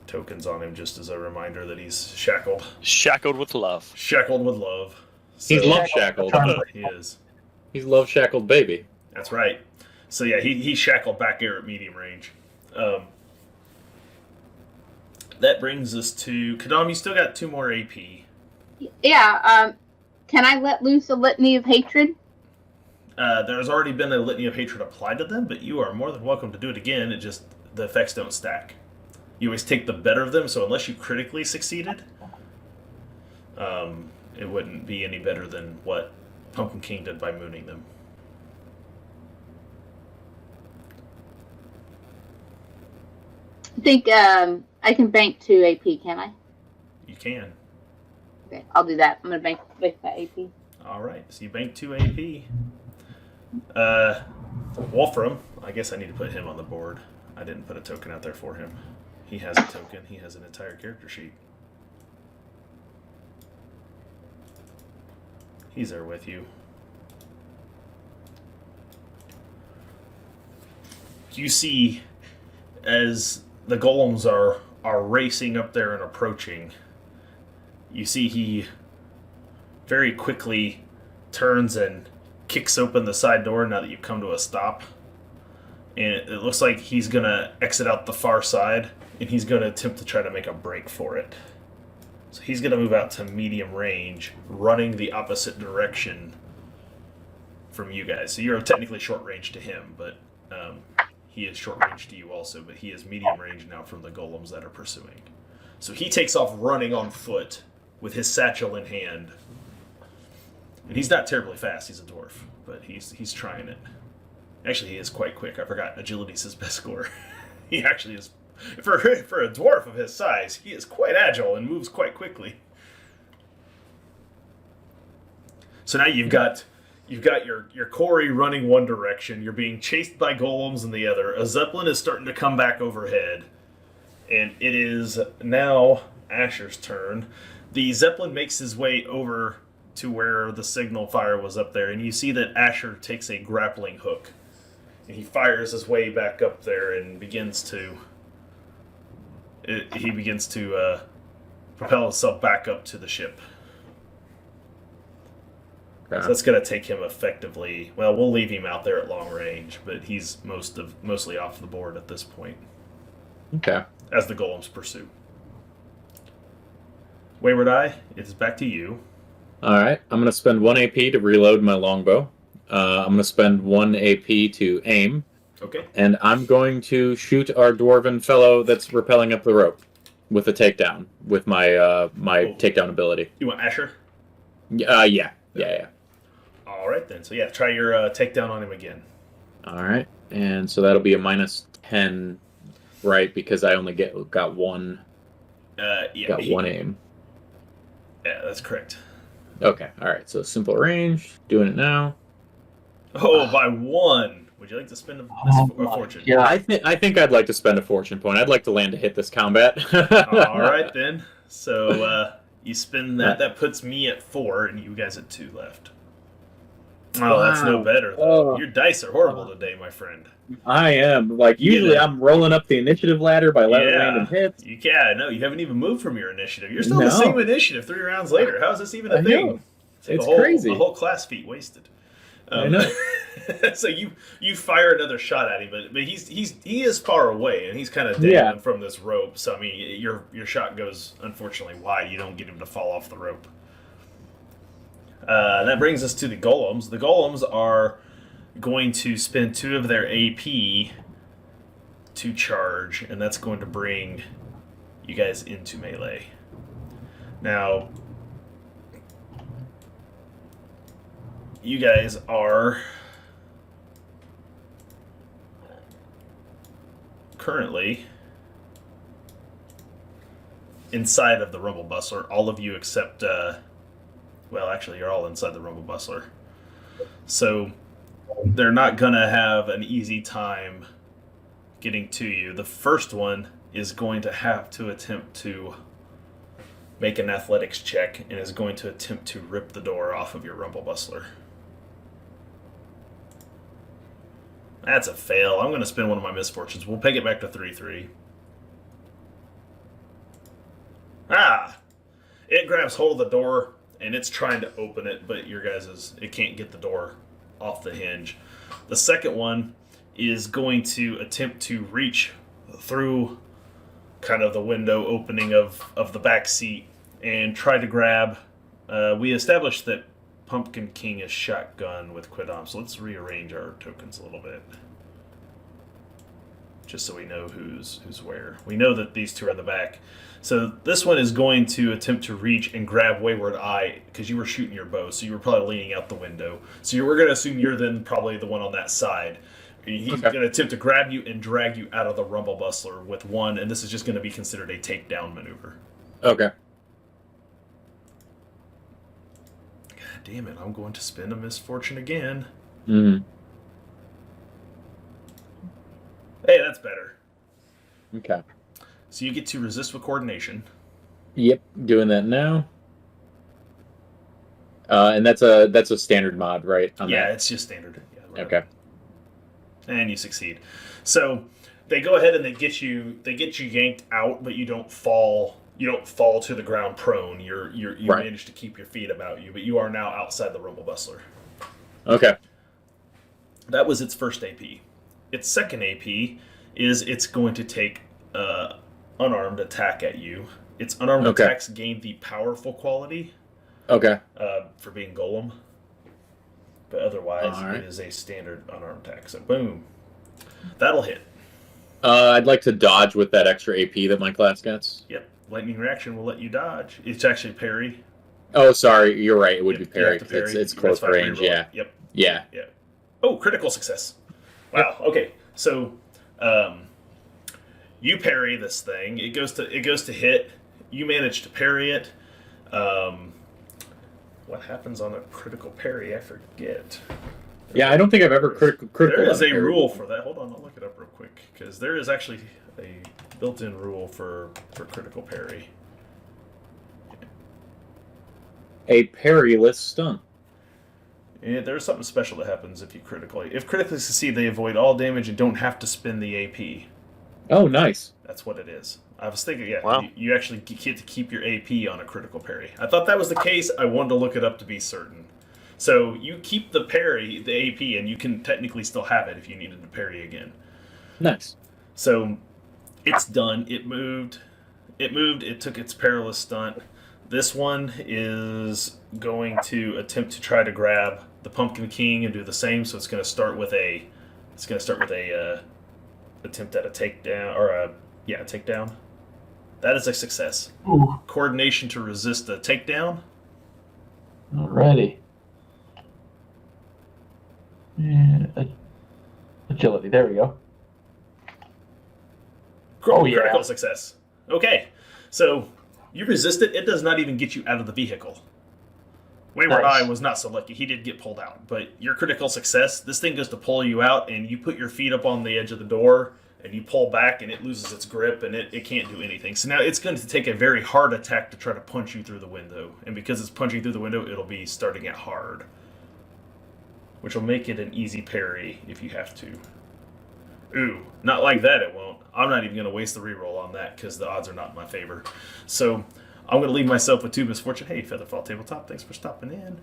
A: tokens on him just as a reminder that he's shackled.
B: Shackled with love.
A: Shackled with love.
C: He's
A: So-
C: love shackled.
A: He is.
C: He's love shackled baby.
A: That's right. So yeah, he's shackled back here at medium range. That brings us to Kadam. You still got 2 more AP.
D: Yeah. Can I let loose a litany of hatred?
A: There's already been a litany of hatred applied to them, but you are more than welcome to do it again. It just the effects don't stack. You always take the better of them, so unless you critically succeeded, it wouldn't be any better than what Pumpkin King did by mooning them.
D: I think I can bank 2 AP, can I?
A: You can.
D: Okay, I'll do that. I'm gonna bank that AP.
A: All right, so you bank 2 AP. Wolfram, I guess I need to put him on the board. I didn't put a token out there for him. He has a token. He has an entire character sheet. He's there with you. You see, as the golems are racing up there and approaching, you see he very quickly turns and kicks open the side door now that you've come to a stop. And it looks like he's going to exit out the far side, and he's going to attempt to try to make a break for it. So he's going to move out to medium range, running the opposite direction from you guys. So you're technically short range to him, but he is short range to you also, but he is medium range now from the golems that are pursuing. So he takes off running on foot with his satchel in hand. And he's not terribly fast, he's a dwarf, but he's trying it. Actually, he is quite quick. I forgot, agility's his best score. He actually is, for a dwarf of his size, he is quite agile and moves quite quickly. So now you've got your Corey running one direction, you're being chased by golems in the other, a Zeppelin is starting to come back overhead, and it is now Asher's turn. The Zeppelin makes his way over to where the signal fire was up there, and you see that Asher takes a grappling hook, and he fires his way back up there and begins to propel himself back up to the ship.
C: Okay.
A: So that's going to take him effectively. Well, we'll leave him out there at long range, but he's mostly off the board at this point.
C: Okay.
A: As the golems pursue. Wayward Eye, it is back to you.
C: All right, I'm going to spend 1 AP to reload my longbow. I'm going to spend 1 AP to aim,
A: Okay.
C: and I'm going to shoot our dwarven fellow that's rappelling up the rope with a takedown with my takedown ability.
A: You want Asher?
C: Yeah.
A: All right then. So yeah, try your takedown on him again.
C: All right, and so that'll be a -10, right? Because I only got one.
A: Yeah.
C: One aim.
A: Yeah, that's correct.
C: Okay, all right. So simple range. Doing it now.
A: Oh, by 1. Would you like to spend a fortune?
E: Yeah.
C: I think I'd like to spend a fortune point. I'd like to land to hit this combat.
A: All right then. So you spin that. That puts me at 4, and you guys at 2 left. Oh, that's no better though. Your dice are horrible today, my friend.
C: I am. Like, usually I'm rolling up the initiative ladder by random hits.
A: No, you haven't even moved from your initiative. You're still the same initiative 3 rounds later. How is this even a thing?
C: It's crazy.
A: A whole class feat wasted.
C: I know.
A: So you fire another shot at him, but he is far away and he's kind of dangling from this rope. So I mean, your shot goes unfortunately wide. You don't get him to fall off the rope. That brings us to the golems. The golems are going to spend 2 of their AP to charge, and that's going to bring you guys into melee. Now, you guys are currently inside of the Rumble Bustler. All of you except, well, actually, you're all inside the Rumble Bustler. So they're not going to have an easy time getting to you. The first one is going to have to attempt to make an athletics check and is going to attempt to rip the door off of your Rumble Bustler. That's a fail. I'm going to spend one of my misfortunes. We'll peg it back to 3-3. It grabs hold of the door, and it's trying to open it, but your guys' it can't get the door off the hinge. The second one is going to attempt to reach through kind of the window opening of the back seat and try to grab. We established that Pumpkin King is shotgun with Quidam, so let's rearrange our tokens a little bit. Just so we know who's where. We know that these 2 are in the back. So this one is going to attempt to reach and grab Wayward Eye, because you were shooting your bow, so you were probably leaning out the window. So we're going to assume you're then probably the one on that side. He's going to attempt to grab you and drag you out of the Rumble Bustler with 1, and this is just going to be considered a takedown maneuver.
C: Okay.
A: God damn it, I'm going to spend a misfortune again.
C: Mm-hmm.
A: Hey, that's better.
C: Okay.
A: So you get to resist with coordination.
C: Yep, doing that now. And that's a standard mod, right?
A: It's just standard. Yeah,
C: okay.
A: And you succeed. So they go ahead and they get you yanked out, but you don't fall. You don't fall to the ground prone. You manage to keep your feet about you, but you are now outside the Rumble Bustler.
C: Okay.
A: That was its first AP. Its second AP is it's going to take unarmed attack at you. Its unarmed attacks gain the powerful quality.
C: Okay.
A: For being golem. But otherwise, it is a standard unarmed attack. So boom. That'll hit.
C: I'd like to dodge with that extra AP that my class gets.
A: Yep. Lightning reaction will let you dodge. It's actually parry.
C: Oh, sorry. You're right. It would be parry.
A: Parry.
C: It's close range. Yeah.
A: Yep.
C: Yeah.
A: Oh, critical success. Wow. Okay. So, you parry this thing. It goes to hit. You manage to parry it. What happens on a critical parry? I forget.
C: Yeah, I don't think I've ever critical.
A: There is a rule for that. Hold on, I'll look it up real quick because there is actually a built-in rule for critical parry.
C: A perilous stunt.
A: And there's something special that happens if you critically. If critically succeed, they avoid all damage and don't have to spend the AP.
C: Oh, nice.
A: That's what it is. I was thinking,
B: Wow.
A: you actually get to keep your AP on a critical parry. I thought that was the case. I wanted to look it up to be certain. So you keep the parry, the AP, and you can technically still have it if you needed to parry again.
C: Nice.
A: So it's done. It moved. It took its perilous stunt. This one is going to attempt to try to grab the Pumpkin King and do the same. So it's going to start with a attempt at a takedown or a takedown. That is a success.
E: Ooh.
A: Coordination to resist the takedown.
E: Alrighty. And agility. There we go. Oh, yeah.
A: Critical success. Okay, so you resist it. It does not even get you out of the vehicle. Wayward
E: Nice.
A: Eye was not so lucky. He did get pulled out. But your critical success, this thing goes to pull you out, and you put your feet up on the edge of the door, and you pull back, and it loses its grip, and it can't do anything. So now it's going to take a very hard attack to try to punch you through the window. And because it's punching through the window, it'll be starting at hard, which will make it an easy parry if you have to. Ooh, not like that it won't. I'm not even going to waste the reroll on that because the odds are not in my favor. So I'm going to leave myself with 2 misfortune. Hey, Featherfall Tabletop, thanks for stopping in.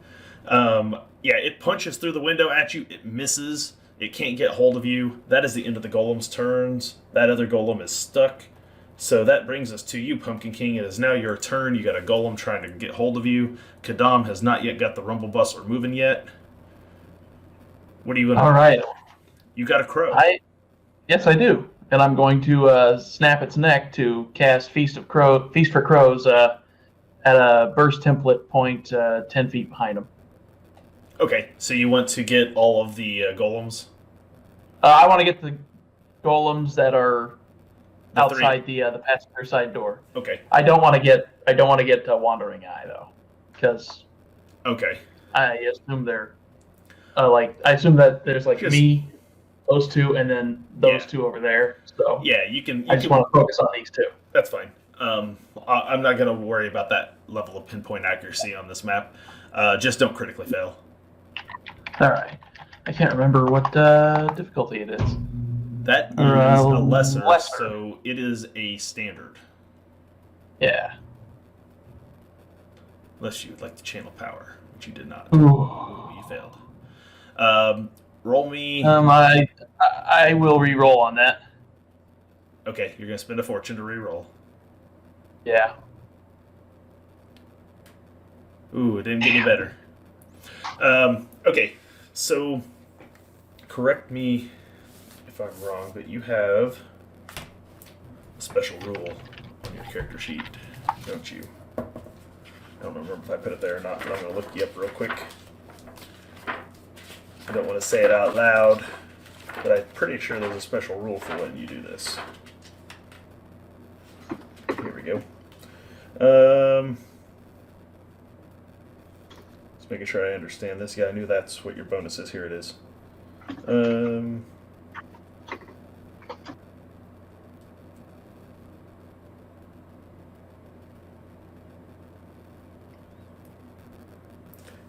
A: Yeah, it punches through the window at you. It misses. It can't get hold of you. That is the end of the golem's turns. That other golem is stuck. So that brings us to you, Pumpkin King. It is now your turn. You got a golem trying to get hold of you. Kadam has not yet got the rumble bus or moving yet. What are you going to do?
E: All right.
A: You got a crow.
E: Yes, I do. And I'm going to snap its neck to cast Feast for Crows at a burst template point 10 feet behind him.
A: Okay, so you want to get all of the golems?
E: I want to get the golems that are
A: The
E: outside the passenger side door.
A: Okay.
E: I don't want to get Wandering Eye though, because
A: Okay.
E: I assume they're I assume that there's
A: Just-
E: me, those two, and then those
A: Yeah.
E: two over there. So
A: Yeah, you can.
E: I just want to focus on these two.
A: That's fine. I'm not going to worry about that level of pinpoint accuracy on this map. Just don't critically fail.
E: All right. I can't remember what difficulty it is.
A: That is
E: Or,
A: a lesser,
E: lesser.
A: so it is a standard.
E: Yeah.
A: Unless you would like to channel power, which you did not.
E: Ooh.
A: Ooh, you failed. Roll me.
E: I will re-roll on that.
A: Okay, you're going to spend a fortune to re-roll.
E: Yeah.
A: Ooh, it didn't get any better. Okay, so correct me if I'm wrong, but you have a special rule on your character sheet, don't you? I don't remember if I put it there or not, but I'm going to look you up real quick. I don't want to say it out loud, but I'm pretty sure there's a special rule for when you do this. Here we go. Just making sure I understand this. Yeah, I knew that's what your bonus is. Here it is.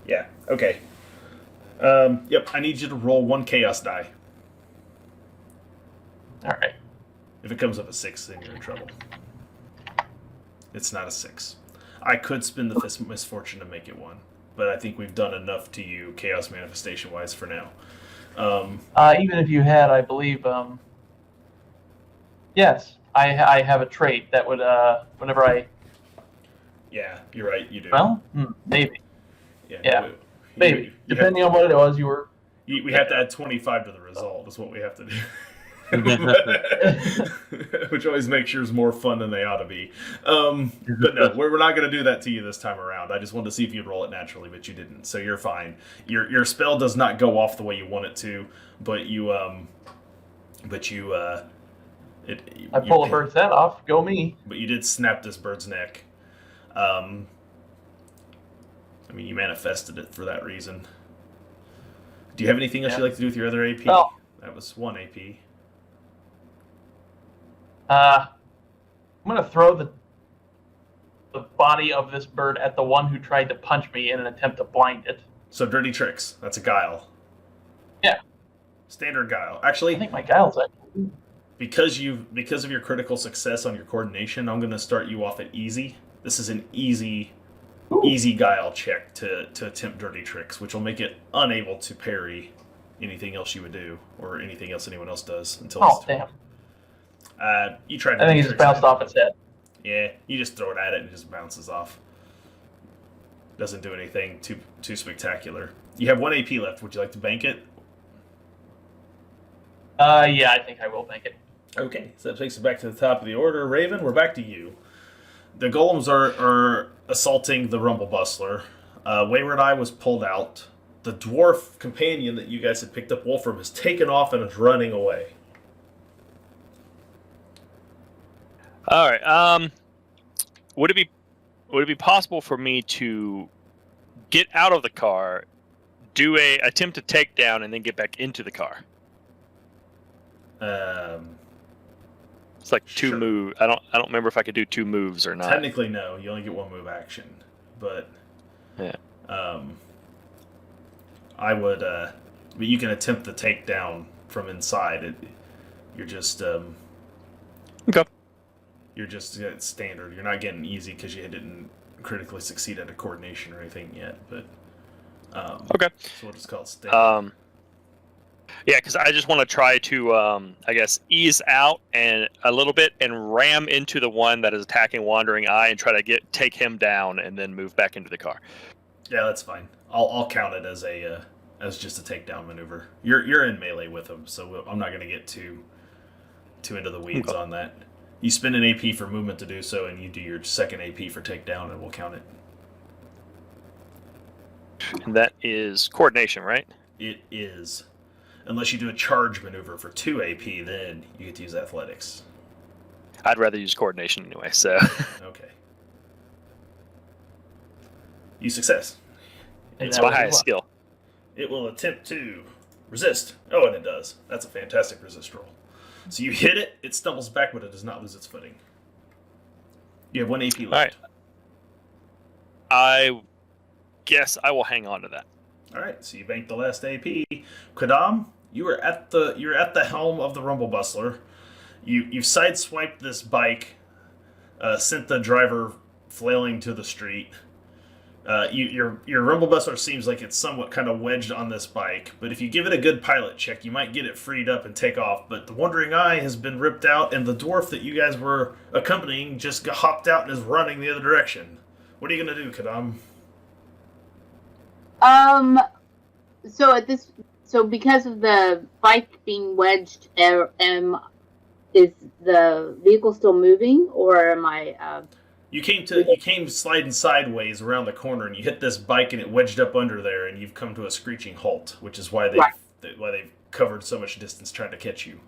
A: Yeah, okay. Yep, I need you to roll 1 chaos die.
E: All right.
A: If it comes up a 6, then you're in trouble. It's not a 6. I could spin the misfortune to make it 1, but I think we've done enough to you chaos manifestation wise for now.
E: Even if you had, I believe, yes, I have a trait that would, whenever I,
A: Yeah, you're right. You do.
E: well, maybe,
A: yeah,
E: maybe, depending on what it was, you were.
A: we have to add 25 to the result. Is what we have to do. Which always makes yours more fun than they ought to be. But no, we're not going to do that to you this time around. I just wanted to see if you'd roll it naturally, but you didn't, so you're fine. Your spell does not go off the way you want it to, but I
E: pull a bird's head off. Go me.
A: But you did snap this bird's neck. I mean, you manifested it for that reason. Do you have anything else you'd like to do with your other AP?
E: Well,
A: that was 1 AP.
E: I'm gonna throw the body of this bird at the one who tried to punch me in an attempt to blind it.
A: So dirty tricks. That's a guile.
E: Yeah.
A: Standard guile.
E: I
A: Actually,
E: think my guile's actually.
A: because of your critical success on your coordination, I'm going to start you off at easy. This is an easy guile check to attempt dirty tricks, which will make it unable to parry anything else you would do or anything else anyone else does until.
E: Oh damn!
A: You tried.
E: I think it just bounced off its head.
A: Yeah, you just throw it at it and it just bounces off. Doesn't do anything too spectacular. You have 1 AP left. Would you like to bank it?
E: Yeah, I think I will bank it.
A: Okay, so that takes us back to the top of the order. Raven, we're back to you. The golems are assaulting the Rumble Bustler. Wayward Eye was pulled out. The dwarf companion that you guys had picked up Wolfram has taken off and is running away.
B: All right. Would it be possible for me to get out of the car, do a attempt to take down, and then get back into the car? It's like two
A: Sure.
B: move. I don't remember if I could do 2 moves or not.
A: Technically, no. You only get 1 move action, but
B: Yeah.
A: I would. But you can attempt the takedown from inside. You're just.
B: Okay.
A: You're just standard. You're not getting easy because you didn't critically succeed at a coordination or anything yet. But
B: Okay.
A: so we'll just call it standard.
B: Yeah, because I just want to try to, I guess, ease out and a little bit and ram into the one that is attacking Wandering Eye and try to take him down and then move back into the car.
A: Yeah, that's fine. I'll count it as just a takedown maneuver. You're in melee with him, so I'm not going to get too into the weeds on that. You spend an AP for movement to do so, and you do your second AP for takedown, and we'll count it.
B: And that is coordination, right?
A: It is. Unless you do a charge maneuver for 2 AP, then you get to use athletics.
B: I'd rather use coordination anyway, so.
A: Okay. You success.
B: It's my highest skill.
A: It will attempt to resist. Oh, and it does. That's a fantastic resist roll. So you hit it, it stumbles back, but it does not lose its footing. You have 1 AP left.
B: All right. I guess I will hang on to that.
A: All right, so you bank the last AP. Kadam, you're at the helm of the Rumble Bustler. You've sideswiped this bike, sent the driver flailing to the street. Your Rumble Bustler seems like it's somewhat kind of wedged on this bike, but if you give it a good pilot check, you might get it freed up and take off. But the Wandering Eye has been ripped out, and the dwarf that you guys were accompanying just hopped out and is running the other direction. What are you gonna do, Kadam?
D: So because of the bike being wedged, is the vehicle still moving, or am I?
A: You came sliding sideways around the corner, and you hit this bike, and it wedged up under there, and you've come to a screeching halt, which is why they've covered so much distance trying to catch you.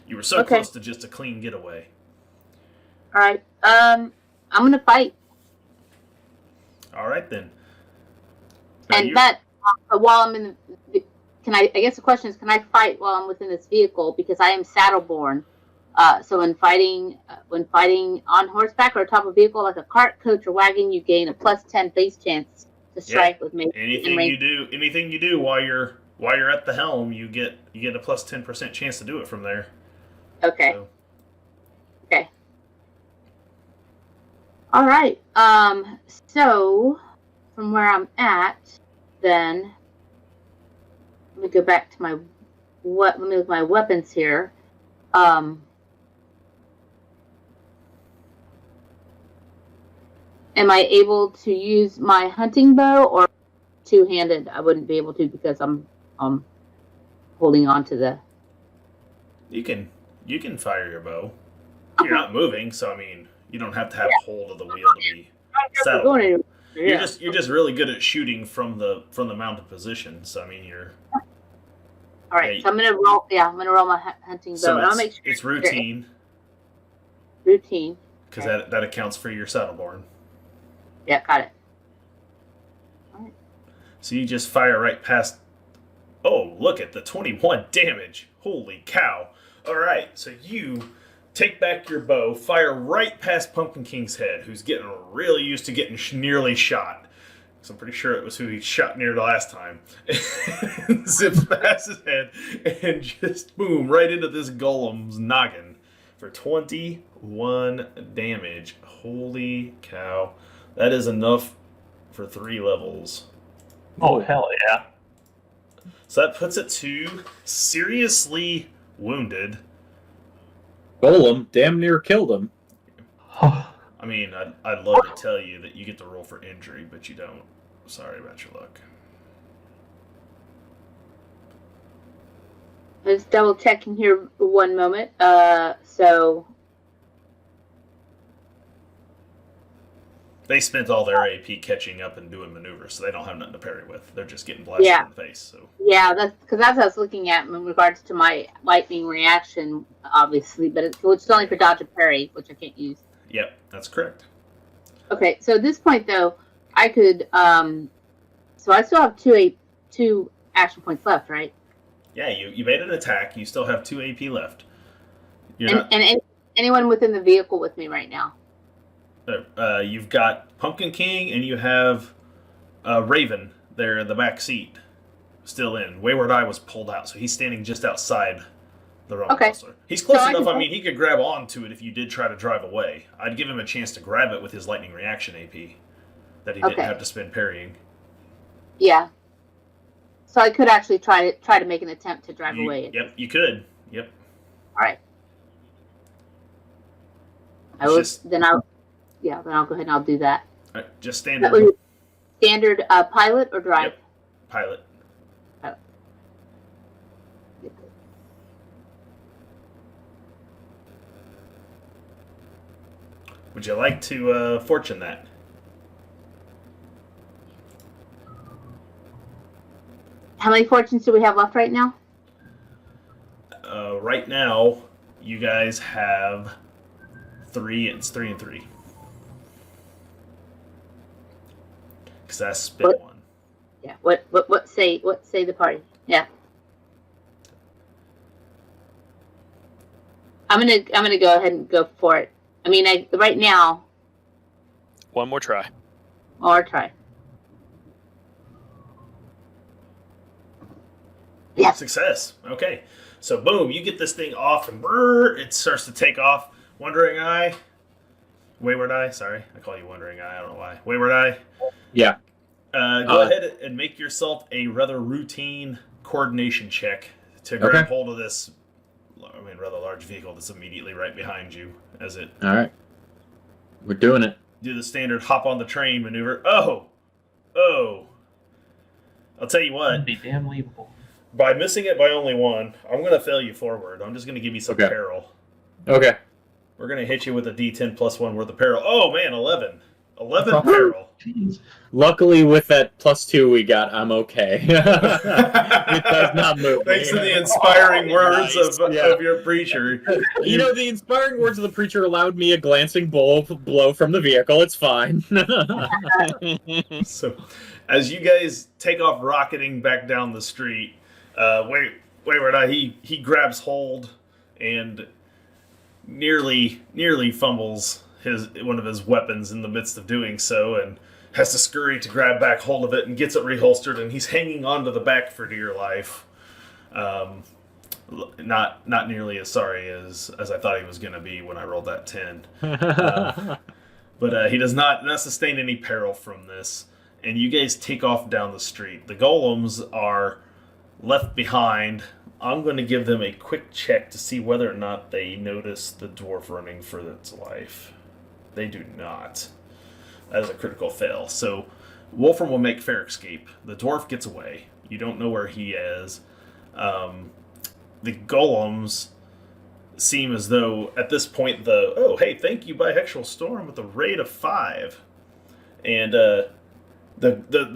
A: You were so close to just a clean getaway.
D: All right. I'm gonna fight.
A: All right then. Now
D: And that while I'm in, I guess the question is, can I fight while I'm within this vehicle, because I am saddleborne? So when fighting on horseback or atop a vehicle like a cart, coach, or wagon, you gain a +10 base chance to strike with me.
A: Anything you do while you're at the helm, you get a +10% chance to do it from there.
D: Okay.
A: So,
D: Okay. All right. So from where I'm at, then let me go back to my let me look at my weapons here. Am I able to use my hunting bow, or two-handed? I wouldn't be able to because I'm holding on to the.
A: you can fire your bow. You're not moving, so I mean you don't have to have hold of the wheel to be saddled. You're just really good at shooting from the mounted position. So I mean you're.
D: All right, so I'm gonna roll. Yeah, I'm gonna roll my hunting bow.
A: So
D: and I'll make sure
A: it's routine.
D: Routine.
A: Because that accounts for your saddleborn.
D: Yeah, got it.
A: So you just fire right past. Oh, look at the 21 damage. Holy cow. All right, so you take back your bow, fire right past Pumpkin King's head, who's getting really used to getting nearly shot. So I'm pretty sure it was who he shot near the last time. Zips past his head and just boom, right into this golem's noggin for 21 damage. Holy cow. That is enough for 3 levels.
E: Oh, hell yeah.
A: So that puts it to seriously wounded.
C: Golem damn near killed him.
A: I mean, I'd love to tell you that you get to roll for injury, but you don't. Sorry about your luck.
D: Just double checking here 1 moment. So
A: They spent all their AP catching up and doing maneuvers, so they don't have nothing to parry with. They're just getting blasted in the face. So
D: yeah, that's because that's what I was looking at in regards to my lightning reaction, obviously, but it's only for dodge and parry, which I can't use.
A: Yep, that's correct.
D: Okay, so at this point though, I could so I still have two action points left, right?
A: Yeah, you made an attack. You still have 2 AP left.
D: And anyone within the vehicle with me right now?
A: You've got Pumpkin King and you have Raven there in the back seat, still in. Wayward Eye was pulled out, so he's standing just outside the roller coaster. He's close enough. I mean, he could grab onto it if you did try to drive away. I'd give him a chance to grab it with his lightning reaction AP that he didn't have to spend parrying.
D: Yeah. So I could actually try to make an attempt to drive away.
A: Yep, you could. Yep.
D: All right. Then I'll go ahead and I'll do that.
A: All right, just standard.
D: Standard pilot or drive?
A: Yep. Pilot. Would you like to fortune that?
D: How many fortunes do we have left right now?
A: Right now, you guys have 3. It's 3 and 3. Because I spit one.
D: Yeah. What say the party? Yeah. I'm gonna go ahead and go for it. I mean, right now.
B: One more try.
D: Or try. Yeah.
A: Success. Okay. So boom, you get this thing off and it starts to take off. Wayward Eye, sorry. I call you Wandering Eye, I don't know why. Wayward Eye.
C: Yeah.
A: Go ahead and make yourself a rather routine coordination check to grab hold of this, rather large vehicle that's immediately right behind you as it...
C: All right. We're doing it.
A: Do the standard hop on the train maneuver. Oh! I'll tell you what.
E: That'd be damn believable.
A: By missing it by only 1, I'm going to fail you forward. I'm just going to give you some peril.
C: Okay.
A: We're going to hit you with a D10 plus 1 worth of peril. Oh, man, 11. 11 peril.
E: Jeez.
C: Luckily, with that +2 we got, I'm okay. It does not move.
A: Thanks to the inspiring words of your preacher.
C: You know, the inspiring words of the preacher allowed me a glancing blow from the vehicle. It's fine.
A: So, as you guys take off rocketing back down the street, Wayward Eye, he grabs hold and nearly fumbles one of his weapons in the midst of doing so, and has to scurry to grab back hold of it and gets it reholstered, and he's hanging onto the back for dear life. Not nearly as sorry as I thought he was going to be when I rolled that 10. But he does not sustain any peril from this, and you guys take off down the street. The golems are left behind. I'm going to give them a quick check to see whether or not they notice the dwarf running for its life. They do not. That is a critical fail. So Wolfram will make fair escape. The dwarf gets away. You don't know where he is. The golems seem as though at this point thank you by Hexual Storm with a rate of 5. And the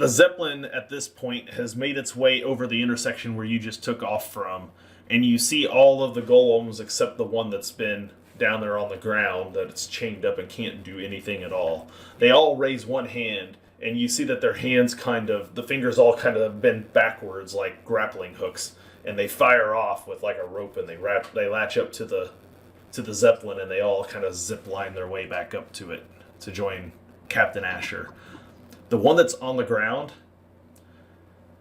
A: Zeppelin at this point has made its way over the intersection where you just took off from, and you see all of the golems except the one that's been down there on the ground, that it's chained up and can't do anything at all. They all raise one hand, and you see that their hands the fingers all kind of bend backwards like grappling hooks, and they fire off with like a rope, and they latch up to the Zeppelin, and they all kind of zip line their way back up to it to join Captain Asher. The one that's on the ground,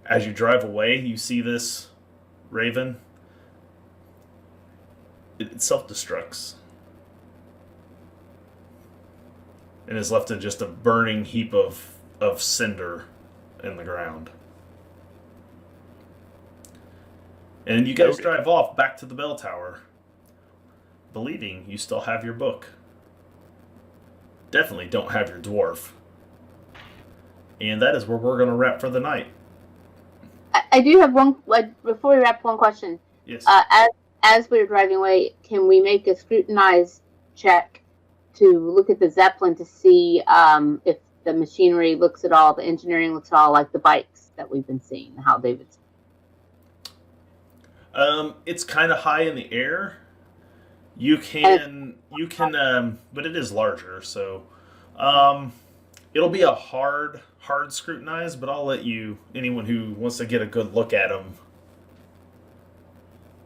A: as you drive away, you see this Raven. It self-destructs. And is left in just a burning heap of cinder in the ground. And you guys drive off back to the bell tower, believing you still have your book. Definitely don't have your dwarf. And that is where we're going to wrap for the night.
D: I do have one, before we wrap, one question.
A: Yes.
D: As we're driving away, can we make a scrutinize check to look at the Zeppelin to see if the machinery looks at all, the engineering looks at all like the bikes that we've been seeing, how they've been
A: It's kind of high in the air. You can, but it is larger, so it'll be a hard scrutinize. But I'll let anyone who wants to get a good look at them.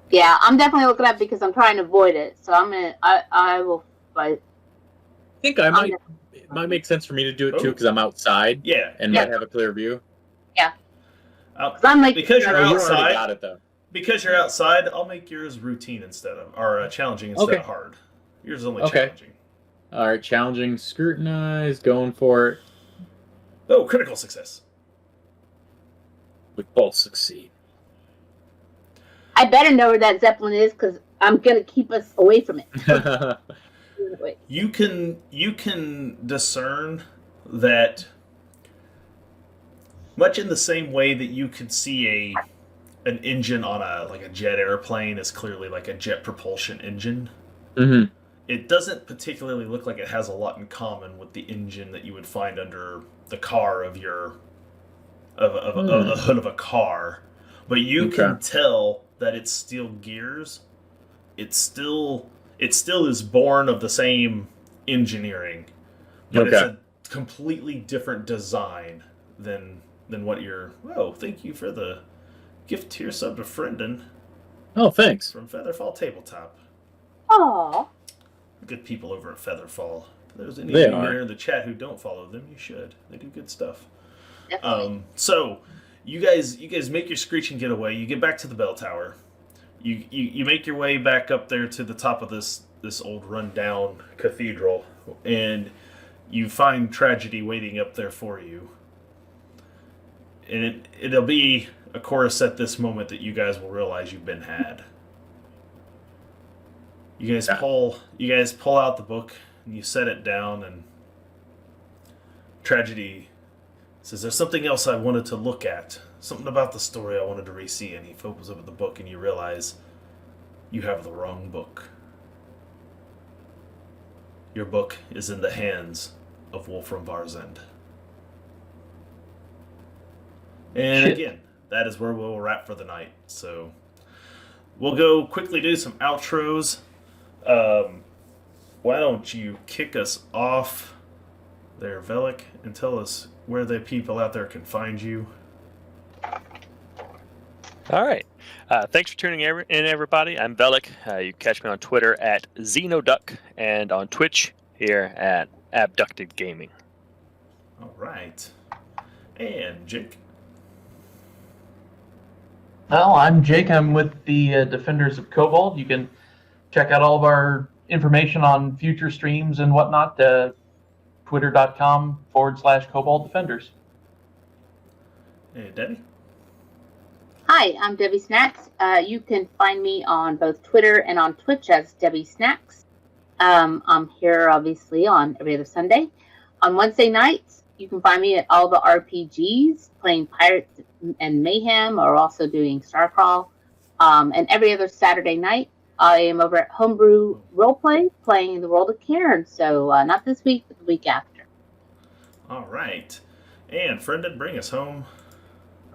D: Yeah, I'm definitely looking at it because I'm trying to avoid it. So I will.
C: I think it might make sense for me to do it too because I'm outside.
A: Yeah,
C: and might have a clear view.
D: Yeah, I'm like,
A: because you're outside.
C: You already got it though.
A: Because you're outside, I'll make yours routine or challenging instead of hard. Yours is only challenging.
C: All right, challenging, scrutinize, going for it.
A: Oh, critical success.
C: We both succeed.
D: I better know where that Zeppelin is because I'm gonna keep us away from it.
A: You can discern that much in the same way that you could see an engine on a jet airplane is clearly like a jet propulsion engine.
C: Mm-hmm.
A: It doesn't particularly look like it has a lot in common with the engine that you would find under the car of the hood of a car, but you can tell that it's steel gears. It still is born of the same engineering, but it's a completely different design than what you're. Oh, thank you for the gift tier sub to Friendon.
C: Oh, thanks.
A: From Featherfall Tabletop.
D: Aww.
A: Good people over at Featherfall. If there's any
C: They
A: of you
C: are.
A: here in the chat who don't follow them, you should. They do good stuff.
D: Definitely.
A: So you guys make your screeching getaway. You get back to the bell tower. You make your way back up there to the top of this old rundown cathedral, and you find tragedy waiting up there for you. And it'll be, of course, at this moment that you guys will realize you've been had. You guys pull out the book and you set it down, and Tragedy says, "There's something else I wanted to look at. Something about the story I wanted to re-see." And he opens up the book, and you realize you have the wrong book. Your book is in the hands of Wolfram Varzend. And again, that is where we'll wrap for the night. So we'll go quickly do some outros. Why don't you kick us off there, Velik, and tell us where the people out there can find you.
B: All right. Thanks for tuning in, everybody. I'm Velik. You can catch me on Twitter at Xenoduck and on Twitch here at Abducted Gaming.
A: All right. And Jake.
E: Well, I'm Jake. I'm with the Defenders of Cobalt. You can check out all of our information on future streams and whatnot. Twitter.com/Cobalt Defenders.
A: Hey, Debbie.
D: Hi, I'm Debbie Snacks. You can find me on both Twitter and on Twitch as Debbie Snacks. I'm here, obviously, on every other Sunday. On Wednesday nights, you can find me at all the RPGs, playing Pirates and Mayhem, or also doing Starcrawl. And every other Saturday night, I am over at Homebrew Roleplay, playing the World of Cairn. So not this week, but the week after.
A: All right. And Friendon, bring us home.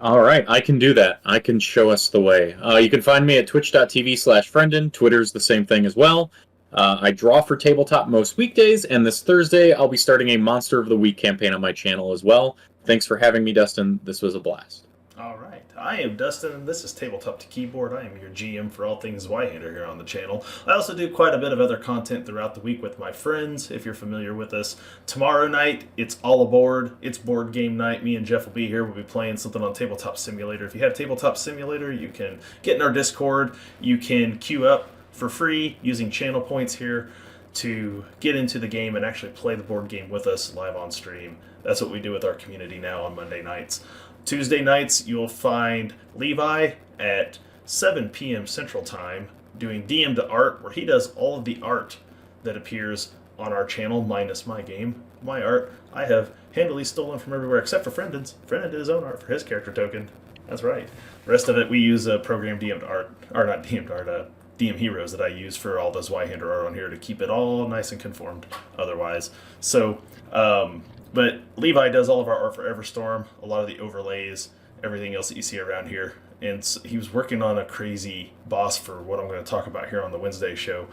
C: All right, I can do that. I can show us the way. You can find me at twitch.tv/Friendon. Twitter's the same thing as well. I draw for Tabletop most weekdays, and this Thursday I'll be starting a Monster of the Week campaign on my channel as well. Thanks for having me, Dustin. This was a blast.
A: All right. I am Dustin, and this is Tabletop to Keyboard. I am your GM for all things Zweihander here on the channel. I also do quite a bit of other content throughout the week with my friends, if you're familiar with us. Tomorrow night, it's all aboard. It's board game night. Me and Jeff will be here. We'll be playing something on Tabletop Simulator. If you have Tabletop Simulator, you can get in our Discord. You can queue up for free using channel points here to get into the game and actually play the board game with us live on stream. That's what we do with our community now on Monday nights. Tuesday nights, you'll find Levi at 7 p.m. Central Time doing DM to Art, where he does all of the art that appears on our channel, minus my game, my art, I have handily stolen from everywhere except for Frendon's. Frendon did his own art for his character token. That's right. The rest of it, we use program DM'd art, or not DM'd art, DM Heroes that I use for all the Zweihander art on here to keep it all nice and conformed otherwise. So, but Levi does all of our art for Everstorm, a lot of the overlays, everything else that you see around here. And so he was working on a crazy boss for what I'm going to talk about here on the Wednesday show.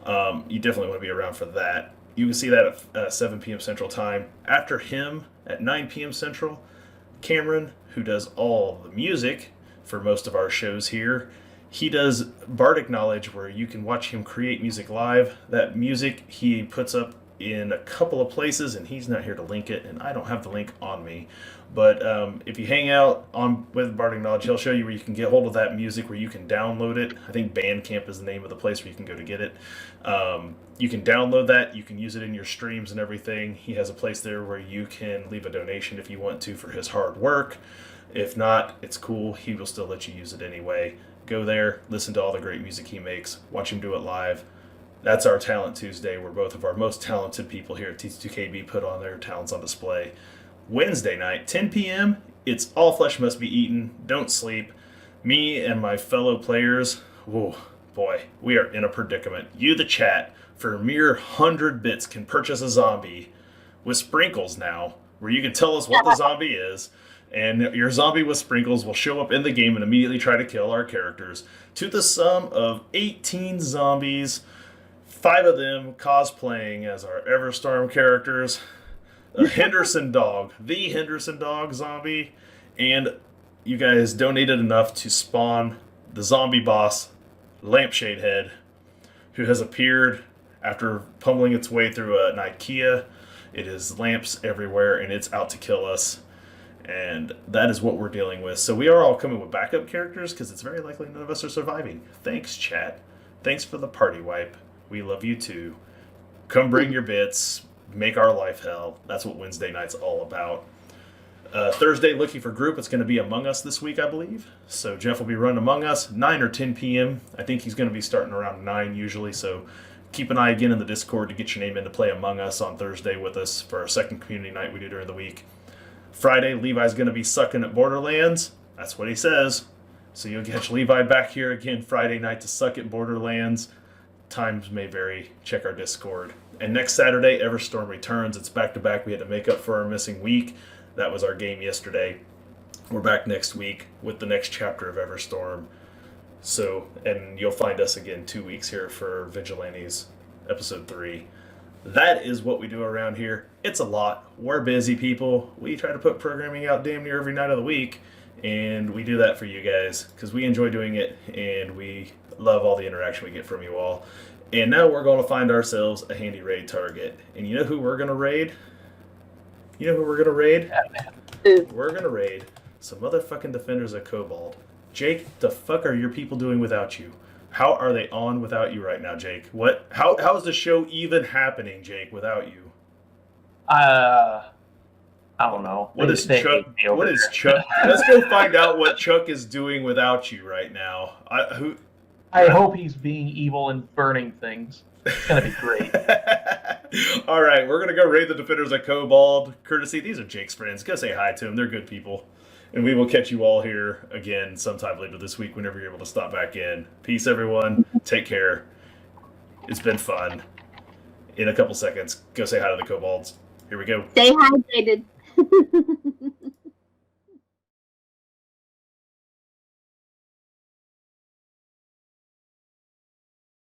A: You definitely want to be around for that. You can see that at 7 p.m. Central Time. After him, at 9 p.m. Central, Cameron, who does all the music for most of our shows here, he does Bardic Knowledge, where you can watch him create music live. That music he puts up in a couple of places, and he's not here to link it, and I don't have the link on me. But if you hang out with Bardic Knowledge, he'll show you where you can get hold of that music, where you can download it. I think Bandcamp is the name of the place where you can go to get it. You can download that. You can use it in your streams and everything. He has a place there where you can leave a donation if you want to for his hard work. If not, it's cool. He will still let you use it anyway. Go there, listen to all the great music he makes, watch him do it live. That's our Talent Tuesday, where both of our most talented people here at T2KB put on their talents on display. Wednesday night, 10 p.m., it's All Flesh Must Be Eaten, Don't Sleep. Me and my fellow players, oh boy, we are in a predicament. You, the chat, for a mere 100 bits can purchase a zombie with sprinkles now, where you can tell us what the zombie is, and your zombie with sprinkles will show up in the game and immediately try to kill our characters, to the sum of 18 zombies, 5 of them cosplaying as our Everstorm characters, a Henderson dog, the Henderson dog zombie, and you guys donated enough to spawn the zombie boss, Lampshade Head, who has appeared after pummeling its way through an IKEA. It is lamps everywhere, and it's out to kill us. And that is what we're dealing with. So we are all coming with backup characters, because it's very likely none of us are surviving. Thanks, chat. Thanks for the party wipe. We love you too. Come bring your bits. Make our life hell. That's what Wednesday night's all about. Thursday, looking for group. It's going to be Among Us this week, I believe. So Jeff will be running Among Us, 9 or 10 p.m. I think he's going to be starting around 9 usually. So keep an eye again in the Discord to get your name in to play Among Us on Thursday with us for our second community night we do during the week. Friday, Levi's going to be sucking at Borderlands. That's what he says. So you'll catch Levi back here again Friday night to suck at Borderlands. Times may vary. Check our Discord. And next Saturday, Everstorm returns. It's back-to-back. We had to make up for our missing week. That was our game yesterday. We're back next week with the next chapter of Everstorm. So, and you'll find us again 2 weeks here for Vigilantes, Episode 3. That is what we do around here. It's a lot. We're busy people. We try to put programming out damn near every night of the week, and we do that for you guys because we enjoy doing it, and we love all the interaction we get from you all. And now we're going to find ourselves a handy raid target. And you know who we're going to raid? You know who we're going to raid? We're going to raid some motherfucking defenders of Cobalt. Jake, the fuck are your people doing without you? How are they on without you right now, Jake? What? How is the show even happening, Jake, without you?
E: I don't know.
A: What is Chuck? What is Chuck? Let's go find out what Chuck is doing without you right now.
E: I hope he's being evil and burning things. It's gonna be great.
A: All right, we're gonna go raid the defenders of Cobalt. Courtesy, these are Jake's friends. Go say hi to them. They're good people. And we will catch you all here again sometime later this week whenever you're able to stop back in. Peace, everyone. Take care. It's been fun. In a couple seconds, go say hi to the Kobolds. Here we go.
D: Stay hydrated.